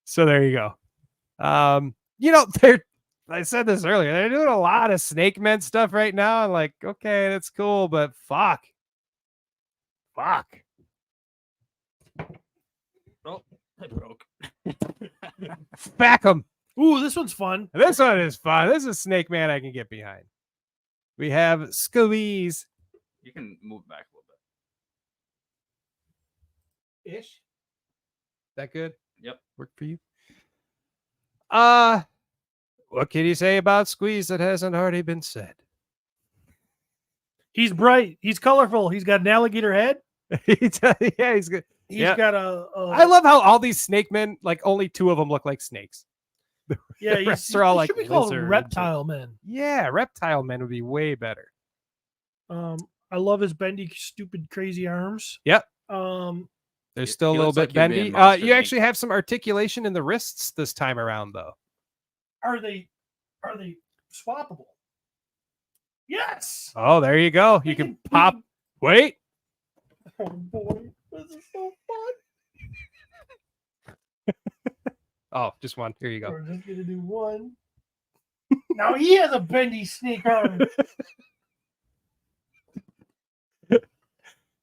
So there you go. You know, I said this earlier, they're doing a lot of Snake Men stuff right now. I'm like, okay, that's cool, but fuck. Oh, I broke. Back them. Ooh, this one's fun. This one is fun. This is a Snake Man I can get behind. We have Squeeze. You can move back a little bit. Ish. That good? Yep. Work for you? What can you say about Squeeze that hasn't already been said? He's bright. He's colorful. He's got an alligator head. Yeah, he's good. He's Yeah. got a I love how all these Snake Men, like only 2 of them look like snakes. yeah. the He's, rest are all he like should be called lizards. reptile men. Yeah, Reptile Men would be way better. I love his bendy, stupid, crazy arms. Yep. They're still a he little looks like bit he'd be in bendy. Monster You Inc. actually have some articulation in the wrists this time around, though. Are they swappable? Yes. Oh, there you go. You can pop. Wait. Oh boy, this is so fun. Oh, just one. Here you go. We're just gonna do one. Now he has a bendy snake arm.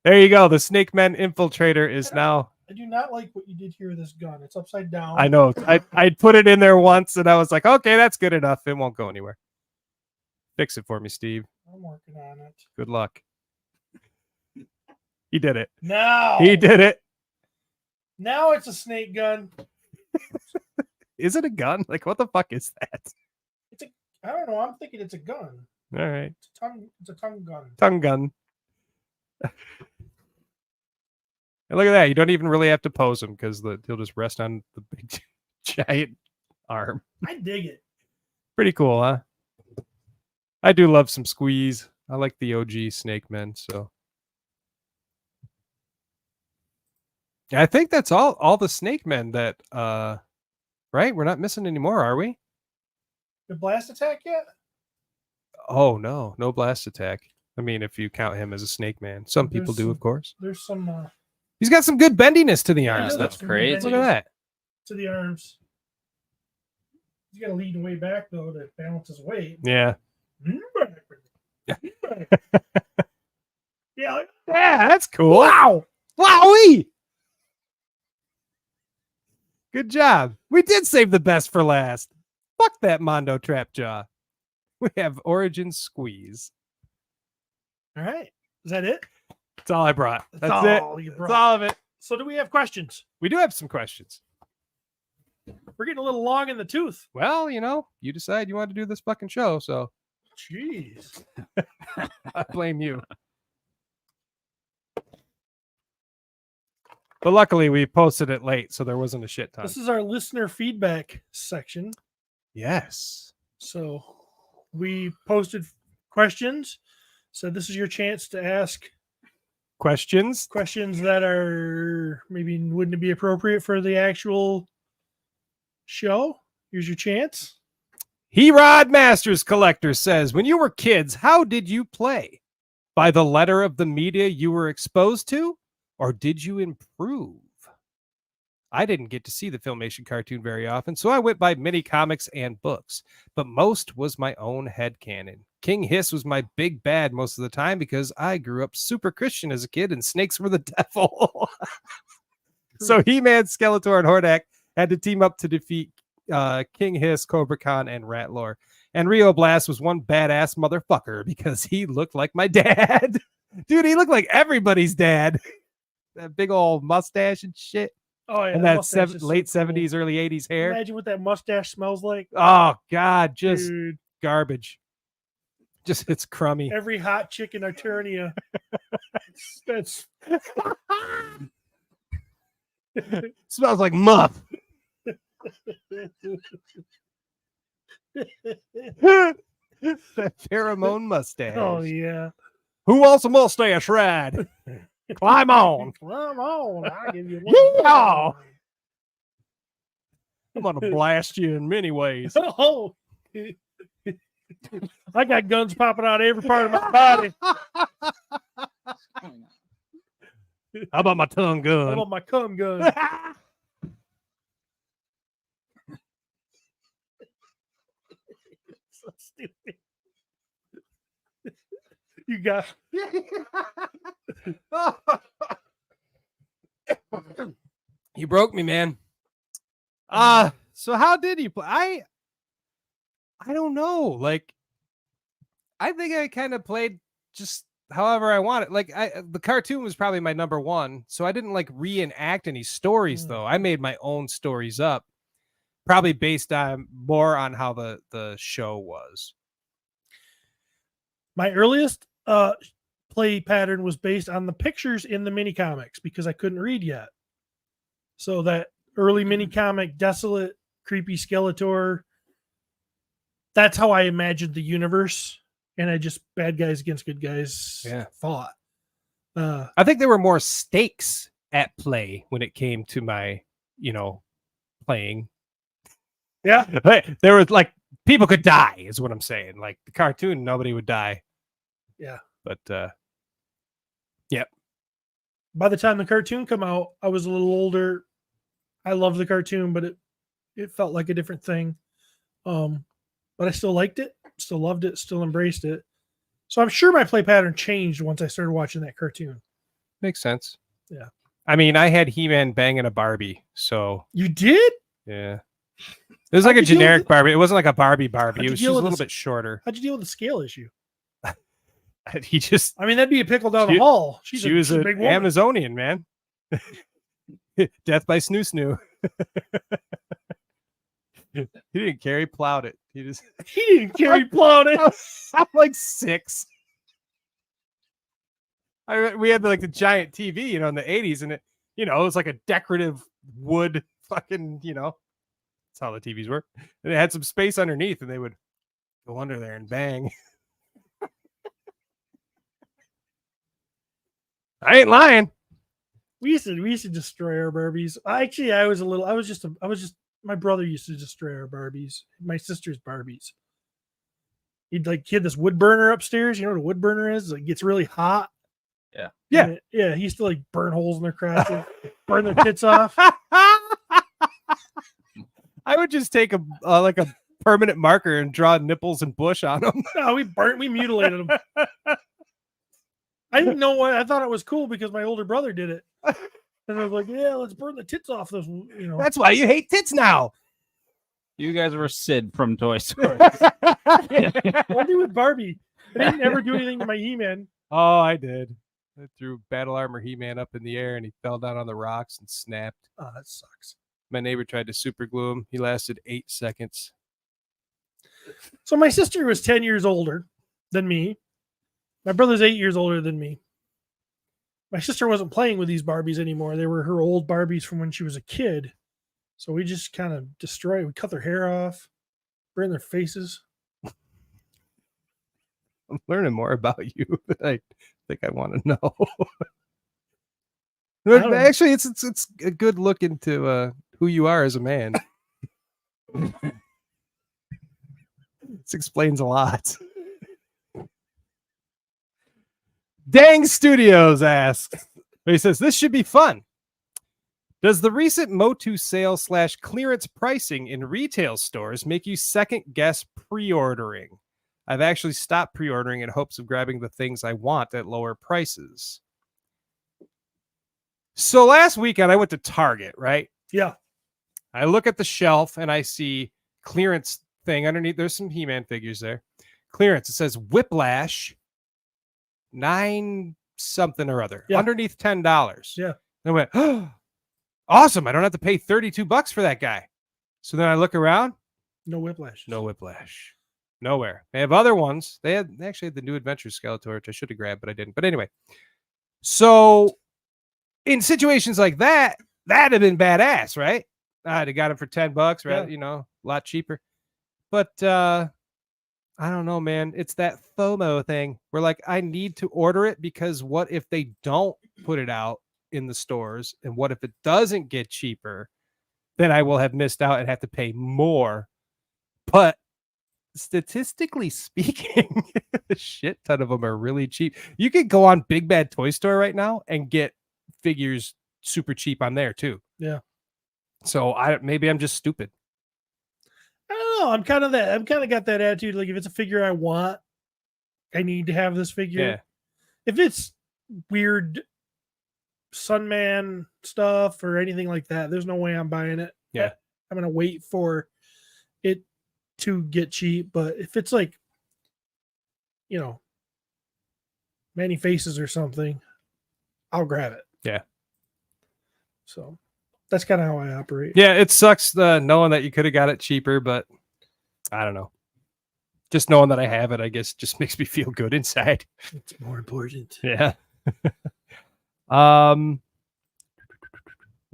There you go. The Snake Men Infiltrator is now. I do not like what you did here with this gun. It's upside down. I know. I put it in there once, and I was like, okay, that's good enough. It won't go anywhere. Fix it for me, Steve. I'm working on it. Good luck. He did it. Now He did it. Now it's a snake gun. Is it a gun? Like, what the fuck is that? I don't know. I'm thinking it's a gun. All right. It's a tongue gun. Tongue gun. And look at that. You don't even really have to pose him because he'll just rest on the big giant arm. I dig it. Pretty cool, huh? I do love some Squeeze. I like the OG Snake Men, so. I think that's all the Snake Men that right? We're not missing any more, are we? The blast attack yet? Oh no blast attack. I mean, if you count him as a Snake Man. Some people There's do, some- of course. There's some He's got some good bendiness to the Yeah, arms. he though. does. That's crazy. Look at that. to the arms. He's got to lead way back though to balance his weight. Yeah. Yeah. Yeah, that's cool. Wow. Wowie! Good job. We did save the best for last. Fuck that Mondo Trap Jaw. We have Origin Squeeze. All right. Is that it? That's all I brought. That's all it. you That's brought. all of it. So do we have questions? We do have some questions. We're getting a little long in the tooth. Well, you decide you want to do this fucking show, so Jeez. I blame you. But luckily, we posted it late, so there wasn't a shit ton. This is our listener feedback section. Yes. So we posted questions. So this is your chance to ask Questions? questions that are maybe wouldn't be appropriate for the actual show. Here's your chance. Herod Masters Collector says, when you were kids, how did you play? By the letter of the media you were exposed to? Or did you improve? I didn't get to see the Filmation cartoon very often, so I went by mini comics and books. But most was my own headcanon. King Hiss was my big bad most of the time because I grew up super Christian as a kid and snakes were the devil. So He-Man, Skeletor, and Hordak had to team up to defeat King Hiss, Cobra Khan, and Ratlore. And Rio Blast was one badass motherfucker because he looked like my dad. Dude, he looked like everybody's dad. That big old mustache and shit. Oh yeah, And the that mustache is so late cool. 70s, early 80s hair. Imagine what that mustache smells like. Oh, God, just Dude. garbage. Just it's crummy. Every hot chick in Eternia. That's Smells like muff. That pheromone mustache. oh yeah. Who wants a mustache ride? Climb on. Come on, I'll give you Yeehaw! I'm gonna blast you in many ways. Oh, I got guns popping out of every part of my body. How about my tongue I gun? want my cum gun. So stupid. You got You broke me, man. So how did you play? I don't know. Like, I think I kind of played just however I wanted. Like, the cartoon was probably my number one, so I didn't like reenact any stories though. I made my own stories up, probably based on more on how the show was. my earliest play pattern was based on the pictures in the mini comics because I couldn't read yet. So that early mini comic, Desolate, Creepy Skeletor, that's how I imagined the universe. And I just bad guys against good guys fought. I think there were more stakes at play when it came to my, playing. Yeah. There was like people could die, is what I'm saying. Like the cartoon, nobody would die. Yeah. But By the time the cartoon come out, I was a little older. I loved the cartoon, but it felt like a different thing. But I still liked it, still loved it, still embraced it. So I'm sure my play pattern changed once I started watching that cartoon. makes sense. Yeah. I mean, I had He-Man banging a Barbie, so You did? yeah. It was like a How'd you deal generic with Barbie. It wasn't like a Barbie. How'd It you was deal just a with little this- bit shorter. How'd you deal with the scale issue? He just I mean, that'd be a pickle down the hall. she was she's a an big woman. Amazonian, man. Death by snoo snoo. He didn't care. He plowed it. He just He didn't carry plowed it. I'm like 6. We had like the giant TV, in the 80s, and it was like a decorative wood fucking, that's how the TVs were. And it had some space underneath, and they would go under there and bang. I ain't lying. We used to destroy our Barbies. My brother used to destroy our Barbies. My sister's Barbies. He had this wood burner upstairs. You know what a wood burner is? It gets really hot. Yeah. Yeah. He used to burn holes in their crotches, burn their tits off. I would just take a permanent marker and draw nipples and bush on them. No, we mutilated them. I didn't know why. I thought it was cool because my older brother did it. And I was like, yeah, let's burn the tits off those, That's why you hate tits now. You guys were Sid from Toy Story. Only with Barbie. I didn't ever do anything to my He-Man. Oh, I did. I threw Battle Armor He-Man up in the air and he fell down on the rocks and snapped. Oh, that sucks. My neighbor tried to super glue him. He lasted 8 seconds. So my sister was 10 years older than me. My brother's 8 years older than me. My sister wasn't playing with these Barbies anymore. They were her old Barbies from when she was a kid. So we just kind of we cut their hair off, burn their faces. I'm learning more about you than I think I want to know. don't know. Actually, it's a good look into who you are as a man. This explains a lot. Dang Studios asks, he says, this should be fun. Does the recent MOTU sale / clearance pricing in retail stores make you second guess pre-ordering? I've actually stopped pre-ordering in hopes of grabbing the things I want at lower prices. So last weekend I went to Target, right? Yeah. I look at the shelf and I see clearance thing underneath. There's some He-Man figures there. Clearance. It says Whiplash, 9 something or other, underneath $10. Yeah. And I went, oh, awesome. I don't have to pay $32 for that guy. So then I look around. No Whiplash. No Whiplash. Nowhere. They have other ones. They actually had the New Adventures Skeletor, which I should have grabbed, but I didn't. But anyway, so in situations like that, that'd have been badass, right? I'd have got him for $10, right? Yeah. A lot cheaper. But I don't know, man. It's that FOMO thing where like I need to order it because what if they don't put it out in the stores? And what if it doesn't get cheaper? Then I will have missed out and have to pay more. But statistically speaking, a shit ton of them are really cheap. You could go on Big Bad Toy Store right now and get figures super cheap on there too. Yeah. So maybe I'm just stupid. I don't know. I'm kind of got that attitude. Like if it's a figure I want, I need to have this figure. Yeah. If it's weird Sunman stuff or anything like that, there's no way I'm buying it. Yeah. I'm gonna wait for it to get cheap. But if it's like, Many Faces or something, I'll grab it. Yeah. So that's kind of how I operate. Yeah, it sucks knowing that you could have got it cheaper, but I don't know. Just knowing that I have it, I guess, just makes me feel good inside. It's more important. Yeah.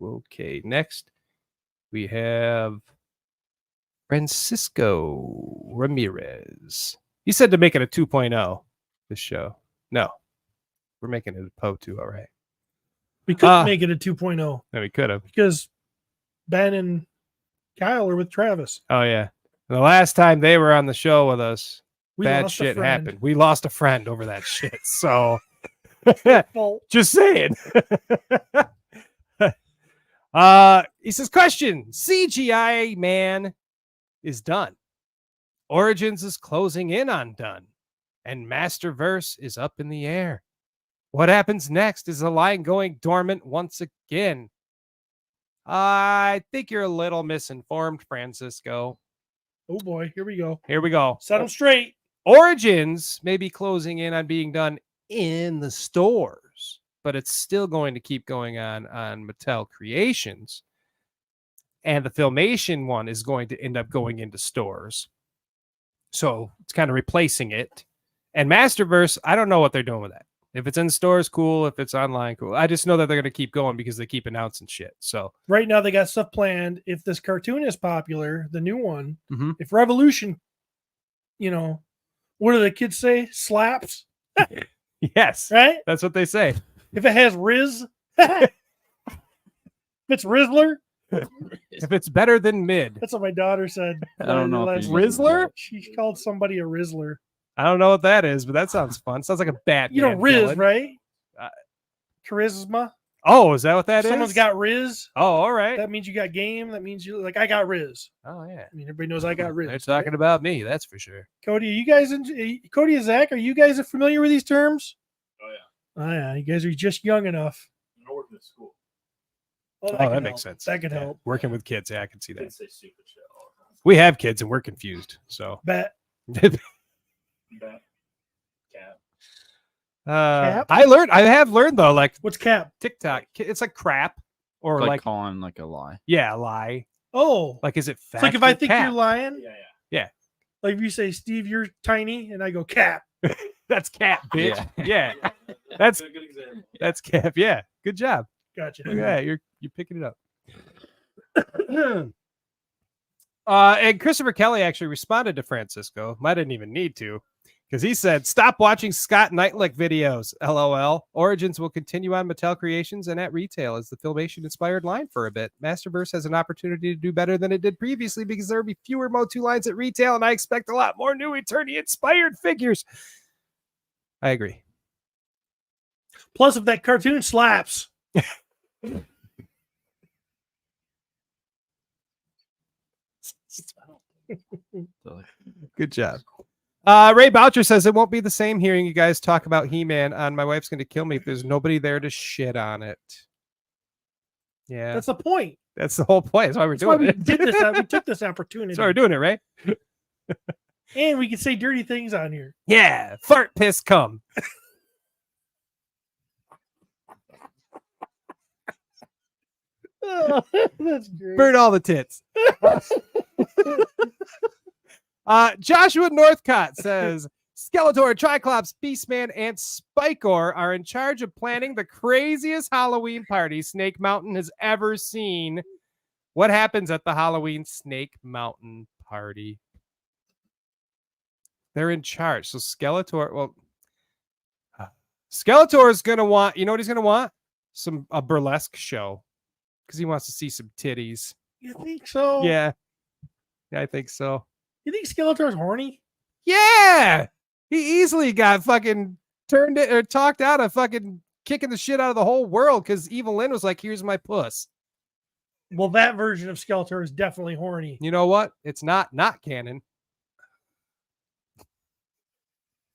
Okay, next we have Francisco Ramirez. He said to make it a 2.0 this show. No, we're making it a PO2, all right. We could make it a 2.0 No, we could have. because Ben and Kyle are with Travis. Oh, yeah. And the last time they were on the show with us, We bad lost a shit friend. happened. We lost a friend over that shit. So Well, just saying. He says, question, CGI man is done. Origins is closing in on done. And Masterverse is up in the air. What happens next? Is the line going dormant once again? I think you're a little misinformed, Francisco. oh boy, here we go. Here we go. Set them straight. Origins may be closing in on being done in the stores, but it's still going to keep going on Mattel Creations. And the Filmation one is going to end up going into stores. So it's kind of replacing it. And Masterverse, I don't know what they're doing with that. If it's in stores, cool. If it's online, cool. I just know that they're going to keep going because they keep announcing shit. So Right now, they got stuff planned. If this cartoon is popular, the new one, Mhm. if Revolution, what do the kids say? Slaps, yes, right? that's what they say. If it has Riz, if it's Rizzler, If it's better than mid, that's what my daughter said. I don't know if last you- night. Rizzler? She called somebody a Rizzler. I don't know what that is, but that sounds fun. Sounds like a Batman. You know Riz, villain. right? Uh, Charisma. Oh, is that what that is? Someone's got Riz. Oh, all right. That means you got game. That means you I got Riz. Oh, yeah. I mean, everybody knows I got Riz. They're talking about me. That's for sure. Cody, are you guys, Cody and Zach, are you guys familiar with these terms? Oh, yeah. Oh, yeah. You guys are just young enough. I'm working at school. Well, Oh, could that makes help. sense. That could Yeah. help. Working with kids. Yeah, I can see that. Kids say stupid shit all the time. We have kids and we're confused. So, Bet. Bat, cat. Cap? I have learned though, like What's cap? TikTok, it's like crap or Like, like, calling like a lie. yeah, lie. Oh. Like, is it It's fact? like if I or think cap? you're lying, Yeah. like if you say, Steve, you're tiny, and I go, cap. That's cap, bitch. Yeah. Yeah, that's a good example. that's cap. Yeah, good job. Gotcha. Look at that. You're picking it up. And Christopher Kelly actually responded to Francisco. I didn't even need to, because he said, "Stop watching Scott Knightlick videos." LOL. Origins will continue on Mattel Creations and at retail as the Filmation inspired line for a bit. Masterverse has an opportunity to do better than it did previously because there will be fewer MOTU lines at retail, and I expect a lot more new Eternia inspired figures. I agree. Plus, if that cartoon slaps, So, Good job. Ray Boucher says it won't be the same hearing you guys talk about He-Man on My Wife's Gonna Kill Me if there's nobody there to shit on it. Yeah, that's the point. that's the whole point. That's why we're That's why doing we it. did this. We took this opportunity. That's why we're doing it, right? And we can say dirty things on here. Yeah, fart, piss, cum. That's great. Burn all the tits. Joshua Northcott says Skeletor, Triclops, Beastman, and Spikor are in charge of planning the craziest Halloween party Snake Mountain has ever seen. What happens at the Halloween Snake Mountain party? They're in charge. So Skeletor, well, Skeletor is gonna want, you know what he's gonna want? A burlesque show. Because he wants to see some titties. You think so? Yeah, I think so. You think Skeletor's horny? Yeah, he easily got fucking turned it or talked out of fucking kicking the shit out of the whole world because Evil Lynn was like, "Here's my puss." Well, that version of Skeletor is definitely horny. You know what? It's not canon.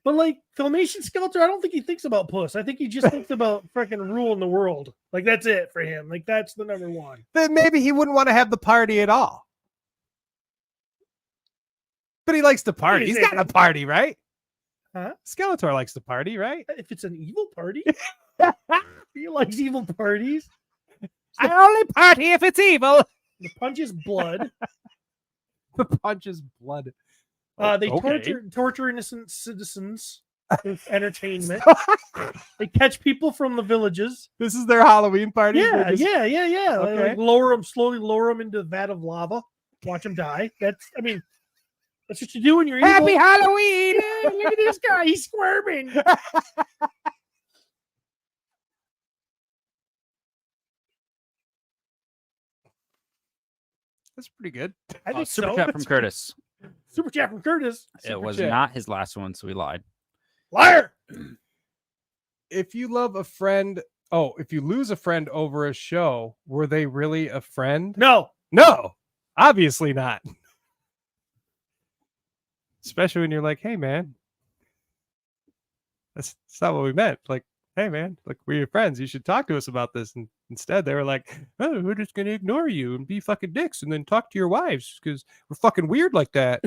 But like Filmation Skeletor, I don't think he thinks about puss. I think he just thinks about freaking ruling the world. Like that's it for him. Like that's the number one. Then maybe he wouldn't want to have the party at all. But he likes to party. He's got a party, right? Huh? Skeletor likes to party, right? If it's an evil party, he likes evil parties. I only party if it's evil. The punch is blood. The punch is blood. They Okay. torture innocent citizens with entertainment. They catch people from the villages. This is their Halloween party. Yeah. Okay. Like slowly lower them into a vat of lava. Watch them die. That's what you do when you're evil. Happy Halloween! Yeah, look at this guy. He's squirming. That's pretty good. I think Super so. chat from Curtis. Super chat from Curtis. It was chat. not his last one, so we lied. Liar. If you love a friend, if you lose a friend over a show, were they really a friend? No. No, obviously not. Especially when you're like, hey, man, that's not what we meant. Like, hey, man, like, we're your friends. You should talk to us about this. And instead, they were like, oh, we're just going to ignore you and be fucking dicks and then talk to your wives because we're fucking weird like that.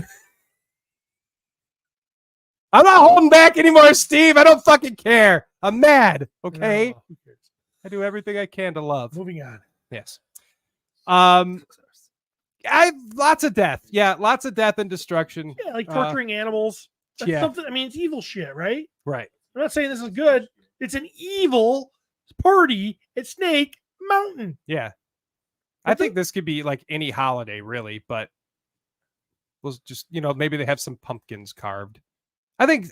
I'm not holding back anymore, Steve. I don't fucking care. I'm mad. Okay. No, who cares? I do everything I can to love. Moving on. Yes. Lots of death. Yeah, lots of death and destruction. Yeah, like torturing animals. That's yeah. something. I mean, it's evil shit, right? Right. I'm not saying this is good. It's an evil party at Snake Mountain. Yeah. I think this could be like any holiday, really, but we'll just, maybe they have some pumpkins carved. I think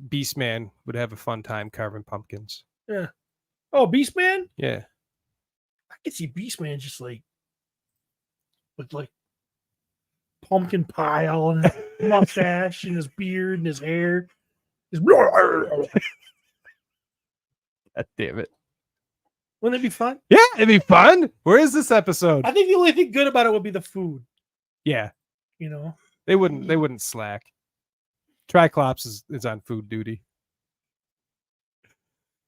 Beastman would have a fun time carving pumpkins. Yeah. Oh, Beastman? Yeah. I could see Beastman just like with like pumpkin pile and his mustache and his beard and his hair. God damn it. Wouldn't it be fun? Yeah, it'd be fun. Where is this episode? I think the only thing good about it would be the food. Yeah. They They wouldn't slack. Triclops is on food duty.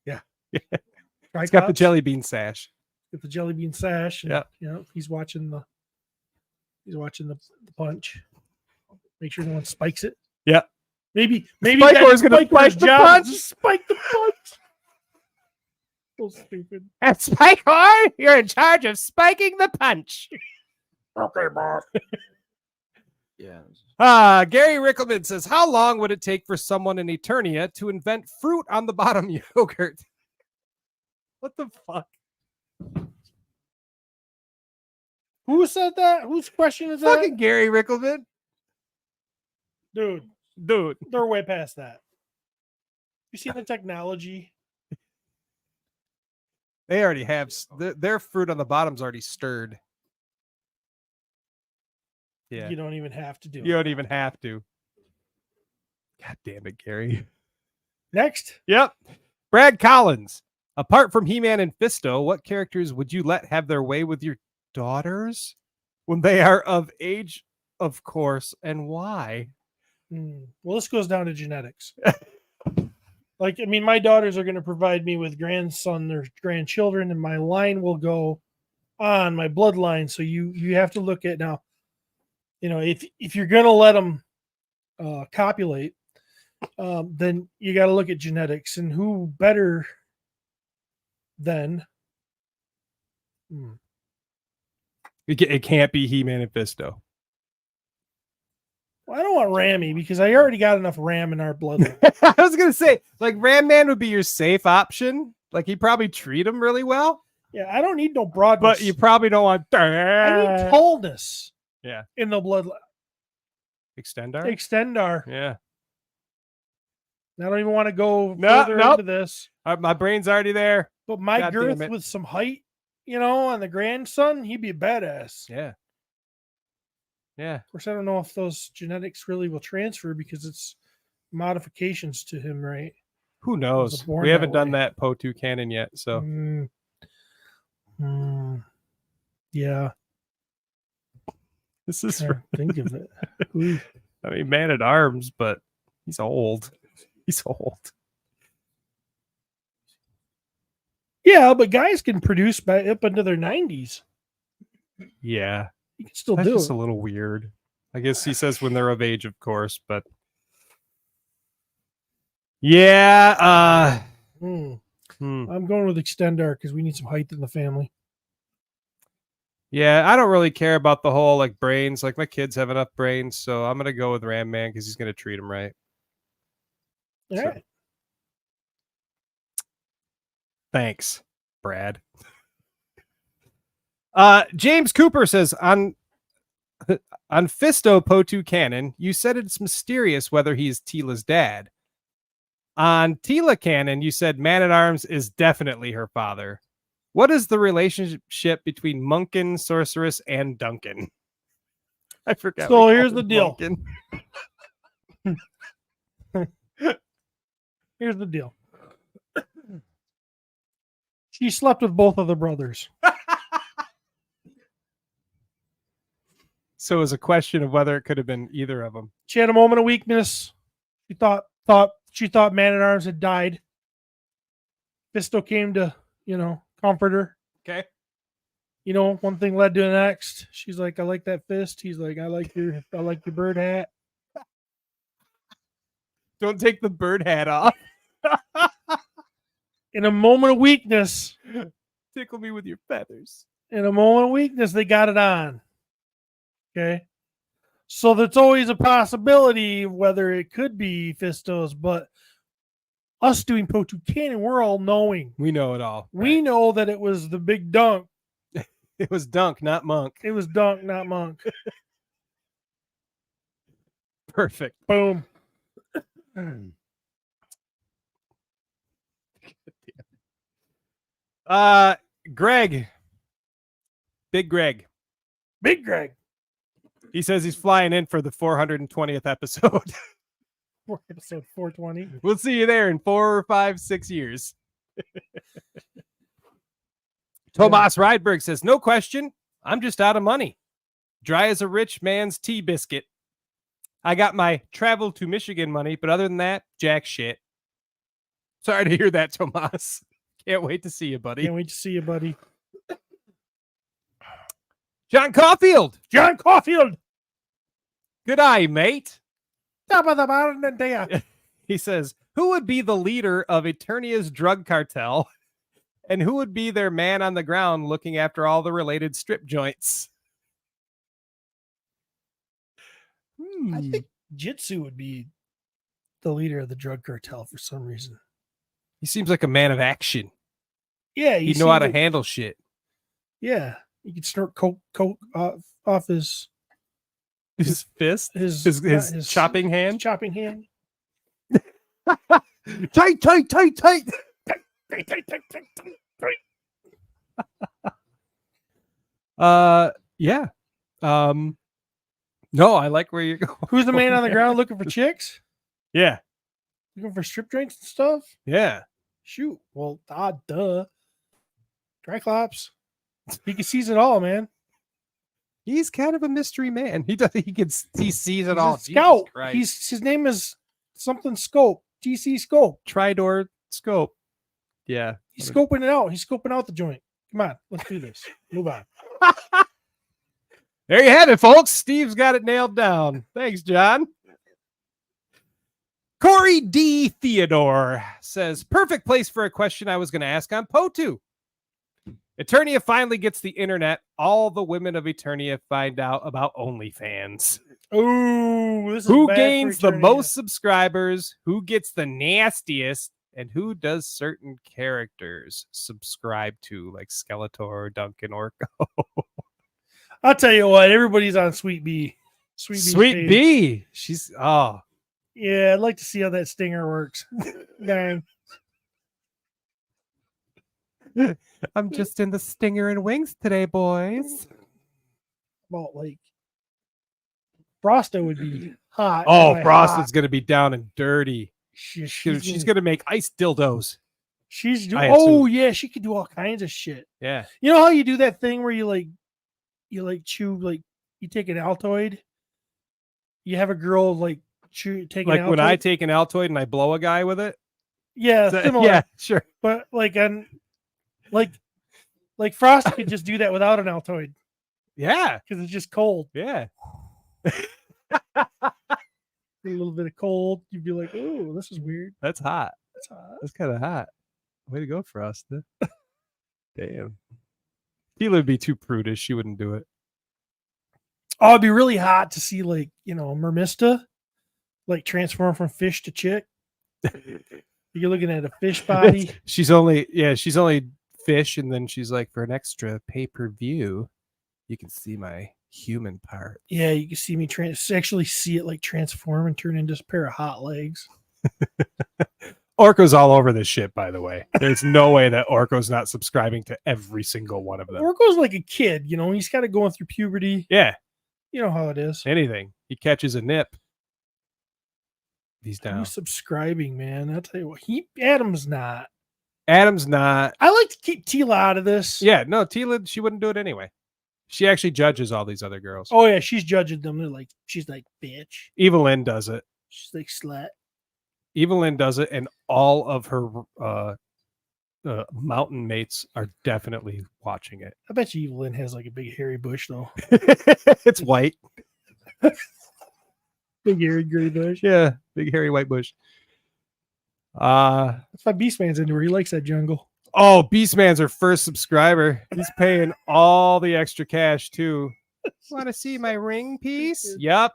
Yeah. It's got the jelly bean sash. Get the jelly bean sash. And, Yeah. He's watching the punch. Make sure no one spikes it. Yeah. Maybe Spikor's gonna spike the punch. Spike the punch. So stupid. And Spikor, you're in charge of spiking the punch. Okay, boss. Yeah. Gary Rickelman says, how long would it take for someone in Eternia to invent fruit on the bottom yogurt? What the fuck? Who said that? Whose question is Fucking that? Gary Rickelman. Dude, they're way past that. You see the technology? They already have their fruit on the bottom's already stirred. Yeah. You don't even have to do You it. don't even have to. God damn it, Gary. Next. Yep. Brad Collins. Apart from He-Man and Fisto, what characters would you let have their way with your daughters when they are of age, of course, and why? Well, this goes down to genetics. My daughters are going to provide me with grandson or grandchildren, and my line will go on my bloodline. So you have to look at now. If you're going to let them copulate, then you got to look at genetics and who better than. It can't be He-Man and Fisto. Well, I don't want Rammy because I already got enough Ram in our bloodline. I was gonna say, like, Ram Man would be your safe option. Like, he'd probably treat him really well, Yeah, I don't need no broadness. but you probably don't want. I need tallness. Yeah. In the bloodline. Extendar. Extendar. Yeah. I don't even want to go No, further nope. into this. My brain's already there. But my God damn girth it. with some height, on the grandson, he'd be a badass. Yeah. Yeah. Of course, I don't know if those genetics really will transfer because it's modifications to him, right? Who knows? born We haven't that done way. that POTU canon yet, so Yeah. this is. Trying to think of it. Ooh. I mean, Man at Arms, but he's old. He's old. Yeah, but guys can produce by up into their 90s. Yeah, You can still that's do just it. a little weird. I guess he says when they're of age, of course, but yeah. I'm going with Extendar because we need some height in the family. Yeah, I don't really care about the whole like brains. Like my kids have enough brains, so I'm gonna go with Ram Man because he's gonna treat him right. All So- right. Thanks, Brad. James Cooper says on Fisto POTU canon, you said it's mysterious whether he's Tila's dad. On Tila canon, you said Man at Arms is definitely her father. What is the relationship between Munkin, Sorceress, and Duncan? I forgot. So we here's called the him deal. Munkin. Here's the deal. She slept with both of the brothers. So it was a question of whether it could have been either of them. She had a moment of weakness. She thought Man at Arms had died. Fisto came to, comfort her. Okay. One thing led to the next. She's like, I like that fist. He's like, I like your bird hat. Don't take the bird hat off. In a moment of weakness, Tickle me with your feathers. they got it on. Okay. So there's always a possibility whether it could be Fisto's, but us doing POTU canon, we're all knowing. We know it all. We know that it was the big dunk. It was Dunk, not Monk. It was dunk, not monk. Perfect. Boom. Greg. Big Greg. Big Greg. He says he's flying in for the 420th episode. For episode 420. We'll see you there in 4 or 5, 6 years. Tomas Rydberg says, no question. I'm just out of money. Dry as a rich man's tea biscuit. I got my travel to Michigan money, but other than that, jack shit. Sorry to hear that, Tomas. Can't wait to see you, buddy. Can't wait to see you, buddy. John Caulfield. John Caulfield. Good eye, mate. Top of the mountain there. He says, who would be the leader of Eternia's drug cartel? And who would be their man on the ground looking after all the related strip joints? I think Jitsu would be the leader of the drug cartel for some reason. He seems like a man of action. Yeah, He'd know how to handle shit. Yeah, he could snort coke off his Fist? his chopping hand? chopping hand. Tight, tight, tight, tight. Yeah. No, I like where you're going. Who's the man on the ground looking for chicks? Yeah. Looking for strip joints and stuff? Yeah. Shoot. Well, duh. Triclops. He sees it all, man. He's kind of a mystery man. He sees it all. He's a scout. Jesus Christ. His name is something Scope. TC Scope. Tridor scope. Yeah. He's scoping it out. He's scoping out the joint. Come on, let's do this. Move on. There you have it, folks. Steve's got it nailed down. Thanks, John. Corey D. Theodore says, perfect place for a question I was going to ask on POTU. Eternia finally gets the internet. All the women of Eternia find out about OnlyFans. Oh, this is Who bad for gains the Eternia. most subscribers? Who gets the nastiest? And who does certain characters subscribe to, like Skeletor, Duncan, Orko? I'll tell you what, everybody's on Sweet B. B's Sweet page. B. She's Yeah, I'd like to see how that stinger works. Gang. I'm just in the stinger and wings today, boys. Well, like Frosta would be hot. Oh, by Frost hot. is gonna be down and dirty. She's gonna make ice dildos. She's I oh assume. yeah, she could do all kinds of shit. Yeah. You know how you do that thing where you chew, like you take an Altoid, you have a girl like chew take Like an Altoid. when I take an Altoid and I blow a guy with it. yeah, similar. Yeah, sure. But like Frost could just do that without an Altoid Yeah. because it's just cold. Yeah. A little bit of cold, you'd be like, oh, this is weird. That's hot. That's hot. That's kind of hot. Way to go, Frost. Damn. Tila would be too prudish. She wouldn't do it. Oh, it'd be really hot to see Mermista like transform from fish to chick. You're looking at a fish body. She's only fish, and then she's like, for an extra pay-per-view, you can see my human part. Yeah, you can see me actually see it like transform and turn into a pair of hot legs. Orko's all over this shit, by the way. There's no way that Orko's not subscribing to every single one of them. Orko's like a kid, he's got to going through puberty. Yeah, You know how it is. anything. He catches a nip. He's down. Who's subscribing, man? I'll tell you what. Adam's not. Adam's not. I like to keep Tila out of this. Yeah, no, Tila, she wouldn't do it anyway. She actually judges all these other girls. Oh yeah, she's judging them. She's like, bitch. Evelyn does it. She's like, slut. Evelyn does it, and all of her mountain mates are definitely watching it. I bet you Evelyn has like a big hairy bush though. It's white. Big hairy gray bush. Yeah, big hairy white bush. That's why Beastman's into her. He likes that jungle. Oh, Beastman's her first subscriber. He's paying all the extra cash too. Want to see my ring piece? Yep.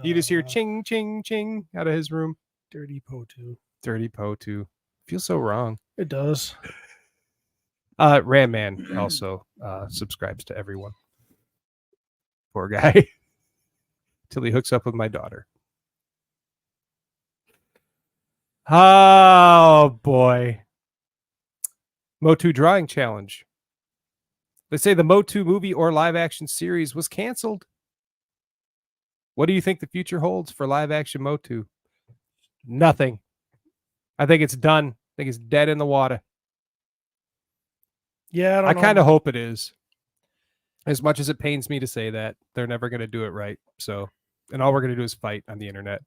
You just hear ching, ching, ching out of his room. Dirty POTU. Dirty POTU. Feels so wrong. It does. Ram Man also subscribes to everyone. Poor guy. Till he hooks up with my daughter. Oh boy. MOTU drawing challenge. They say the MOTU movie or live action series was canceled. What do you think the future holds for live action MOTU? Nothing. I think it's done. I think it's dead in the water. Yeah, I kind of hope it is. As much as it pains me to say that, they're never going to do it right. So, and all we're going to do is fight on the internet.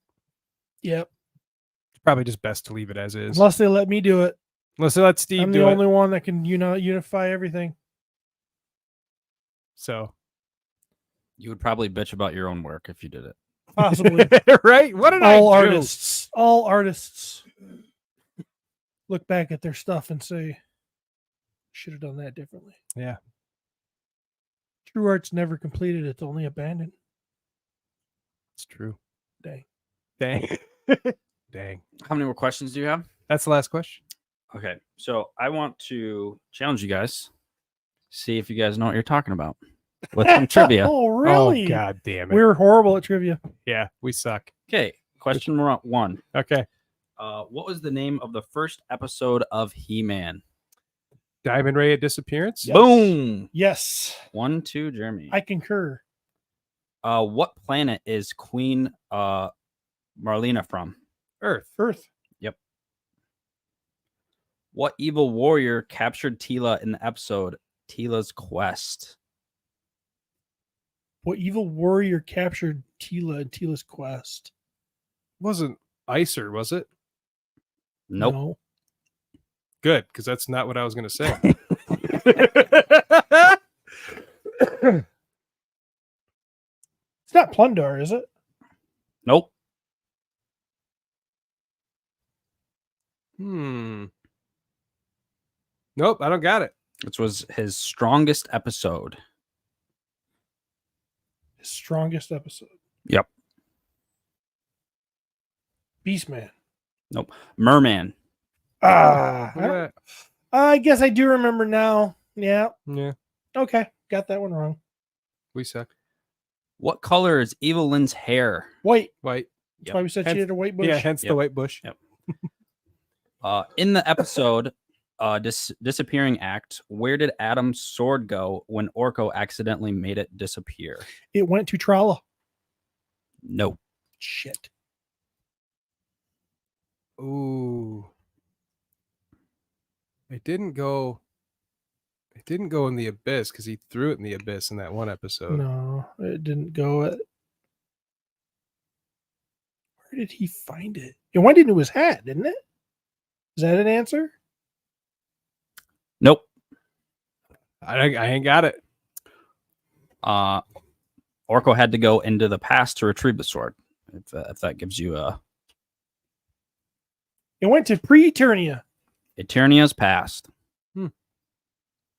Yep. It's probably just best to leave it as is. Unless they let me do it. Unless they let Steve I'm do the it. only one that can unify everything. So, You would probably bitch about your own work if you did it. Possibly. right? What did all I do? all artists look back at their stuff and say, should have done that differently. Yeah. True art's never completed, it's only abandoned. It's true. Dang. Dang. Dang. How many more questions do you have? That's the last question. Okay, so I want to challenge you guys. See if you guys know what you're talking about with some trivia. Oh, really? Oh, God damn it. We're horrible at trivia. Yeah, we suck. Okay, question one. Okay. What was the name of the first episode of He-Man? Diamond Ray of Disappearance? Yes. Boom. Yes, 1-2, Jeremy. I concur. What planet is Queen Marlena from? Earth. Yep. What evil warrior captured Tila in the episode Tila's Quest? What evil warrior captured Tila in Tila's quest? Wasn't Icer, was it? Nope. No. Good, because that's not what I was going to say. It's not Plundar, is it? Nope. Nope, I don't got it. This was his strongest episode. His strongest episode. Yep. Beastman. Merman. I guess I do remember now. Yeah. Yeah, Okay. Got that one wrong. we suck. What color is Evelyn's hair? White. White. That's Yep. why we said Hence- she had a white bush. Yeah, hence the Yep. white bush. Yep. In the episode Disappearing Act, where did Adam's sword go when Orko accidentally made it disappear? It went to Tralla. No. Shit. Ooh. It didn't go in the abyss because he threw it in the abyss in that one episode. No, it didn't go. Where did he find it? It went into his hat, didn't it? Is that an answer? Nope. I ain't got it. Orko had to go into the past to retrieve the sword. If that gives you a It went to pre-Eternia. Eternia's past.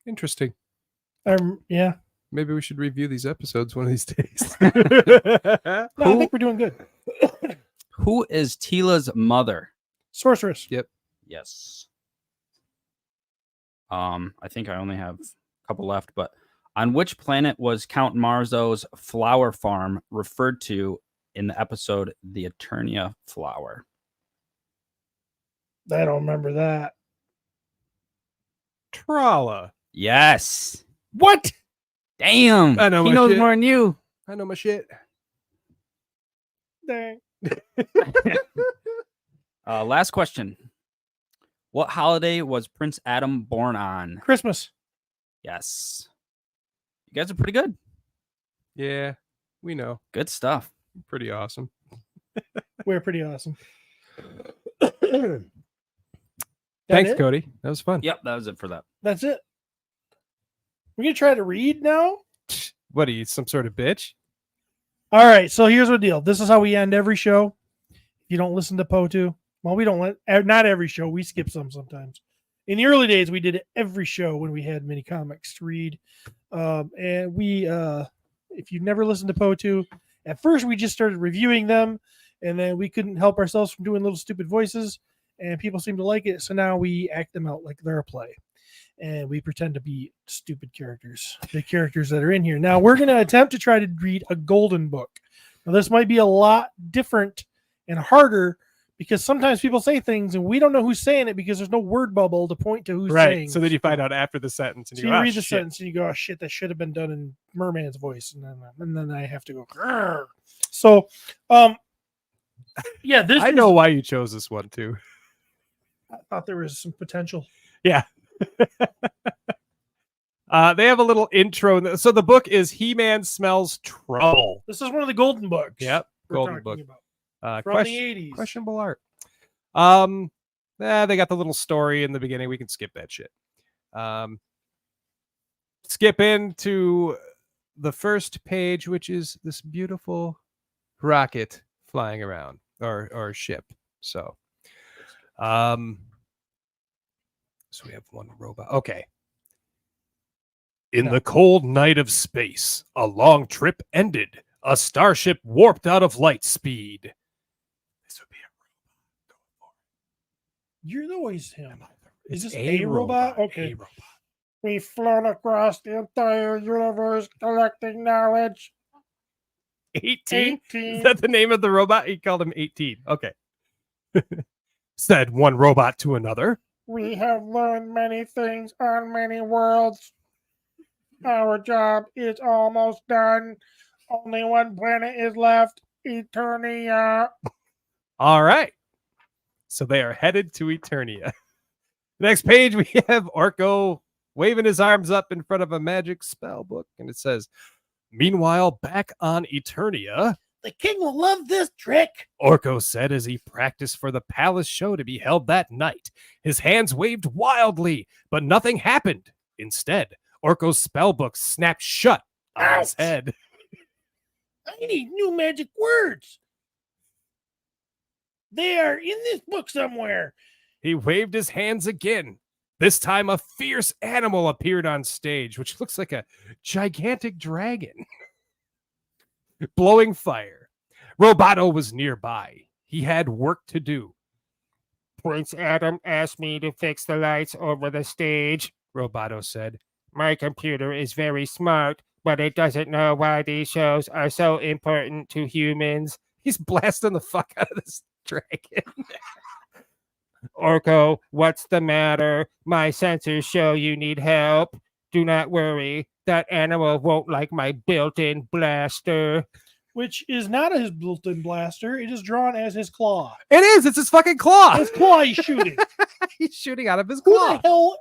Interesting. Yeah. Maybe we should review these episodes one of these days. No, I think we're doing good. Who is Tila's mother? Sorceress. Yes. I think I only have a couple left, but on which planet was Count Marzo's flower farm referred to in the episode The Eternia Flower? I don't remember that. Tralla. Yes. What? Damn. I know He my knows shit. more than you. I know my shit. Dang. Last question. What holiday was Prince Adam born on? Christmas. Yes. You guys are pretty good. Yeah, we know. Good stuff. Pretty awesome. We're pretty awesome. Thanks, it? Cody. That was fun. Yep, that was it for that. That's it. We're going to try to read now. What are you, some sort of bitch? All right. So here's the deal. This is how we end every show. If you don't listen to POTU, well, we don't not every show. We skip some sometimes. In the early days, we did it every show when we had mini comics to read. And we, if you've never listened to POTU, at first we just started reviewing them, and then we couldn't help ourselves from doing little stupid voices, and people seem to like it. So now we act them out like they're a play, and we pretend to be stupid characters, the characters that are in here. Now we're going to attempt to try to read a golden book. Now this might be a lot different and harder because sometimes people say things and we don't know who's saying it because there's no word bubble to point to who's saying. So then you find out after the sentence, and So you you go, read "Ah, the shit." sentence and you go, "Oh shit, that should have been done in Merman's voice," and then I have to go. "Grr." So, yeah, this I is- know why you chose this one too. I thought there was some potential. They have a little intro. So the book is He-Man Smells Trouble. This is one of the golden books. Yep, we're golden talking book. about from the 80s. Questionable art. They got the little story in the beginning. We can skip that shit. Skip into the first page, which is this beautiful rocket flying around, or ship. So we have one robot. Okay. In the cold night of space, a long trip ended. A starship warped out of light speed. This would be a You're always him. robot. Is It's this a robot? Okay. A robot. We've flown across the entire universe collecting knowledge. 18? 18. Is that the name of the robot? He called him 18. Okay. Said one robot to another. We have learned many things on many worlds. Our job is almost done. Only one planet is left, Eternia. All right. So they are headed to Eternia. Next page, we have Orko waving his arms up in front of a magic spell book. And it says, meanwhile, back on Eternia, The king will love this trick. Orko said as he practiced for the palace show to be held that night. His hands waved wildly, but nothing happened. Instead, Orko's spellbook snapped shut on his Ouch. head. I need new magic words. They are in this book somewhere. He waved his hands again. This time, a fierce animal appeared on stage, which looks like a gigantic dragon. Blowing fire. Roboto was nearby. He had work to do. Prince Adam asked me to fix the lights over the stage, Roboto said. My computer is very smart, but it doesn't know why these shows are so important to humans. He's blasting the fuck out of this dragon. Orko, what's the matter? My sensors show you need help. Do not worry. That animal won't like my built-in blaster. Which is not his built-in blaster. It is drawn as his claw. It is. It's his fucking claw. His claw he's shooting. He's shooting out of his Who claw. the hell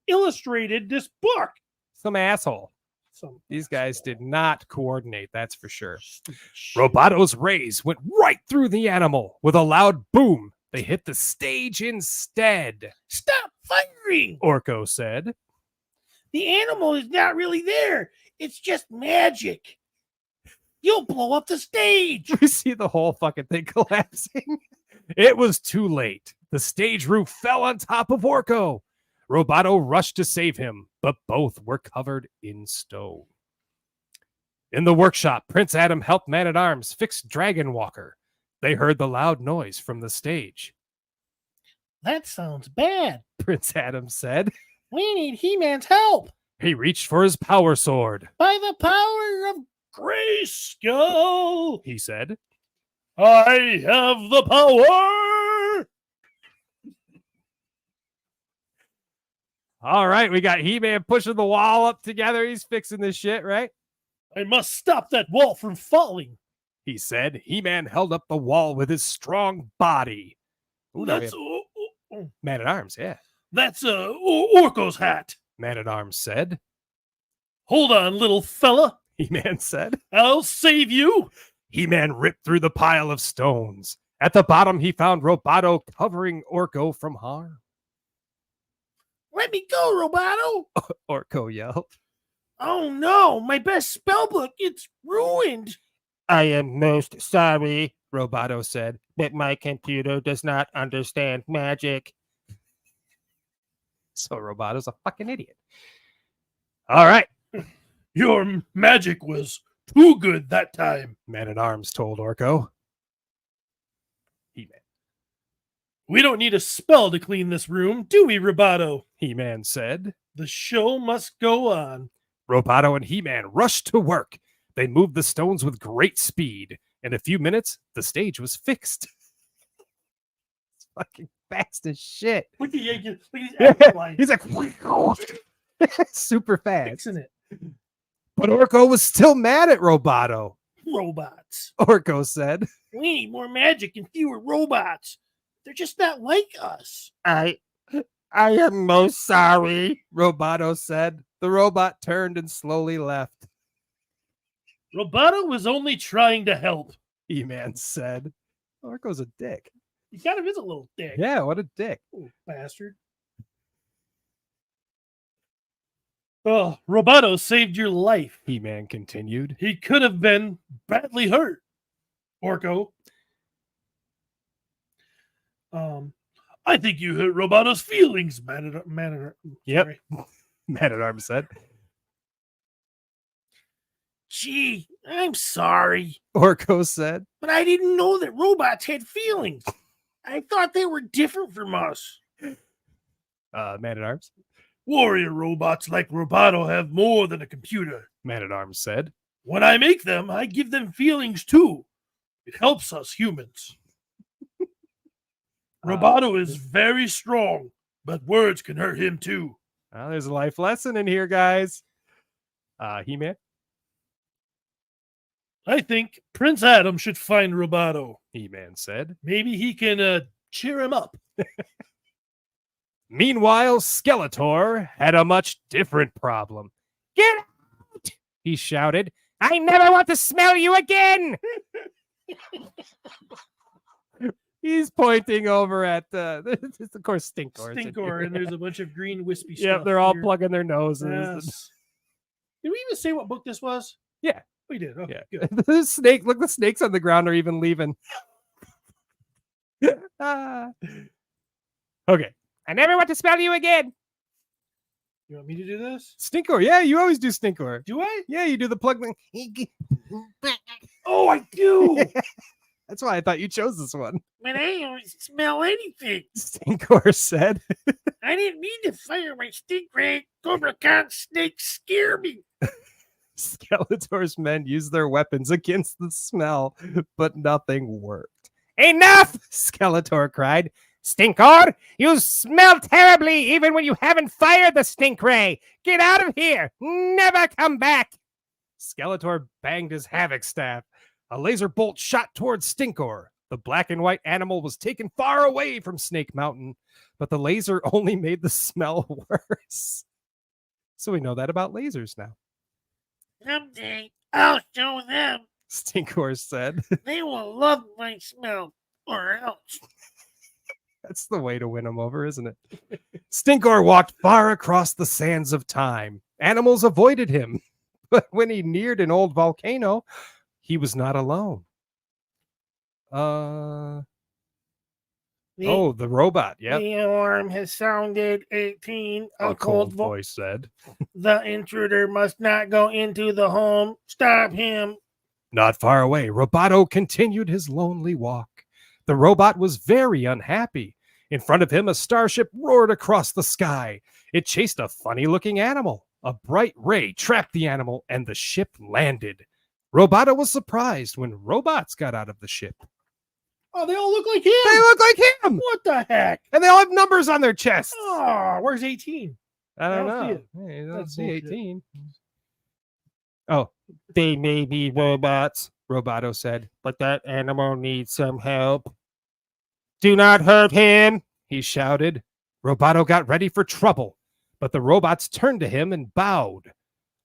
illustrated this book? Some asshole. Some These guys did not coordinate, that's for sure. stupid shit. Roboto's rays went right through the animal. With a loud boom, they hit the stage instead, Stop firing! Orko said. The animal is not really there. It's just magic. You'll blow up the stage. We see the whole fucking thing collapsing. It was too late. The stage roof fell on top of Orko. Roboto rushed to save him, but both were covered in stone. In the workshop, Prince Adam helped Man-at-Arms fix Dragon Walker. They heard the loud noise from the stage. That sounds bad. Prince Adam said. We need He-Man's help. He reached for his power sword, By the power of Grayskull, he said. I have the power. All right, we got He-Man pushing the wall up together. He's fixing this shit, right? I must stop that wall from falling. He said. He-Man held up the wall with his strong body. Ooh, That's Man-at-Arms, yeah. that's Orko's hat. Man-at-Arms said. Hold on, little fella. He-Man said. I'll save you. He-Man ripped through the pile of stones. At the bottom, he found Roboto covering Orko from harm. Let me go, Roboto. Orko yelled. Oh no, my best spell book, it's ruined. I am most sorry, Roboto said. but my computer does not understand magic. So Roboto's a fucking idiot. All right. Your magic was too good that time. Man-at-Arms told Orko. He-Man. We don't need a spell to clean this room, do we, Roboto? He-Man said. The show must go on. Roboto and He-Man rushed to work. They moved the stones with great speed. In a few minutes, the stage was fixed. It's fucking fast as shit. Look at Yankee. Look at his action line. He's like super fast. Fixing it. But Orko was still mad at Roboto. Robots. Orko said. We need more magic and fewer robots. They're just not like us. I am most sorry. Roboto said. The robot turned and slowly left. Roboto was only trying to help. He-Man said. Orko's a dick. He kind of is a little dick. Yeah, what a dick. Oh, bastard. Oh, Roboto saved your life. He-Man continued. He could have been badly hurt. Orko. I think you hurt Roboto's feelings, Yep. sorry. Man-at-Arms said. Gee, I'm sorry, Orko said. but I didn't know that robots had feelings. I thought they were different from us. Man-at-Arms. Warrior robots like Roboto have more than a computer. Man-at-Arms said. When I make them, I give them feelings too. It helps us humans. Roboto is very strong, but words can hurt him too. Well, there's a life lesson in here, guys. He-Man. I think Prince Adam should find Roboto. He-Man said. Maybe he can cheer him up. Meanwhile, Skeletor had a much different problem. Get out! He shouted. I never want to smell you again. He's pointing over at it's of course Stinkor. Stinkor, and there's a bunch of green wispy stuff. Yeah, they're all here. plugging their noses. Yes. Did we even say what book this was? Yeah. We did. Okay, Yeah. good. The snake. Look, the snakes on the ground are even leaving. Ah. Okay. I never want to smell you again. You want me to do this? Stinkor. Yeah, you always do Stinkor. Do I? Yeah, you do the plug thing. Oh, I do. That's why I thought you chose this one. But I don't smell anything. Stinkor said. I didn't mean to fire my stingray. Cobra Khan snakes scare me. Skeletor's men used their weapons against the smell, but nothing worked. Enough! Skeletor cried. Stinkor, you smell terribly even when you haven't fired the stink ray. Get out of here. Never come back. Skeletor banged his havoc staff. A laser bolt shot towards Stinkor. The black and white animal was taken far away from Snake Mountain, but the laser only made the smell worse. So we know that about lasers now. Someday I'll show them. Stinkor said. They will love my smell, or else. That's the way to win them over, isn't it? Stinkor walked far across the sands of time. Animals avoided him, but when he neared an old volcano, he was not alone. The robot. Yep. The alarm has sounded 18. A cold voice said. The intruder must not go into the home. Stop him. Not far away, Roboto continued his lonely walk. The robot was very unhappy. In front of him, a starship roared across the sky. It chased a funny-looking animal. A bright ray trapped the animal, and the ship landed. Roboto was surprised when robots got out of the ship. Oh, they all look like him. They look like him! What the heck? And they all have numbers on their chests. Oh, where's 18? I don't I don't see know. it. Hey, I don't That's see bullshit. 18. Oh, they may be robots, Roboto said, but that animal needs some help. Do not hurt him, he shouted. Roboto got ready for trouble, but the robots turned to him and bowed.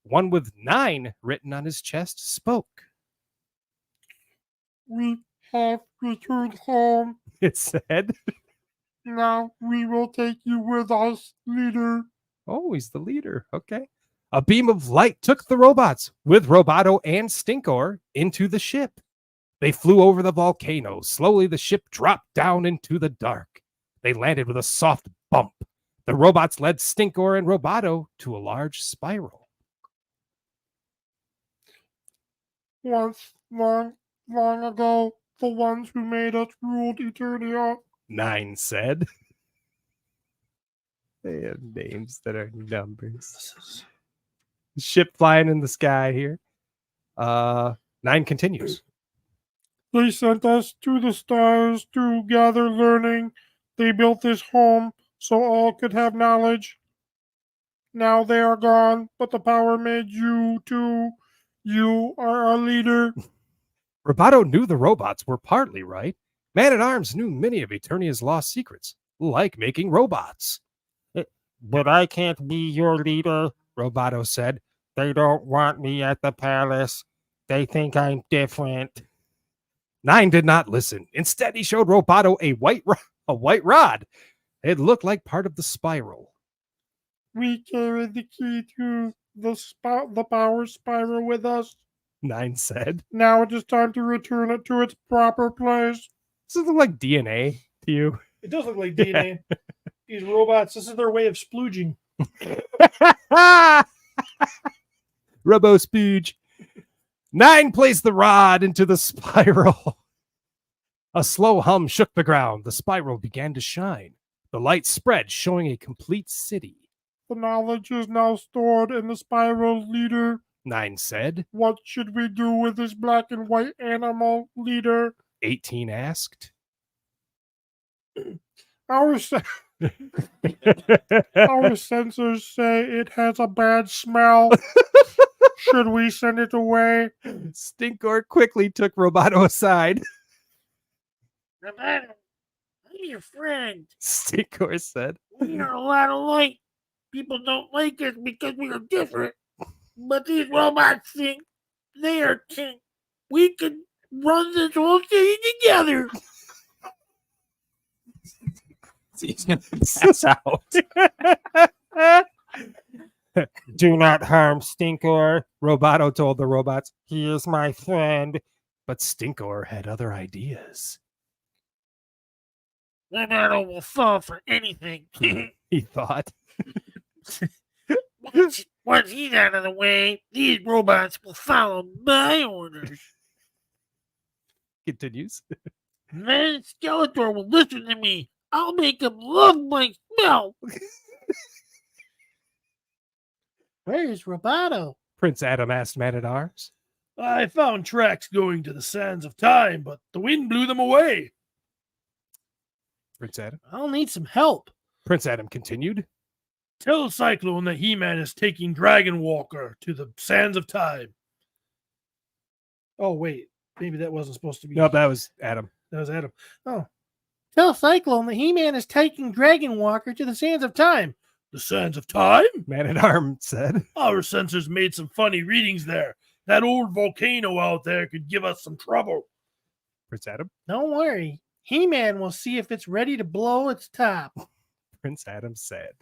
One with 9 written on his chest spoke. We have returned home. It said. Now we will take you with us, leader. Oh, he's the leader. Okay. A beam of light took the robots, with Roboto and Stinkor, into the ship. They flew over the volcano. Slowly, the ship dropped down into the dark. They landed with a soft bump. The robots led Stinkor and Roboto to a large spiral. Once, long ago, the ones who made us ruled Eternia. 9 said. They have names that are numbers. Ship flying in the sky here. 9 continues. They sent us to the stars to gather learning. They built this home so all could have knowledge. Now they are gone, but the power made you too. You are our leader. Roboto knew the robots were partly right. Man-at-Arms knew many of Eternia's lost secrets, like making robots. But I can't be your leader, Roboto said. They don't want me at the palace. They think I'm different. 9 did not listen. Instead, he showed Roboto a white rod. It looked like part of the spiral. We carry the key to the power spiral with us. 9 said. Now it is time to return it to its proper place. Does it look like DNA to you? It does look like DNA. These robots, this is their way of splooging. Robo spooge. 9 placed the rod into the spiral. A slow hum shook the ground. The spiral began to shine. The light spread, showing a complete city. The knowledge is now stored in the spiral, leader. 9 said. What should we do with this black and white animal, leader? 18 asked. Our sensors say it has a bad smell. Should we send it away? Stinkor quickly took Roboto aside. Roboto, I'm your friend. Stinkor said. We are a lot alike. People don't like us because we are different. But these robots think they are king. We could run this whole city together. He's gonna pass out. Do not harm Stinkor. Roboto told the robots. He is my friend. But Stinkor had other ideas. Roboto will fall for anything. He thought. Once he's out of the way, these robots will follow my orders. Continues. Then Skeletor will listen to me. I'll make him love my smell. Where's Roboto? Prince Adam asked Man-at-Arms. I found tracks going to the sands of time, but the wind blew them away. Prince Adam. I'll need some help. Prince Adam continued. Tell Cyclone that He-Man is taking Dragon Walker to the sands of time. Oh, wait. Maybe that wasn't supposed to be. No, that was Adam. That was Adam. Oh. Tell Cyclone that He-Man is taking Dragon Walker to the sands of time. The sands of time? Man-at-Arms said. Our sensors made some funny readings there. That old volcano out there could give us some trouble. Prince Adam. Don't worry. He-Man will see if it's ready to blow its top. Prince Adam said.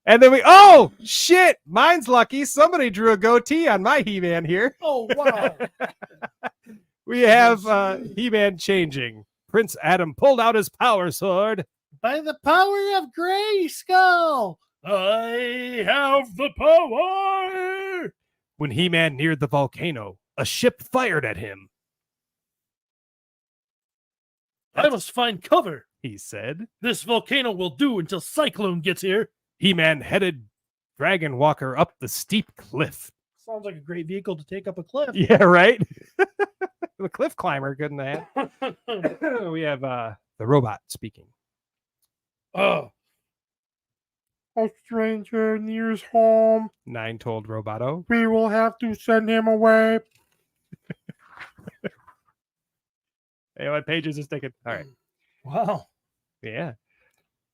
And then oh, shit. Mine's lucky. Somebody drew a goatee on my He-Man here. Oh, wow. We have He-Man changing. Prince Adam pulled out his power sword. By the power of Grayskull, I have the power. When He-Man neared the volcano, a ship fired at him. I must find cover. He said. This volcano will do until Cyclone gets here. He-Man headed Dragon Walker up the steep cliff. Sounds like a great vehicle to take up a cliff. Yeah, right? The cliff climber couldn't have. We have the robot speaking. Oh, A stranger nears home. 9 told Roboto. We will have to send him away. Hey, what pages is taking? All right. wow. Yeah.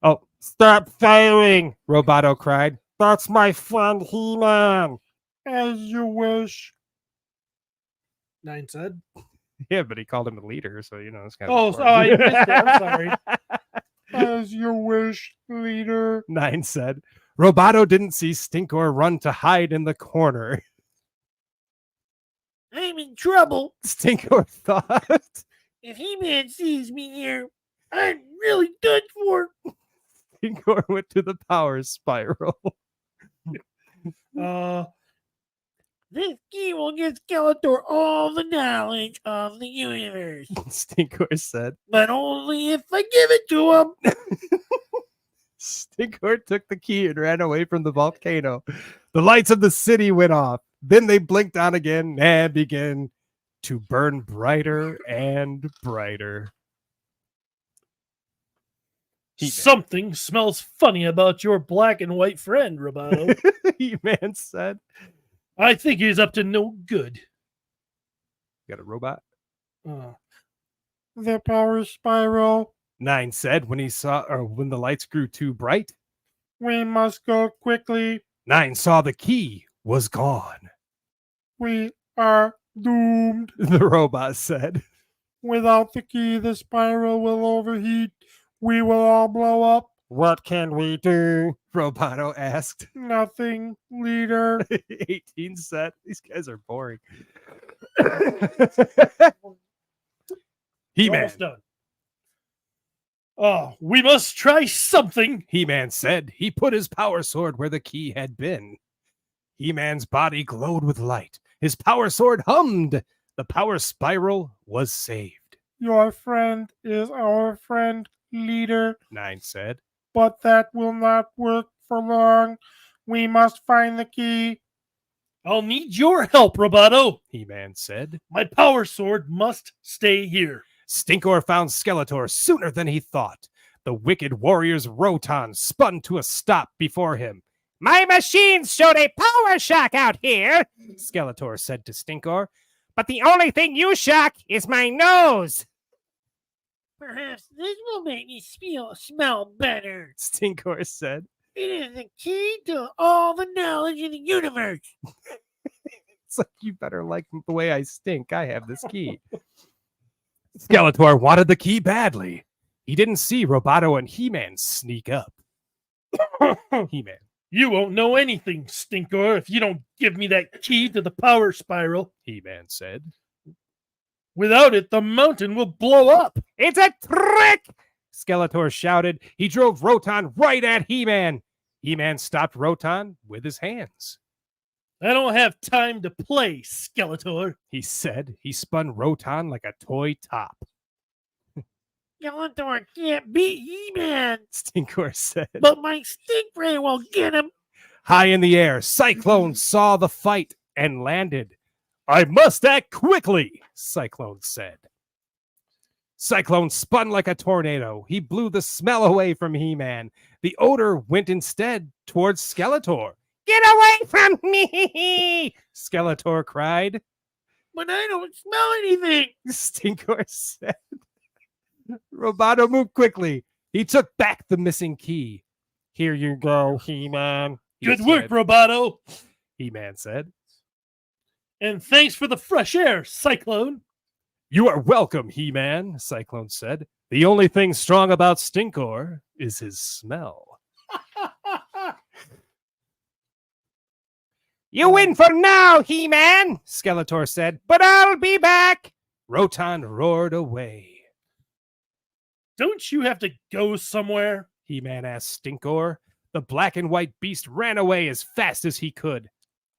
Oh, stop firing! Roboto cried. That's my friend He-Man. As you wish. 9 said. Yeah, but he called him a leader, so you know it's kind Oh, of. so I missed it. I'm sorry. As you wish, leader. 9 said. Roboto didn't see Stinkor run to hide in the corner. I'm in trouble. Stinkor thought. If He-Man sees me here, I'm really done for. Stinkor went to the power spiral. This key will give Skeletor all the knowledge of the universe, Stinkor said. but only if I give it to him. Stinkor took the key and ran away from the volcano. The lights of the city went off. Then they blinked on again and began to burn brighter and brighter. He-Man. Something smells funny about your black and white friend, Roboto. He-Man said. I think he's up to no good. Got a robot? The power spiral. 9 said when when the lights grew too bright. We must go quickly. 9 saw the key was gone. We are doomed. The robot said. Without the key, the spiral will overheat. We will all blow up. What can we do? Roboto asked. Nothing, leader. 18 said. These guys are boring. He-Man. Almost done. Oh, we must try something. He-Man said. He put his power sword where the key had been. He-Man's body glowed with light. His power sword hummed. The power spiral was saved. Your friend is our friend, leader. 9 said. But that will not work for long. We must find the key. I'll need your help, Roboto. He-Man said. My power sword must stay here. Stinkor found Skeletor sooner than he thought. The wicked warrior's Roton spun to a stop before him. My machines showed a power shock out here, Skeletor said to Stinkor. But the only thing you shock is my nose. Perhaps this will make me smell better. Stinkor said. It is the key to all the knowledge in the universe. It's like, you better like the way I stink. I have this key. Skeletor wanted the key badly. He didn't see Roboto and He-Man sneak up. He-Man. You won't know anything, Stinkor, if you don't give me that key to the power spiral. He-Man said. Without it, the mountain will blow up. It's a trick! Skeletor shouted. He drove Roton right at He-Man. He-Man stopped Roton with his hands. I don't have time to play, Skeletor. he said. He spun Rotan like a toy top. Skeletor can't beat He-Man, Stinkor said. but my Stingray will get him. High in the air, Cyclone saw the fight and landed. I must act quickly, Cyclone said. Cyclone spun like a tornado. He blew the smell away from He-Man. The odor went instead towards Skeletor. Get away from me! Skeletor cried. But I don't smell anything. Stinkor said. Roboto moved quickly. He took back the missing key. Here you go, He-Man. he Good work, said. Roboto. He-Man said. And thanks for the fresh air, Cyclone. You are welcome, He-Man, Cyclone said. The only thing strong about Stinkor is his smell. You win for now, He-Man, Skeletor said, but I'll be back. Rotan roared away. Don't you have to go somewhere? He-Man asked Stinkor. The black and white beast ran away as fast as he could.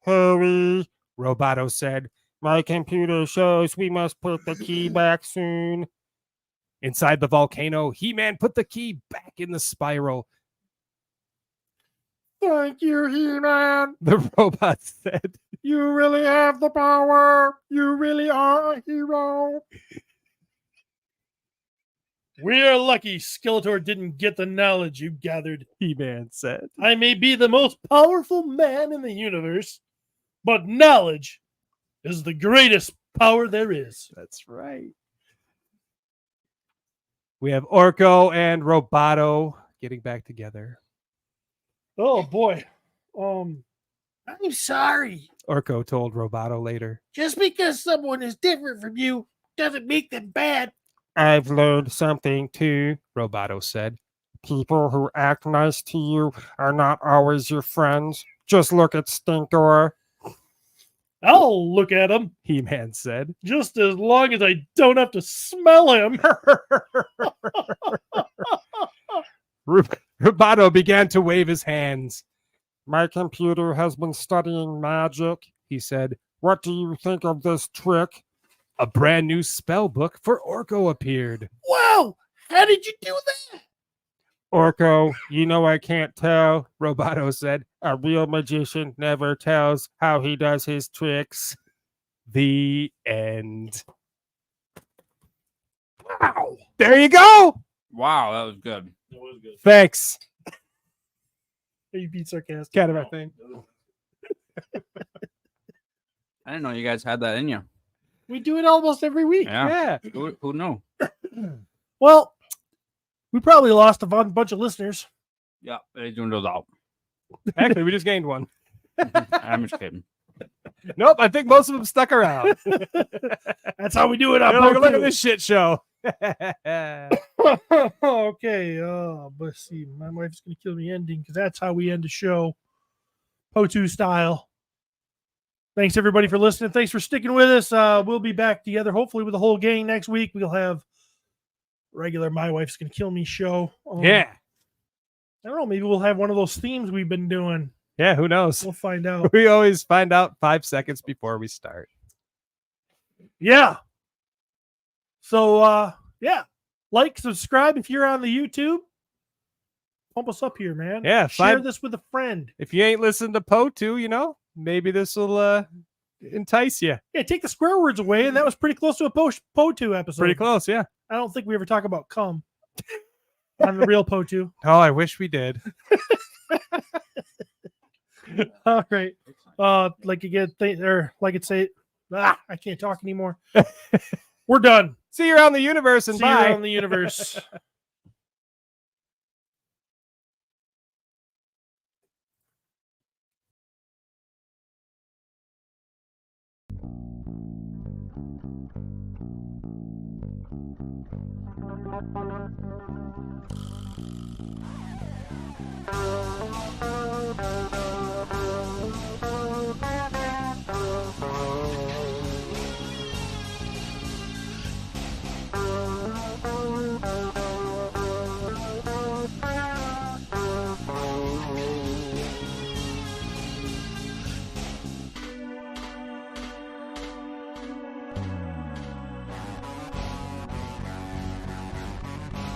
Hurry. Roboto said. My computer shows we must put the key back soon. Inside the volcano, He-Man put the key back in the spiral. Thank you, He-Man. The robot said. You really have the power. You really are a hero. We are lucky Skeletor didn't get the knowledge you gathered. He-Man said. I may be the most powerful man in the universe, but knowledge is the greatest power there is. That's right. We have Orko and Roboto getting back together. Oh boy. I'm sorry. Orko told Roboto later. Just because someone is different from you doesn't make them bad. I've learned something too, Roboto said. people who act nice to you are not always your friends. Just look at Stinkor. I'll look at him He-Man said. just as long as I don't have to smell him. Roboto began to wave his hands. My computer has been studying magic, He said. What do you think of this trick? A brand new spell book for Orko appeared. Wow! How did you do that? Orko, you know I can't tell. Roboto said. A real magician never tells how he does his tricks. The end. Wow! There you go. Wow, that was good. That was good. Thanks. You beat sarcastic. Kind of my thing. I didn't know you guys had that in you. We do it almost every week. Yeah. Yeah. Who knew? Well, we probably lost a bunch of listeners. Yeah, they doing those out. Actually, we just gained one. I'm just kidding. Nope, I think most of them stuck around. That's how we do it. They're like, look at this shit show. Okay, but see, my wife's gonna kill me ending because that's how we end the show, MOTU style. Thanks everybody for listening. Thanks for sticking with us. We'll be back together hopefully with the whole gang next week. We'll have regular My Wife's Gonna Kill Me show. Yeah. I don't know. Maybe we'll have one of those themes we've been doing. Yeah, who knows? We'll find out. We always find out 5 seconds before we start. Yeah. So, yeah. Like, subscribe if you're on the YouTube. Pump us up here, man. Yeah, Share this with a friend. If you ain't listened to POTU, you know, maybe this will entice you. Yeah, take the swear words away, and that was pretty close to a POTU episode. Pretty close, yeah. I don't think we ever talk about cum on the real POTU. Oh, I wish we did. All right. Like you get or like it say, I can't talk anymore. We're done. See you around the universe and See you bye. around the universe. Thank you.